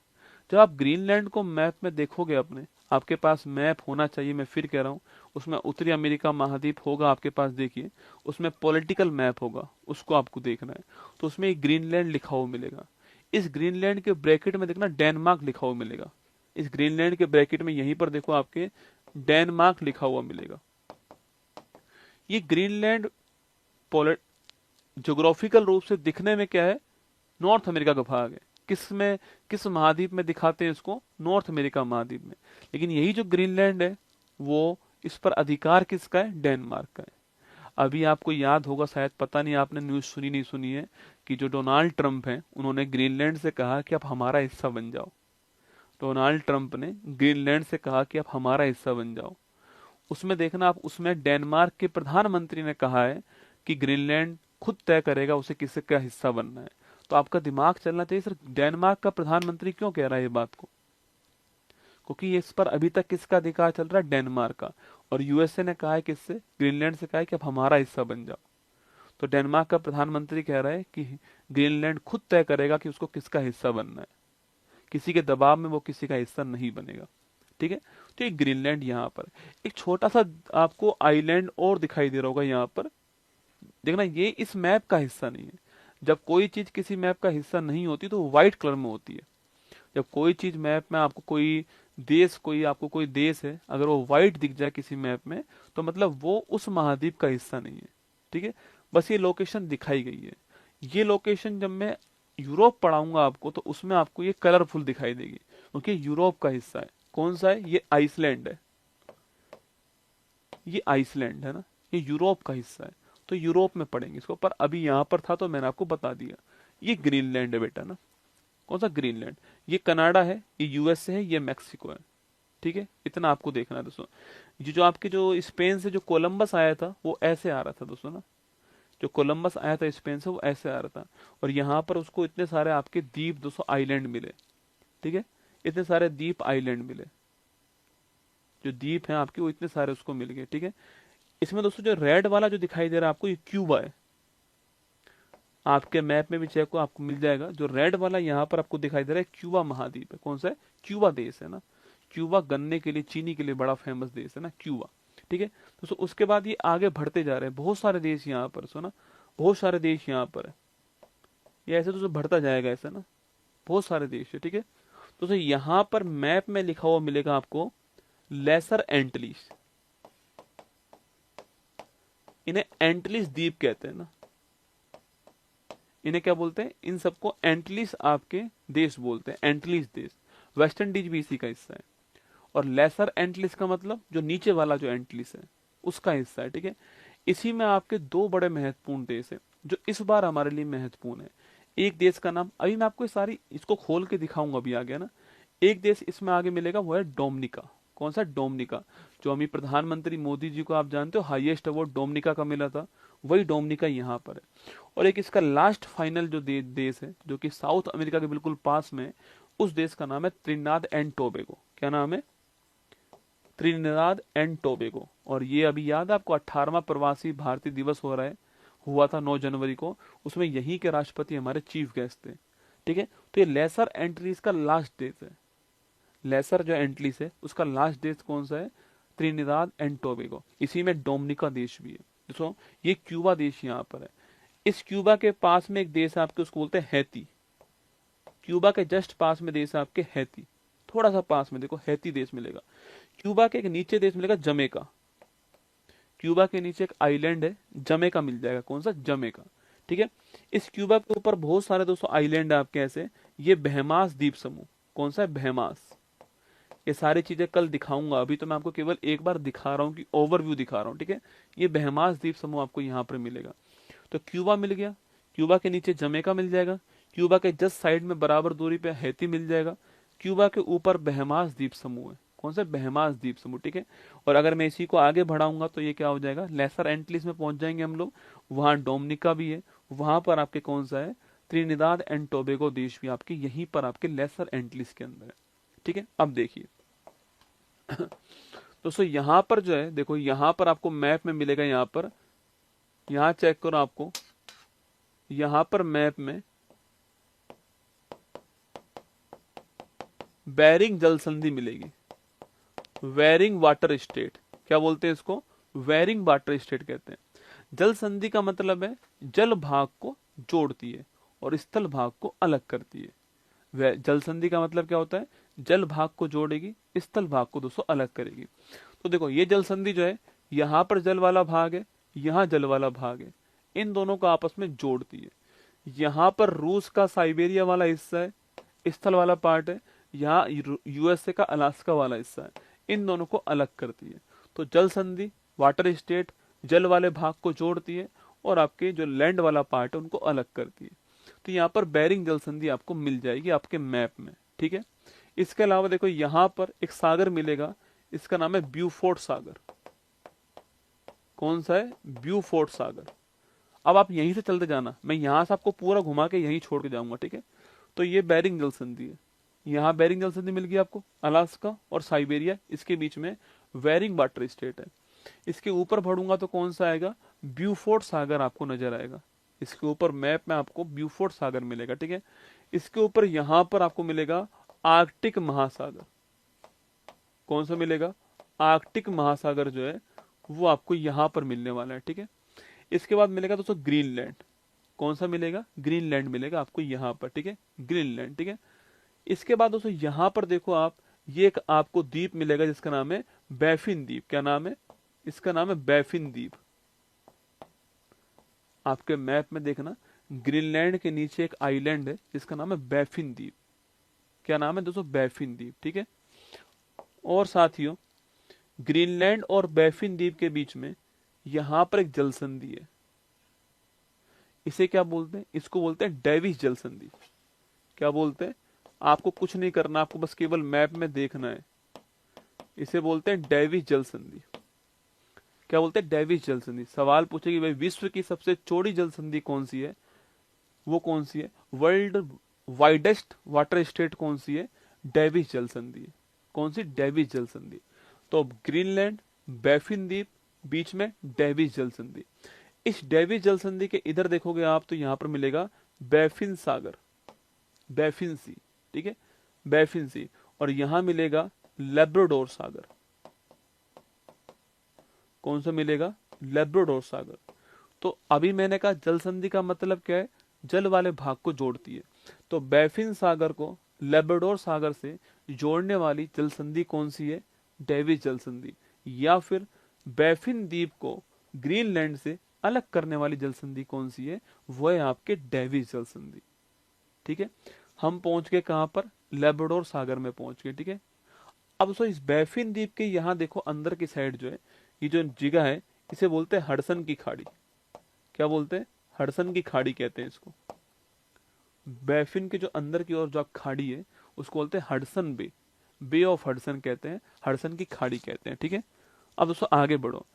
जब आप ग्रीनलैंड को मैप में देखोगे अपने, आपके पास मैप होना चाहिए, मैं फिर कह रहा हूँ, उसमें उत्तरी अमेरिका महाद्वीप होगा आपके पास, देखिए उसमें पॉलिटिकल मैप होगा, उसको आपको देखना है। तो उसमें एक ग्रीनलैंड लिखा हुआ मिलेगा। इस ग्रीनलैंड के ब्रैकेट में देखना डेनमार्क लिखा हुआ मिलेगा। इस ग्रीनलैंड के ब्रैकेट में यहीं पर देखो आपके डेनमार्क लिखा हुआ मिलेगा। ये ग्रीनलैंड ज्योग्राफिकल रूप से दिखने में क्या है? नॉर्थ अमेरिका का भाग है। किस में, किस महाद्वीप में दिखाते हैं इसको? नॉर्थ अमेरिका महाद्वीप में। लेकिन यही जो ग्रीनलैंड है वो, इस पर अधिकार किसका है? डेनमार्क का है। अभी आपको याद होगा शायद, पता नहीं आपने न्यूज सुनी नहीं सुनी है, कि जो डोनाल्ड ट्रंप है उन्होंने ग्रीनलैंड से कहा कि आप हमारा हिस्सा बन जाओ। डोनाल्ड ट्रंप ने ग्रीनलैंड से कहा कि आप हमारा हिस्सा बन जाओ। उसमें देखना आप, उसमें डेनमार्क के प्रधानमंत्री ने कहा है कि ग्रीनलैंड खुद तय करेगा उसे किसका का हिस्सा बनना है। तो आपका दिमाग चलना चाहिए, सर डेनमार्क का प्रधानमंत्री क्यों कह रहा है ये बात को? क्योंकि इस पर अभी तक किसका अधिकार चल रहा है? डेनमार्क का। और यूएसए ने कहा है किससे? ग्रीनलैंड से कहा है कि आप हमारा हिस्सा बन जाओ। तो डेनमार्क का प्रधानमंत्री कह रहा है कि ग्रीनलैंड खुद तय करेगा कि उसको किसका हिस्सा बनना है, किसी के दबाव में वो किसी का हिस्सा नहीं बनेगा। ठीक है, तो ये ग्रीनलैंड यहाँ पर। एक छोटा सा आपको आइलैंड और दिखाई दे रहा होगा यहाँ पर, देखना ये इस मैप का हिस्सा नहीं है। जब कोई चीज किसी मैप का हिस्सा नहीं होती तो वो व्हाइट कलर में होती है। जब कोई चीज मैप में आपको आपको कोई देश है, अगर वो व्हाइट दिख जाए किसी मैप में, तो मतलब वो उस महाद्वीप का हिस्सा नहीं है। ठीक है, बस ये लोकेशन दिखाई गई है। ये लोकेशन जब मैं यूरोप पढ़ाऊंगा आपको, तो उसमें आपको ये कलरफुल दिखाई देगी, क्योंकि यूरोप का हिस्सा है। कौन सा है? ये आइसलैंड है। ये आइसलैंड है ना, ये यूरोप का हिस्सा है। तो यूरोप में पढ़ेंगे इसको, पर अभी यहां पर था तो मैंने आपको बता दिया। ये ग्रीनलैंड है बेटा ना। कौन सा? ग्रीनलैंड। ये कनाडा है, ये यूएसए है, ये मैक्सिको है। ठीक है, इतना आपको देखना है दोस्तों। ये जो आपके जो स्पेन से जो कोलंबस आया था वो ऐसे आ रहा था दोस्तों ना। जो कोलंबस आया था स्पेन से वो ऐसे आ रहा था, और यहाँ पर उसको इतने सारे आपके द्वीप दोस्तों, आइलैंड मिले। ठीक है, इतने सारे द्वीप आइलैंड मिले, जो द्वीप हैं आपके वो इतने सारे उसको मिल गए। ठीक है, इसमें दोस्तों जो रेड वाला जो दिखाई दे रहा है आपको, ये क्यूबा है। आपके मैप में भी चेक को आपको मिल जाएगा। जो रेड वाला यहाँ पर आपको दिखाई दे रहा है क्यूबा महाद्वीप है। कौन सा है? क्यूबा देश है ना। क्यूबा गन्ने के लिए, चीनी के लिए बड़ा फेमस देश है ना क्यूबा। ठीक है, तो उसके बाद ये आगे बढ़ते जा रहे हैं, बहुत सारे देश यहाँ पर, सुना, बहुत सारे देश यहाँ पर है। ये ऐसे तो बढ़ता जाएगा ऐसा ना, बहुत सारे देश है। ठीक है, तो यहाँ पर मैप में लिखा हुआ मिलेगा आपको लेसर एंटलीज। इन्हें एंटलीज द्वीप कहते हैं ना, इन्हें क्या बोलते हैं? इन सबको एंटलीज आपके देश बोलते हैं, एंटलीज देश। वेस्ट इंडीज भी इसी का हिस्सा है। और लेसर एंटलीज का मतलब जो नीचे वाला जो एंटलीज है उसका हिस्सा है। ठीक है, इसी में आपके दो बड़े महत्वपूर्ण देश है जो इस बार हमारे लिए महत्वपूर्ण है। एक देश का नाम, अभी मैं आपको सारी इसको खोल के दिखाऊंगा अभी आगे ना। एक देश इसमें आगे मिलेगा, वो है डोमिनिका। कौन सा? डोमिनिका। जो अभी प्रधानमंत्री मोदी जी को आप जानते हो हाईएस्ट अवार्ड डोमिनिका का मिला था, वही डोमिनिका यहाँ पर है। और एक इसका लास्ट फाइनल जो देश है जो कि साउथ अमेरिका के बिल्कुल पास में, उस देश का नाम है त्रिनिदाद एंड टोबैगो। क्या नाम है? Trinidad and Tobago. और ये अभी याद है आपको 18वां प्रवासी भारतीय दिवस हो रहा है, हुआ था 9 जनवरी को, उसमें यहीं के राष्ट्रपति हमारे चीफ गेस्ट थे। ठीक है, तो ये लेसर एंट्रीज का लास्ट देश है। लेसर जो एंट्रीज है उसका लास्ट देश कौन सा है? Trinidad and Tobago. इसी में डोमिनिका देश भी है। देखो ये क्यूबा देश यहाँ पर है। इस क्यूबा के पास में एक देश आपके, उसको बोलते हैं हैती। क्यूबा के जस्ट पास में देश आपके हैती, थोड़ा सा पास में देखो हैती देश मिलेगा। क्यूबा के एक नीचे देश मिलेगा जमैका। क्यूबा के नीचे एक आइलैंड है जमैका मिल जाएगा। कौन सा? जमैका। ठीक है, इस क्यूबा के ऊपर बहुत सारे दोस्तों आइलैंड है आपके ऐसे। ये बहमास द्वीप समूह। कौन सा है? बहमास। ये सारी चीजें कल दिखाऊंगा, अभी तो मैं आपको केवल एक बार दिखा रहा हूँ कि ओवरव्यू दिखा रहा हूँ। ठीक है, ये बहमास द्वीप समूह आपको यहाँ पर मिलेगा। तो क्यूबा मिल गया, क्यूबा के नीचे जमैका मिल जाएगा, क्यूबा के जस्ट साइड में बराबर दूरी पे हैती मिल जाएगा, क्यूबा के ऊपर बहमास द्वीप समूह है। कौन सा? बहमास द्वीप समूह। ठीक है, और अगर मैं इसी को आगे बढ़ाऊंगा तो ये क्या हो जाएगा? लेसर एंटलीज में पहुंच जाएंगे हम लोग। वहां डोमिनिका भी है, वहां पर आपके कौन सा है? त्रिनिदाद एंड टोबैगो देश भी आपके यहीं पर आपके लेसर एंटलीज के अंदर है। ठीक है, अब देखिए दोस्तों यहाँ पर जो है, देखो यहाँ पर आपको मैप में मिलेगा, यहाँ पर, यहाँ चेक करो आपको, यहाँ पर मैप में बेरिंग जल संधि मिलेगी। वेरिंग वाटर स्टेट, क्या बोलते हैं इसको? वेरिंग वाटर स्टेट कहते हैं। जल संधि का मतलब है जल भाग को जोड़ती है और स्थल भाग को अलग करती है। जल संधि का मतलब क्या होता है? जल भाग को जोड़ेगी, स्थल भाग को दोस्तों अलग करेगी। तो देखो ये जल संधि जो है, यहाँ पर जल वाला भाग है, यहाँ जल वाला भाग है, इन दोनों को आपस में जोड़ती है। यहाँ पर रूस का साइबेरिया वाला हिस्सा है, स्थल वाला पार्ट है, यहाँ यूएसए का अलास्का वाला हिस्सा है, इन दोनों को अलग करती है। तो जल संधि, वाटर स्टेट, जल वाले भाग को जोड़ती है और आपके जो लैंड वाला पार्ट है उनको अलग करती है। तो यहाँ पर बेरिंग जल संधि आपको मिल जाएगी आपके मैप में। ठीक है, इसके अलावा देखो यहाँ पर एक सागर मिलेगा, इसका नाम है ब्यूफोर्ट सागर। कौन सा है? ब्यूफोर्ट सागर। अब आप यहीं से चलते जाना, मैं यहाँ से आपको पूरा घुमा के यहीं छोड़ के जाऊंगा। ठीक है, तो ये बेरिंग जल संधि है। यहाँ बेरिंग जल संधि मिल गई आपको, अलास्का और साइबेरिया, इसके बीच में वेरिंग वाटर स्टेट है। इसके ऊपर बढ़ूंगा तो कौन सा आएगा? ब्यूफोर्ट सागर आपको नजर आएगा। इसके ऊपर मैप में आपको ब्यूफोर्ट सागर मिलेगा। ठीक है, इसके ऊपर यहाँ पर आपको मिलेगा आर्कटिक महासागर। कौन सा मिलेगा? आर्कटिक महासागर जो है वो आपको यहाँ पर मिलने वाला है। ठीक है, इसके बाद मिलेगा दोस्तों ग्रीनलैंड। कौन सा मिलेगा? ग्रीनलैंड मिलेगा आपको यहाँ पर। ठीक है, ग्रीनलैंड। ठीक है, इसके बाद दोस्तों यहाँ पर देखो आप, ये एक आपको द्वीप मिलेगा जिसका नाम है बैफिन द्वीप। क्या नाम है इसका? नाम है बैफिन द्वीप। आपके मैप में देखना, ग्रीनलैंड के नीचे एक आइलैंड है जिसका नाम है बैफिन द्वीप। क्या नाम है दोस्तों? बैफिन द्वीप। ठीक है, और साथियों ग्रीनलैंड और बैफिन द्वीप के बीच में यहां पर एक जल संधि है। इसे क्या बोलते हैं? इसको बोलते हैं डेविस जल संधि। क्या बोलते हैं? आपको कुछ नहीं करना, आपको बस केवल मैप में देखना है। इसे बोलते हैं डेविस जल संधि। क्या बोलते हैं? डेविस जल संधि। सवाल पूछेगी भाई विश्व की सबसे चौड़ी जल संधि कौन सी है? वो कौन सी है? वर्ल्ड वाइडेस्ट वाटर स्टेट कौन सी है? डेविस जल संधि। कौन सी? डेविस जल संधि। तो ग्रीनलैंड, बैफिन द्वीप, बीच में डेविस जल संधि। इस डेविस जल संधि के इधर देखोगे आप तो यहाँ पर मिलेगा बैफिन सागर, बैफिन सी, ठीक है, बैफिन सी, और यहां मिलेगा लेब्राडोर सागर। कौन सा मिलेगा? लेब्राडोर सागर। तो अभी मैंने कहा जल संधि का मतलब क्या है? जल वाले भाग को जोड़ती है। तो बैफिन सागर को लेब्राडोर सागर से जोड़ने वाली जल संधि कौन सी है? डेविस जल संधि। या फिर बैफिन द्वीप को ग्रीनलैंड से अलग करने वाली जल संधि कौन सी है? वो है आपके डेविस जल संधि। ठीक है, हम पहुंच गए कहां पर? लेब्राडोर सागर में पहुंच गए। ठीक है, अब सो इस बैफिन द्वीप के यहां देखो अंदर की साइड जो है, ये जो जगह है इसे बोलते हैं हडसन की खाड़ी। क्या बोलते हैं? हडसन की खाड़ी कहते हैं इसको। बैफिन के जो अंदर की ओर जो खाड़ी है उसको बोलते हैं Hudson Bay, bay of Hudson कहते हैं, हडसन की खाड़ी कहते हैं। ठीक है, अब दोस्तों आगे बढ़ो।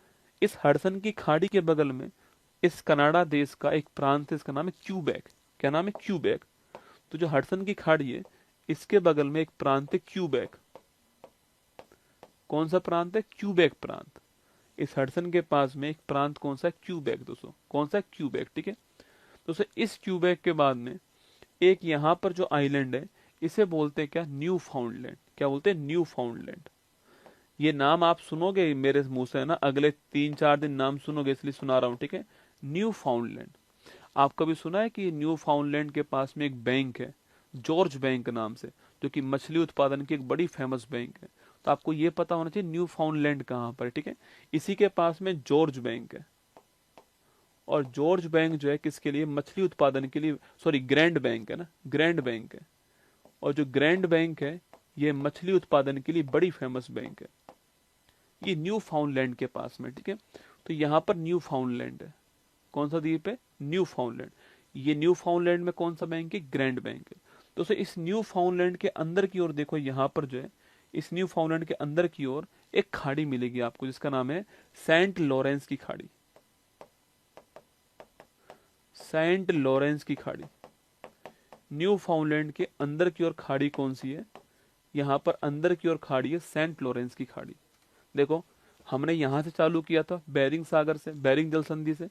इस हडसन की खाड़ी के बगल में इस कनाडा देश का एक प्रांत है, इसका नाम है क्यूबेक। क्या नाम है? क्यूबेक। तो जो हडसन की खाड़ी है इसके बगल में एक प्रांत है क्यूबेक। कौन सा प्रांत है? क्यूबेक प्रांत। इस हडसन के पास में एक प्रांत कौन सा है? क्यूबेक दोस्तों। कौन सा? क्यूबेक। ठीक है, दोस्तों इस क्यूबेक के बाद में एक यहां पर जो आइलैंड है इसे बोलते हैं क्या? न्यू फाउंडलैंड। क्या बोलते हैं? न्यू फाउंडलैंड। ये नाम आप सुनोगे मेरे मुंह से ना, अगले 3-4 दिन नाम सुनोगे, इसलिए सुना रहा हूं। ठीक है, न्यू फाउंडलैंड। आप कभी सुना है कि न्यू फाउंडलैंड के पास में एक बैंक है जॉर्ज बैंक नाम से, जो कि मछली उत्पादन की एक बड़ी फेमस बैंक है। तो आपको ये पता होना चाहिए न्यू फाउंडलैंड कहां पर। ठीक है, इसी के पास में जॉर्ज बैंक है। और जॉर्ज बैंक जो है किसके लिए? मछली उत्पादन के लिए। सॉरी, ग्रैंड बैंक है ना, ग्रैंड बैंक है। और जो ग्रैंड बैंक है ये मछली उत्पादन के लिए बड़ी फेमस बैंक है। ये न्यू फाउंडलैंड के पास में। ठीक है, तो यहाँ पर न्यू फाउंडलैंड है। कौन सा द्वीप है? न्यू फाउंडलैंड। ये न्यू फाउंडलैंड में कौन सा बैंक है? ग्रैंड बैंक है। तो इस न्यू फाउंडलैंड के अंदर की ओर देखो, यहाँ पर जो है इस न्यू फाउंडलैंड के अंदर की ओर एक खाड़ी मिलेगी आपको जिसका नाम है सेंट लॉरेंस की खाड़ी। सेंट लॉरेंस की खाड़ी। न्यू फाउंडलैंड के अंदर की ओर खाड़ी कौन सी है? यहाँ पर अंदर की ओर खाड़ी है सेंट लॉरेंस की खाड़ी। देखो, हमने यहां से चालू किया था बेरिंग सागर से, बेरिंग जल संधि से।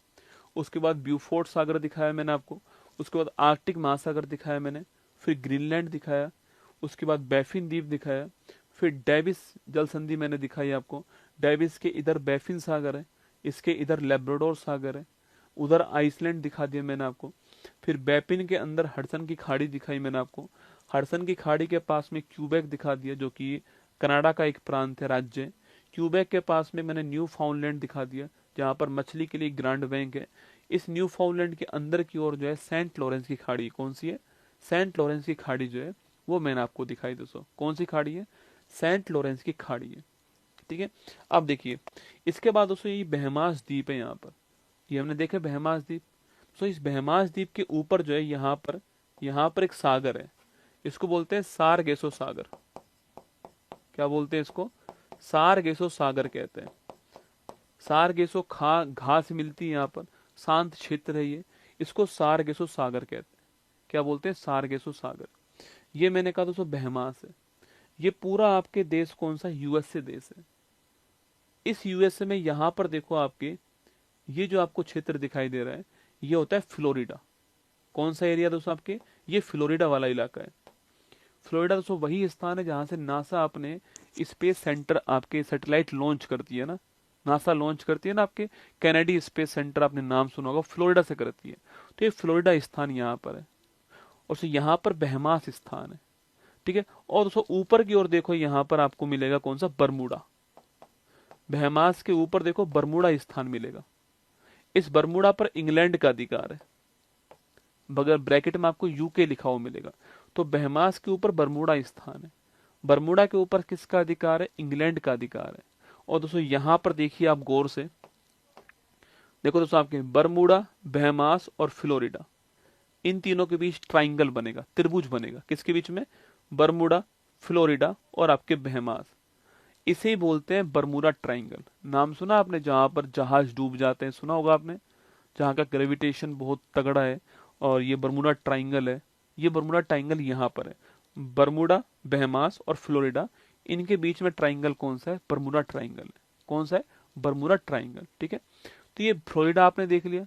उसके बाद ब्यूफोर्ट सागर दिखाया मैंने आपको। उसके बाद आर्कटिक महासागर दिखाया मैंने। फिर ग्रीनलैंड दिखाया। उसके बाद बैफिन द्वीप दिखाया। फिर डेविस जल संधि मैंने दिखाई आपको। डेविस के इधर बैफिन सागर है, इसके इधर लेब्राडोर सागर है, उधर आइसलैंड दिखा दिया मैंने आपको। फिर बैफिन के अंदर हडसन की खाड़ी दिखाई मैंने आपको। हडसन की खाड़ी के पास में क्यूबेक दिखा दिया जो कि कनाडा का एक प्रांत है, राज्य है। क्यूबेक के पास में मैंने न्यू फाउंडलैंड दिखा दिया जहां पर मछली के लिए ग्रांड बैंक है। इस न्यू फाउंडलैंड के अंदर की ओर जो है सेंट लॉरेंस की खाड़ी। कौन सी है? सेंट लॉरेंस की खाड़ी जो है वो मैंने आपको दिखाई दोस्तों। कौन सी खाड़ी है? सेंट लॉरेंस की खाड़ी है। ठीक है, अब देखिए इसके बाद दोस्तों ये बहमास द्वीप है। यहाँ पर ये हमने देखे बहमास द्वीप। तो इस बहमास द्वीप के ऊपर जो है यहाँ पर एक सागर है, इसको बोलते हैं सारगेसो सागर। क्या बोलते हैं इसको? सारगेसो सागर कहते हैं। सारगेसो घास मिलती है यहाँ पर, शांत क्षेत्र है ये, इसको सारगेसो सागर कहते हैं। क्या बोलते हैं? सारगेसो सागर। ये मैंने कहा दोस्तों बहमास है। ये पूरा आपके देश कौन सा? यूएसए देश है। इस यूएसए में यहाँ पर देखो आपके ये जो आपको क्षेत्र दिखाई दे रहा है ये होता है फ्लोरिडा। कौन सा एरिया दोस्तों? आपके ये फ्लोरिडा वाला इलाका है। फ्लोरिडा दोस्तों वही स्थान है जहां से नासा अपने स्पेस सेंटर आपके सैटेलाइट लॉन्च करती है ना, नासा लॉन्च करती है ना आपके कैनेडी स्पेस सेंटर, आपने नाम सुना होगा, फ्लोरिडा से करती है। तो ये फ्लोरिडा स्थान यहाँ पर है और यहाँ पर बहमास स्थान है। ठीक है, और दोस्तों ऊपर की ओर देखो यहाँ पर आपको मिलेगा कौन सा? बरमूडा। बहमास के ऊपर देखो बरमूडा स्थान मिलेगा। इस बरमूडा पर इंग्लैंड का अधिकार है, बगैर ब्रैकेट में आपको यूके लिखा हुआ मिलेगा। तो बहमास के ऊपर बरमूडा स्थान है। बरमूडा के ऊपर किसका अधिकार है? इंग्लैंड का अधिकार है। और दोस्तों यहां पर देखिए आप गौर से देखो दोस्तों, आपके बरमूडा, बहमास और फ्लोरिडा, इन तीनों के बीच ट्राइंगल बनेगा, त्रिभुज बनेगा। किसके बीच में? बरमूडा, फ्लोरिडा और आपके बहमास। इसे ही बोलते हैं बरमूडा ट्राइंगल। नाम सुना आपने? जहां पर जहाज डूब जाते हैं, सुना होगा आपने, जहां का ग्रेविटेशन बहुत तगड़ा है, और ये बरमूडा ट्राइंगल है। ये बरमूडा ट्राइंगल यहाँ पर है। बरमूडा, बहमास और फ्लोरिडा, इनके बीच में ट्राइंगल कौन सा है? बरमूडा ट्राइंगल है। कौन सा है? Bermuda triangle. ठीक है, तो ये फ्लोरिडा आपने देख लिया।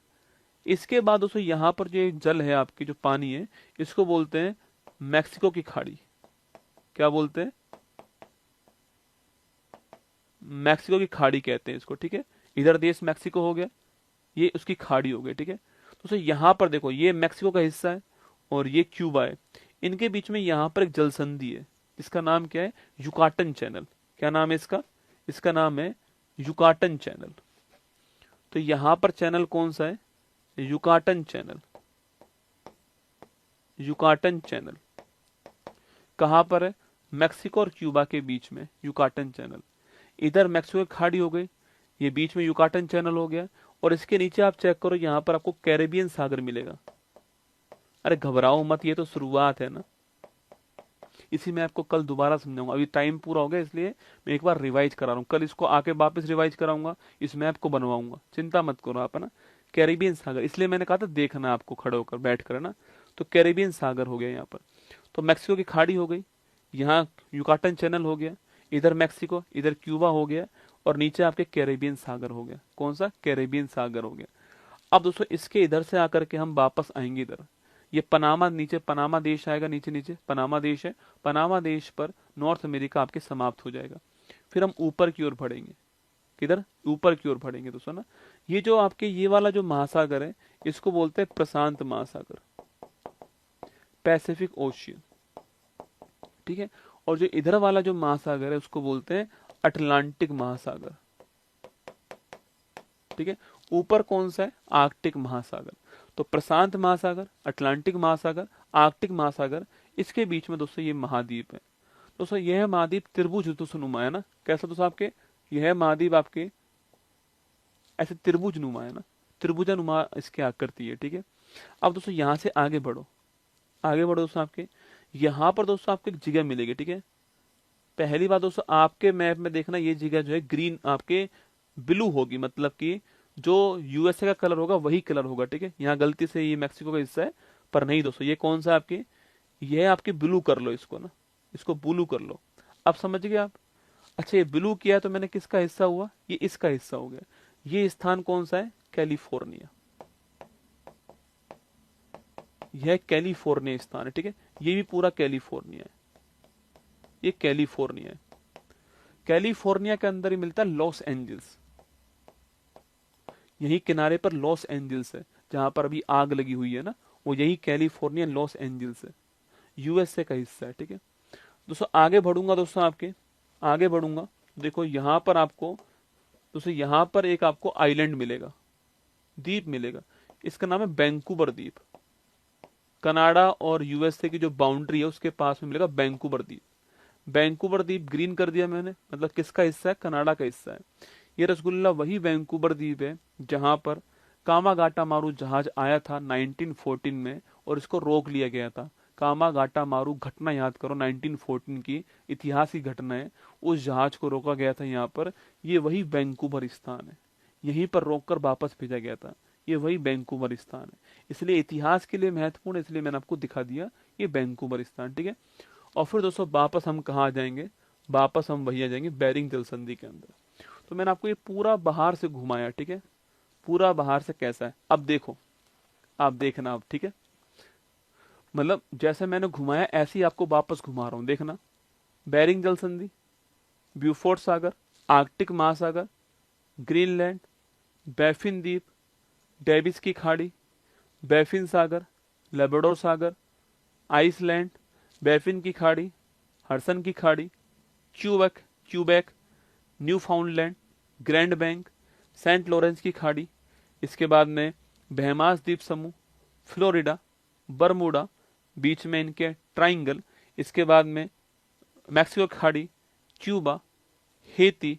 इसके बाद दोस्तों यहाँ पर जो जल है आपकी, जो पानी है, इसको बोलते हैं मैक्सिको की खाड़ी। क्या बोलते हैं? मैक्सिको की खाड़ी कहते हैं इसको, ठीक है। इधर देश मैक्सिको हो गया, ये उसकी खाड़ी हो गई, ठीक है। दोस्तों यहाँ पर देखो, ये मैक्सिको का हिस्सा है और ये क्यूबा है। इनके बीच में यहाँ पर एक जल संधि है, इसका नाम क्या है? Yucatan channel. क्या नाम है इसका? इसका नाम है युकाटन चैनल। तो यहाँ पर चैनल कौन सा है? Yucatan channel. युकाटन चैनल कहाँ पर है? मैक्सिको और क्यूबा के बीच में युकाटन चैनल। इधर मैक्सिको की खाड़ी हो गई, ये बीच में युकाटन चैनल हो गया, और इसके नीचे आप चेक करो, यहाँ पर आपको कैरेबियन सागर मिलेगा। अरे घबराओ मत, ये तो शुरुआत है ना, इसी में आपको कल दोबारा समझाऊंगा। अभी टाइम पूरा हो गया, इसलिए मैं एक बार रिवाइज करा रहा हूँ। कल इसको आके वापस रिवाइज कराऊंगा, इस मैप को बनवाऊंगा, चिंता मत करो आप, है ना। कैरेबियन सागर, इसलिए मैंने कहा था देखना आपको खड़े होकर बैठ कर, है ना। तो कैरेबियन सागर हो गया यहाँ पर। तो मैक्सिको की खाड़ी हो गई, यहाँ युकाटन चैनल हो गया, इधर मैक्सिको, इधर क्यूबा हो गया, और नीचे आपके कैरेबियन सागर हो गया। कौन सा? कैरेबियन सागर हो गया। अब दोस्तों इसके इधर से आकर के हम वापस आएंगे इधर, ये पनामा, नीचे पनामा देश आएगा, नीचे नीचे पनामा देश है। पनामा देश पर नॉर्थ अमेरिका आपके समाप्त हो जाएगा। फिर हम ऊपर की ओर बढ़ेंगे, किधर? ऊपर की ओर बढ़ेंगे दोस्तों ना। ये जो आपके ये वाला जो महासागर है, इसको बोलते हैं प्रशांत महासागर, पैसिफिक ओशियन, ठीक है। और जो इधर वाला जो महासागर है, उसको बोलते हैं अटलांटिक महासागर, ठीक है। ऊपर कौन सा है? आर्कटिक महासागर। तो प्रशांत महासागर, अटलांटिक महासागर, आर्कटिक महासागर, इसके बीच में दोस्तों ये महाद्वीप है। दोस्तों यह महाद्वीप त्रिभुज नुमा है ना। कैसा दोस्तों? आपके यह महाद्वीप आपके ऐसे त्रिभुज नुमा है ना, त्रिभुजानुमा इसकी आकृति है, ठीक है। अब दोस्तों यहाँ से आगे बढ़ो, आगे बढ़ो दोस्तों, आपके यहाँ पर दोस्तों आपको एक जगह मिलेगी, ठीक है। पहली बात दोस्तों, आपके मैप में देखना, ये जगह जो है ग्रीन आपके ब्लू होगी, मतलब कि जो यूएसए का कलर होगा वही कलर होगा, ठीक है। यहाँ गलती से ये मैक्सिको का हिस्सा है, पर नहीं दोस्तों, ये कौन सा आपके, ये है आपके ब्लू कर लो इसको ना, इसको ब्लू कर लो। अब समझ गए आप? अच्छा, ये ब्लू किया तो मैंने किसका हिस्सा हुआ? ये इसका हिस्सा हो गया। ये स्थान कौन सा है? कैलिफोर्निया। यह कैलिफोर्निया स्थान है, ठीक है। ये भी पूरा कैलिफोर्निया है, ये कैलिफोर्निया है। कैलिफोर्निया के अंदर ही मिलता है लॉस एंजल्स, यही किनारे पर लॉस एंजल्स है, जहां पर अभी आग लगी हुई है ना, वो यही कैलिफोर्निया लॉस एंजल्स है, यूएसए का हिस्सा है, ठीक है। दोस्तों आगे बढ़ूंगा, दोस्तों आपके आगे बढ़ूंगा, देखो यहाँ पर आपको दोस्तों, यहाँ पर एक आपको आइलैंड मिलेगा, द्वीप मिलेगा, इसका नाम है वैंकूवर द्वीप। कनाडा और यूएसए की जो बाउंड्री है उसके पास में मिलेगा वैंकूवर द्वीप। वैंकूवर द्वीप ग्रीन कर दिया मैंने, मतलब किसका हिस्सा है? कनाडा का हिस्सा है। ये रसगुल्ला वही वैंकूवर द्वीप है जहां पर कामागाटा मारू जहाज आया था 1914 में, और इसको रोक लिया गया था। कामागाटा मारू घटना याद करो, 1914 की इतिहास की घटना है, उस जहाज को रोका गया था यहाँ पर। ये वही वैंकूवर स्थान है, यहीं पर रोककर वापस भेजा गया था, ये वही वैंकूवर स्थान है। इसलिए इतिहास के लिए महत्वपूर्ण, इसलिए मैंने आपको दिखा दिया ये वैंकूवर स्थान, ठीक है। और फिर दोस्तों वापस हम कहाँ आ जाएंगे? वापस हम वही आ जाएंगे बेरिंग जल संधि के अंदर। तो मैंने आपको ये पूरा बाहर से घुमाया, ठीक है, पूरा बाहर से कैसा है। अब देखो, आप देखना अब, ठीक है, मतलब जैसे मैंने घुमाया ऐसे ही आपको वापस घुमा रहा हूं, देखना। बेरिंग जल संधि, ब्यूफोर्ट सागर, आर्कटिक महासागर, ग्रीनलैंड, बैफिन द्वीप, डेविस की खाड़ी, बैफिन सागर, लेब्राडोर सागर, आइसलैंड, बैफिन की खाड़ी, हडसन की खाड़ी, Quebec Quebec, Newfoundland, Grand Bank, Saint Lawrence की खाड़ी, इसके बाद में बहमास द्वीप समूह, फ्लोरिडा, बरमूडा, बीच में इनके ट्राइंगल, इसके बाद में मैक्सिको खाड़ी, क्यूबा, हेती,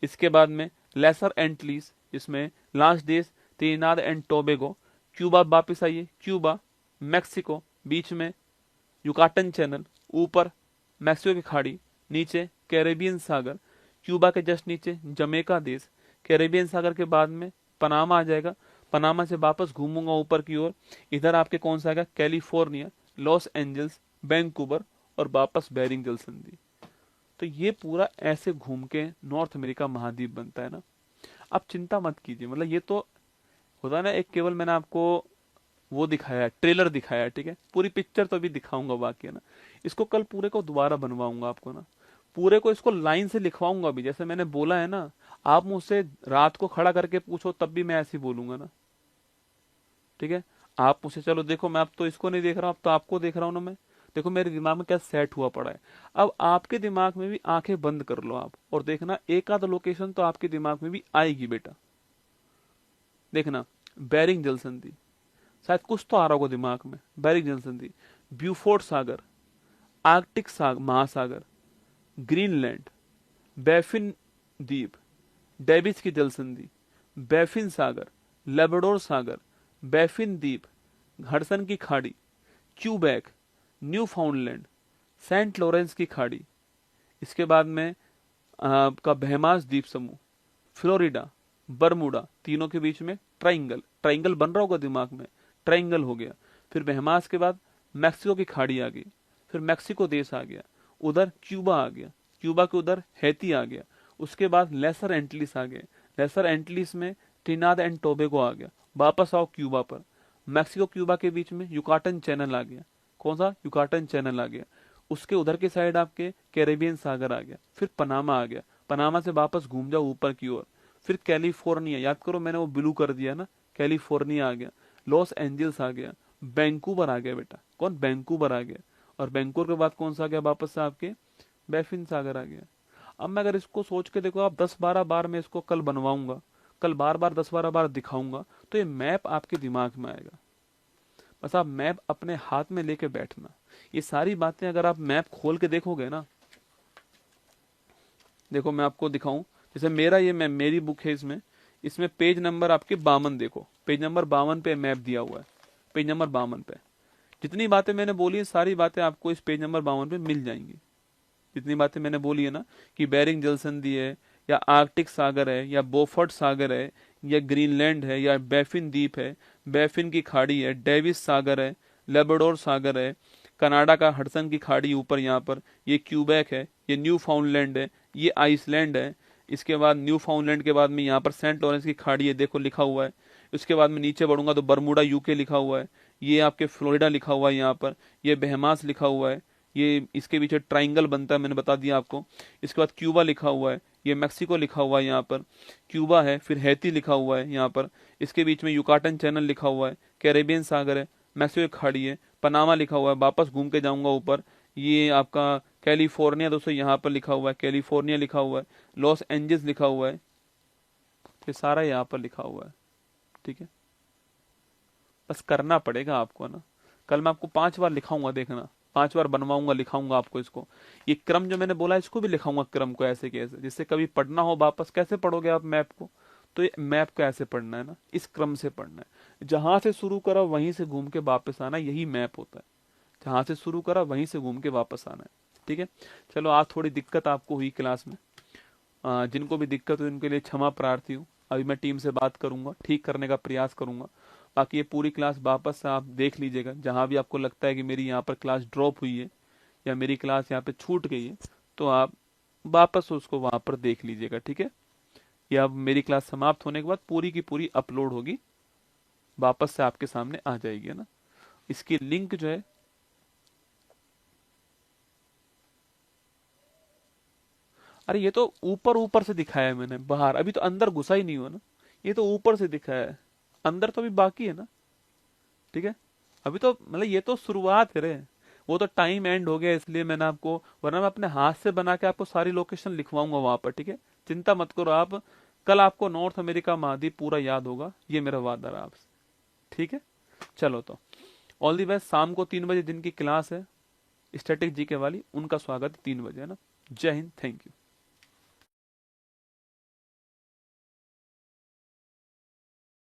इसके बाद में लेसर एंटलीज, इसमें लास्ट देश त्रिनिदाद एंड टोबेगो, क्यूबा वापिस आइए, क्यूबा, मैक्सिको, बीच में युकाटन चैनल, ऊपर मैक्सिको की खाड़ी, नीचे कैरेबियन सागर, क्यूबा के जस्ट नीचे जमैका देश, कैरेबियन सागर के बाद में पनामा आ जाएगा, पनामा से वापस घूमूंगा ऊपर की ओर, इधर आपके कौन सा आएगा? कैलिफोर्निया, लॉस एंजल्स, वैंकूवर, और वापस बेरिंग जल संधि। तो ये पूरा ऐसे घूम के नॉर्थ अमेरिका महाद्वीप बनता है ना। आप चिंता मत कीजिए, मतलब ये तो होता है ना, एक केवल मैंने आपको वो दिखाया है, ट्रेलर दिखाया है, ठीक है, पूरी पिक्चर तो अभी दिखाऊंगा बाकी, है ना। इसको कल पूरे को दोबारा बनवाऊंगा आपको ना, पूरे को इसको लाइन से लिखवाऊंगा भी, जैसे मैंने बोला है ना। आप मुझसे रात को खड़ा करके पूछो तब भी मैं ऐसे ही बोलूंगा ना, ठीक है। आप मुझसे, चलो देखो, मैं अब तो इसको नहीं देख रहा हूं, अब तो आपको देख रहा हूं ना मैं। देखो मेरे दिमाग में क्या सेट हुआ पड़ा है। अब आपके दिमाग में भी आंखें बंद कर लो आप, और देखना एक आध लोकेशन तो आपके दिमाग में भी आएगी बेटा। देखना, बेरिंग जल संधि, शायद कुछ तो आ रहा होगा दिमाग में। बेरिंग जल संधि, ब्यूफोर्ट सागर, आर्कटिक महासागर, ग्रीनलैंड, बैफिन द्वीप, डेविस की जल संधि, बैफिन सागर, लेबडोर सागर, बैफिन द्वीप, हडसन की खाड़ी, Quebec, Newfoundland, Saint Lawrence की खाड़ी, इसके बाद में आपका बहमास द्वीप समूह, फ्लोरिडा, बरमूडा, तीनों के बीच में ट्राइंगल, ट्राइंगल बन रहा होगा दिमाग में, ट्राइंगल हो गया। फिर बहमास के बाद मैक्सिको की खाड़ी आ गई, फिर मैक्सिको देश आ गया, उधर क्यूबा आ गया, क्यूबा के उधर हैती आ गया, उसके बाद लेसर एंटलिस आ गए, लेसर एंटलिस में ट्रिनिडाद एंड टोबैगो आ गया। वापस आओ क्यूबा पर, मैक्सिको क्यूबा के बीच में युकाटन चैनल आ गया। कौन सा? युकाटन चैनल आ गया। उसके उधर की साइड आपके कैरेबियन सागर आ गया, फिर पनामा आ गया, पनामा से वापस घूम जाओ ऊपर की ओर, फिर कैलिफोर्निया, याद करो मैंने वो ब्लू कर दिया ना, कैलिफोर्निया आ गया, लॉस एंजल्स आ गया, वैंकूवर आ गया बेटा, कौन? वैंकूवर आ गया। और वैंकूवर के बाद कौन सा आ गया वापस से आपके? बैफिन सागर आ गया। अब मैं अगर इसको सोच के देखो, आप 10-12 बार मैं इसको कल बनवाऊंगा, कल बार बार 10-12 बार दिखाऊंगा, तो ये मैप आपके दिमाग में आएगा। बस आप मैप अपने हाथ में लेके बैठना। ये सारी बातें अगर आप मैप खोल के देखोगे ना, देखो मैं आपको दिखाऊं, जैसे मेरा ये मेरी बुक है, इसमें इसमें पेज नंबर आपके 52, देखो पेज नंबर 52 पे मैप दिया हुआ है। पेज नंबर 52 पे जितनी बातें मैंने बोली है, सारी बातें आपको इस पेज नंबर 52 पे मिल जाएंगी। जितनी बातें मैंने बोली है ना, कि बेरिंग जल संधि है, या आर्कटिक सागर है, या बोफर्ट सागर है, या ग्रीनलैंड है, या बैफिन द्वीप है, बैफिन की खाड़ी है, डेविस सागर है, लेबडोर सागर है, कनाडा का हडसन की खाड़ी ऊपर यहाँ पर, ये क्यूबेक है, ये न्यू फाउंडलैंड है, ये आइसलैंड है। इसके बाद न्यू फाउंडलैंड के बाद में यहाँ पर सेंट लॉरेंस की खाड़ी है, देखो लिखा हुआ है। उसके बाद में नीचे बढ़ूंगा तो बरमूडा यूके लिखा हुआ है, ये आपके फ्लोरिडा लिखा हुआ है यहाँ पर, ये बहमास लिखा हुआ है, ये इसके पीछे ट्राइंगल बनता है, मैंने बता दिया आपको। इसके बाद क्यूबा लिखा हुआ है, ये मैक्सिको लिखा हुआ है यहाँ पर, क्यूबा है, फिर हैती लिखा हुआ है यहाँ पर, इसके बीच में युकाटन चैनल लिखा हुआ है, कैरेबियन सागर है, मैक्सिको की खाड़ी है, पनामा लिखा हुआ है, वापस घूम के जाऊंगा ऊपर, ये आपका कैलिफोर्निया दोस्तों यहाँ पर लिखा हुआ है, कैलिफोर्निया लिखा हुआ है, लॉस एंजल्स लिखा हुआ है, ये सारा यहाँ पर लिखा हुआ है, ठीक है। बस करना पड़ेगा आपको ना। कल मैं आपको 5 बार लिखाऊंगा, देखना 5 बार बनवाऊंगा, लिखाऊंगा आपको इसको। ये क्रम जो मैंने बोला इसको भी लिखाऊंगा, क्रम को ऐसे कैसे, जिससे कभी पढ़ना हो वापस कैसे पढ़ोगे आप मैप को, तो ये मैप को ऐसे पढ़ना है ना, इस क्रम से पढ़ना है। जहां से शुरू करा वहीं से घूम के वापस आना, यही मैप होता है। जहां से शुरू करा वहीं से घूम के वापस आना है, ठीक है। चलो आज थोड़ी दिक्कत आपको हुई क्लास में, जिनको भी दिक्कत हुई उनके लिए क्षमा प्रार्थी हूँ। अभी मैं टीम से बात करूंगा, ठीक करने का प्रयास करूंगा। बाकी ये पूरी क्लास वापस से आप देख लीजिएगा, जहां भी आपको लगता है कि मेरी यहाँ पर क्लास ड्रॉप हुई है या मेरी क्लास यहाँ पे छूट गई है, तो आप वापस उसको वहां पर देख लीजिएगा, ठीक है। या मेरी क्लास समाप्त होने के बाद पूरी की पूरी अपलोड होगी, वापस से आपके सामने आ जाएगी, है ना। इसकी लिंक जो है, अरे ये तो ऊपर ऊपर से दिखाया है मैंने, बाहर अभी तो अंदर घुसा ही नहीं हुआ ना, ये तो ऊपर से दिखाया है, अंदर तो अभी बाकी है ना, ठीक है। अभी तो मतलब ये तो शुरुआत है रे, वो तो टाइम एंड हो गया इसलिए मैंने आपको, वरना मैं अपने हाथ से बना के आपको सारी लोकेशन लिखवाऊंगा वहां पर, ठीक है। चिंता मत करो आप, कल आपको नॉर्थ अमेरिका महाद्वीप पूरा याद होगा, ये मेरा वादा रहा आपसे, ठीक है। चलो तो ऑल दी बेस्ट। शाम को 3 बजे जिनकी क्लास है स्टैटिक जीके वाली, उनका स्वागत 3 बजे, है ना। जय हिंद, थैंक यू।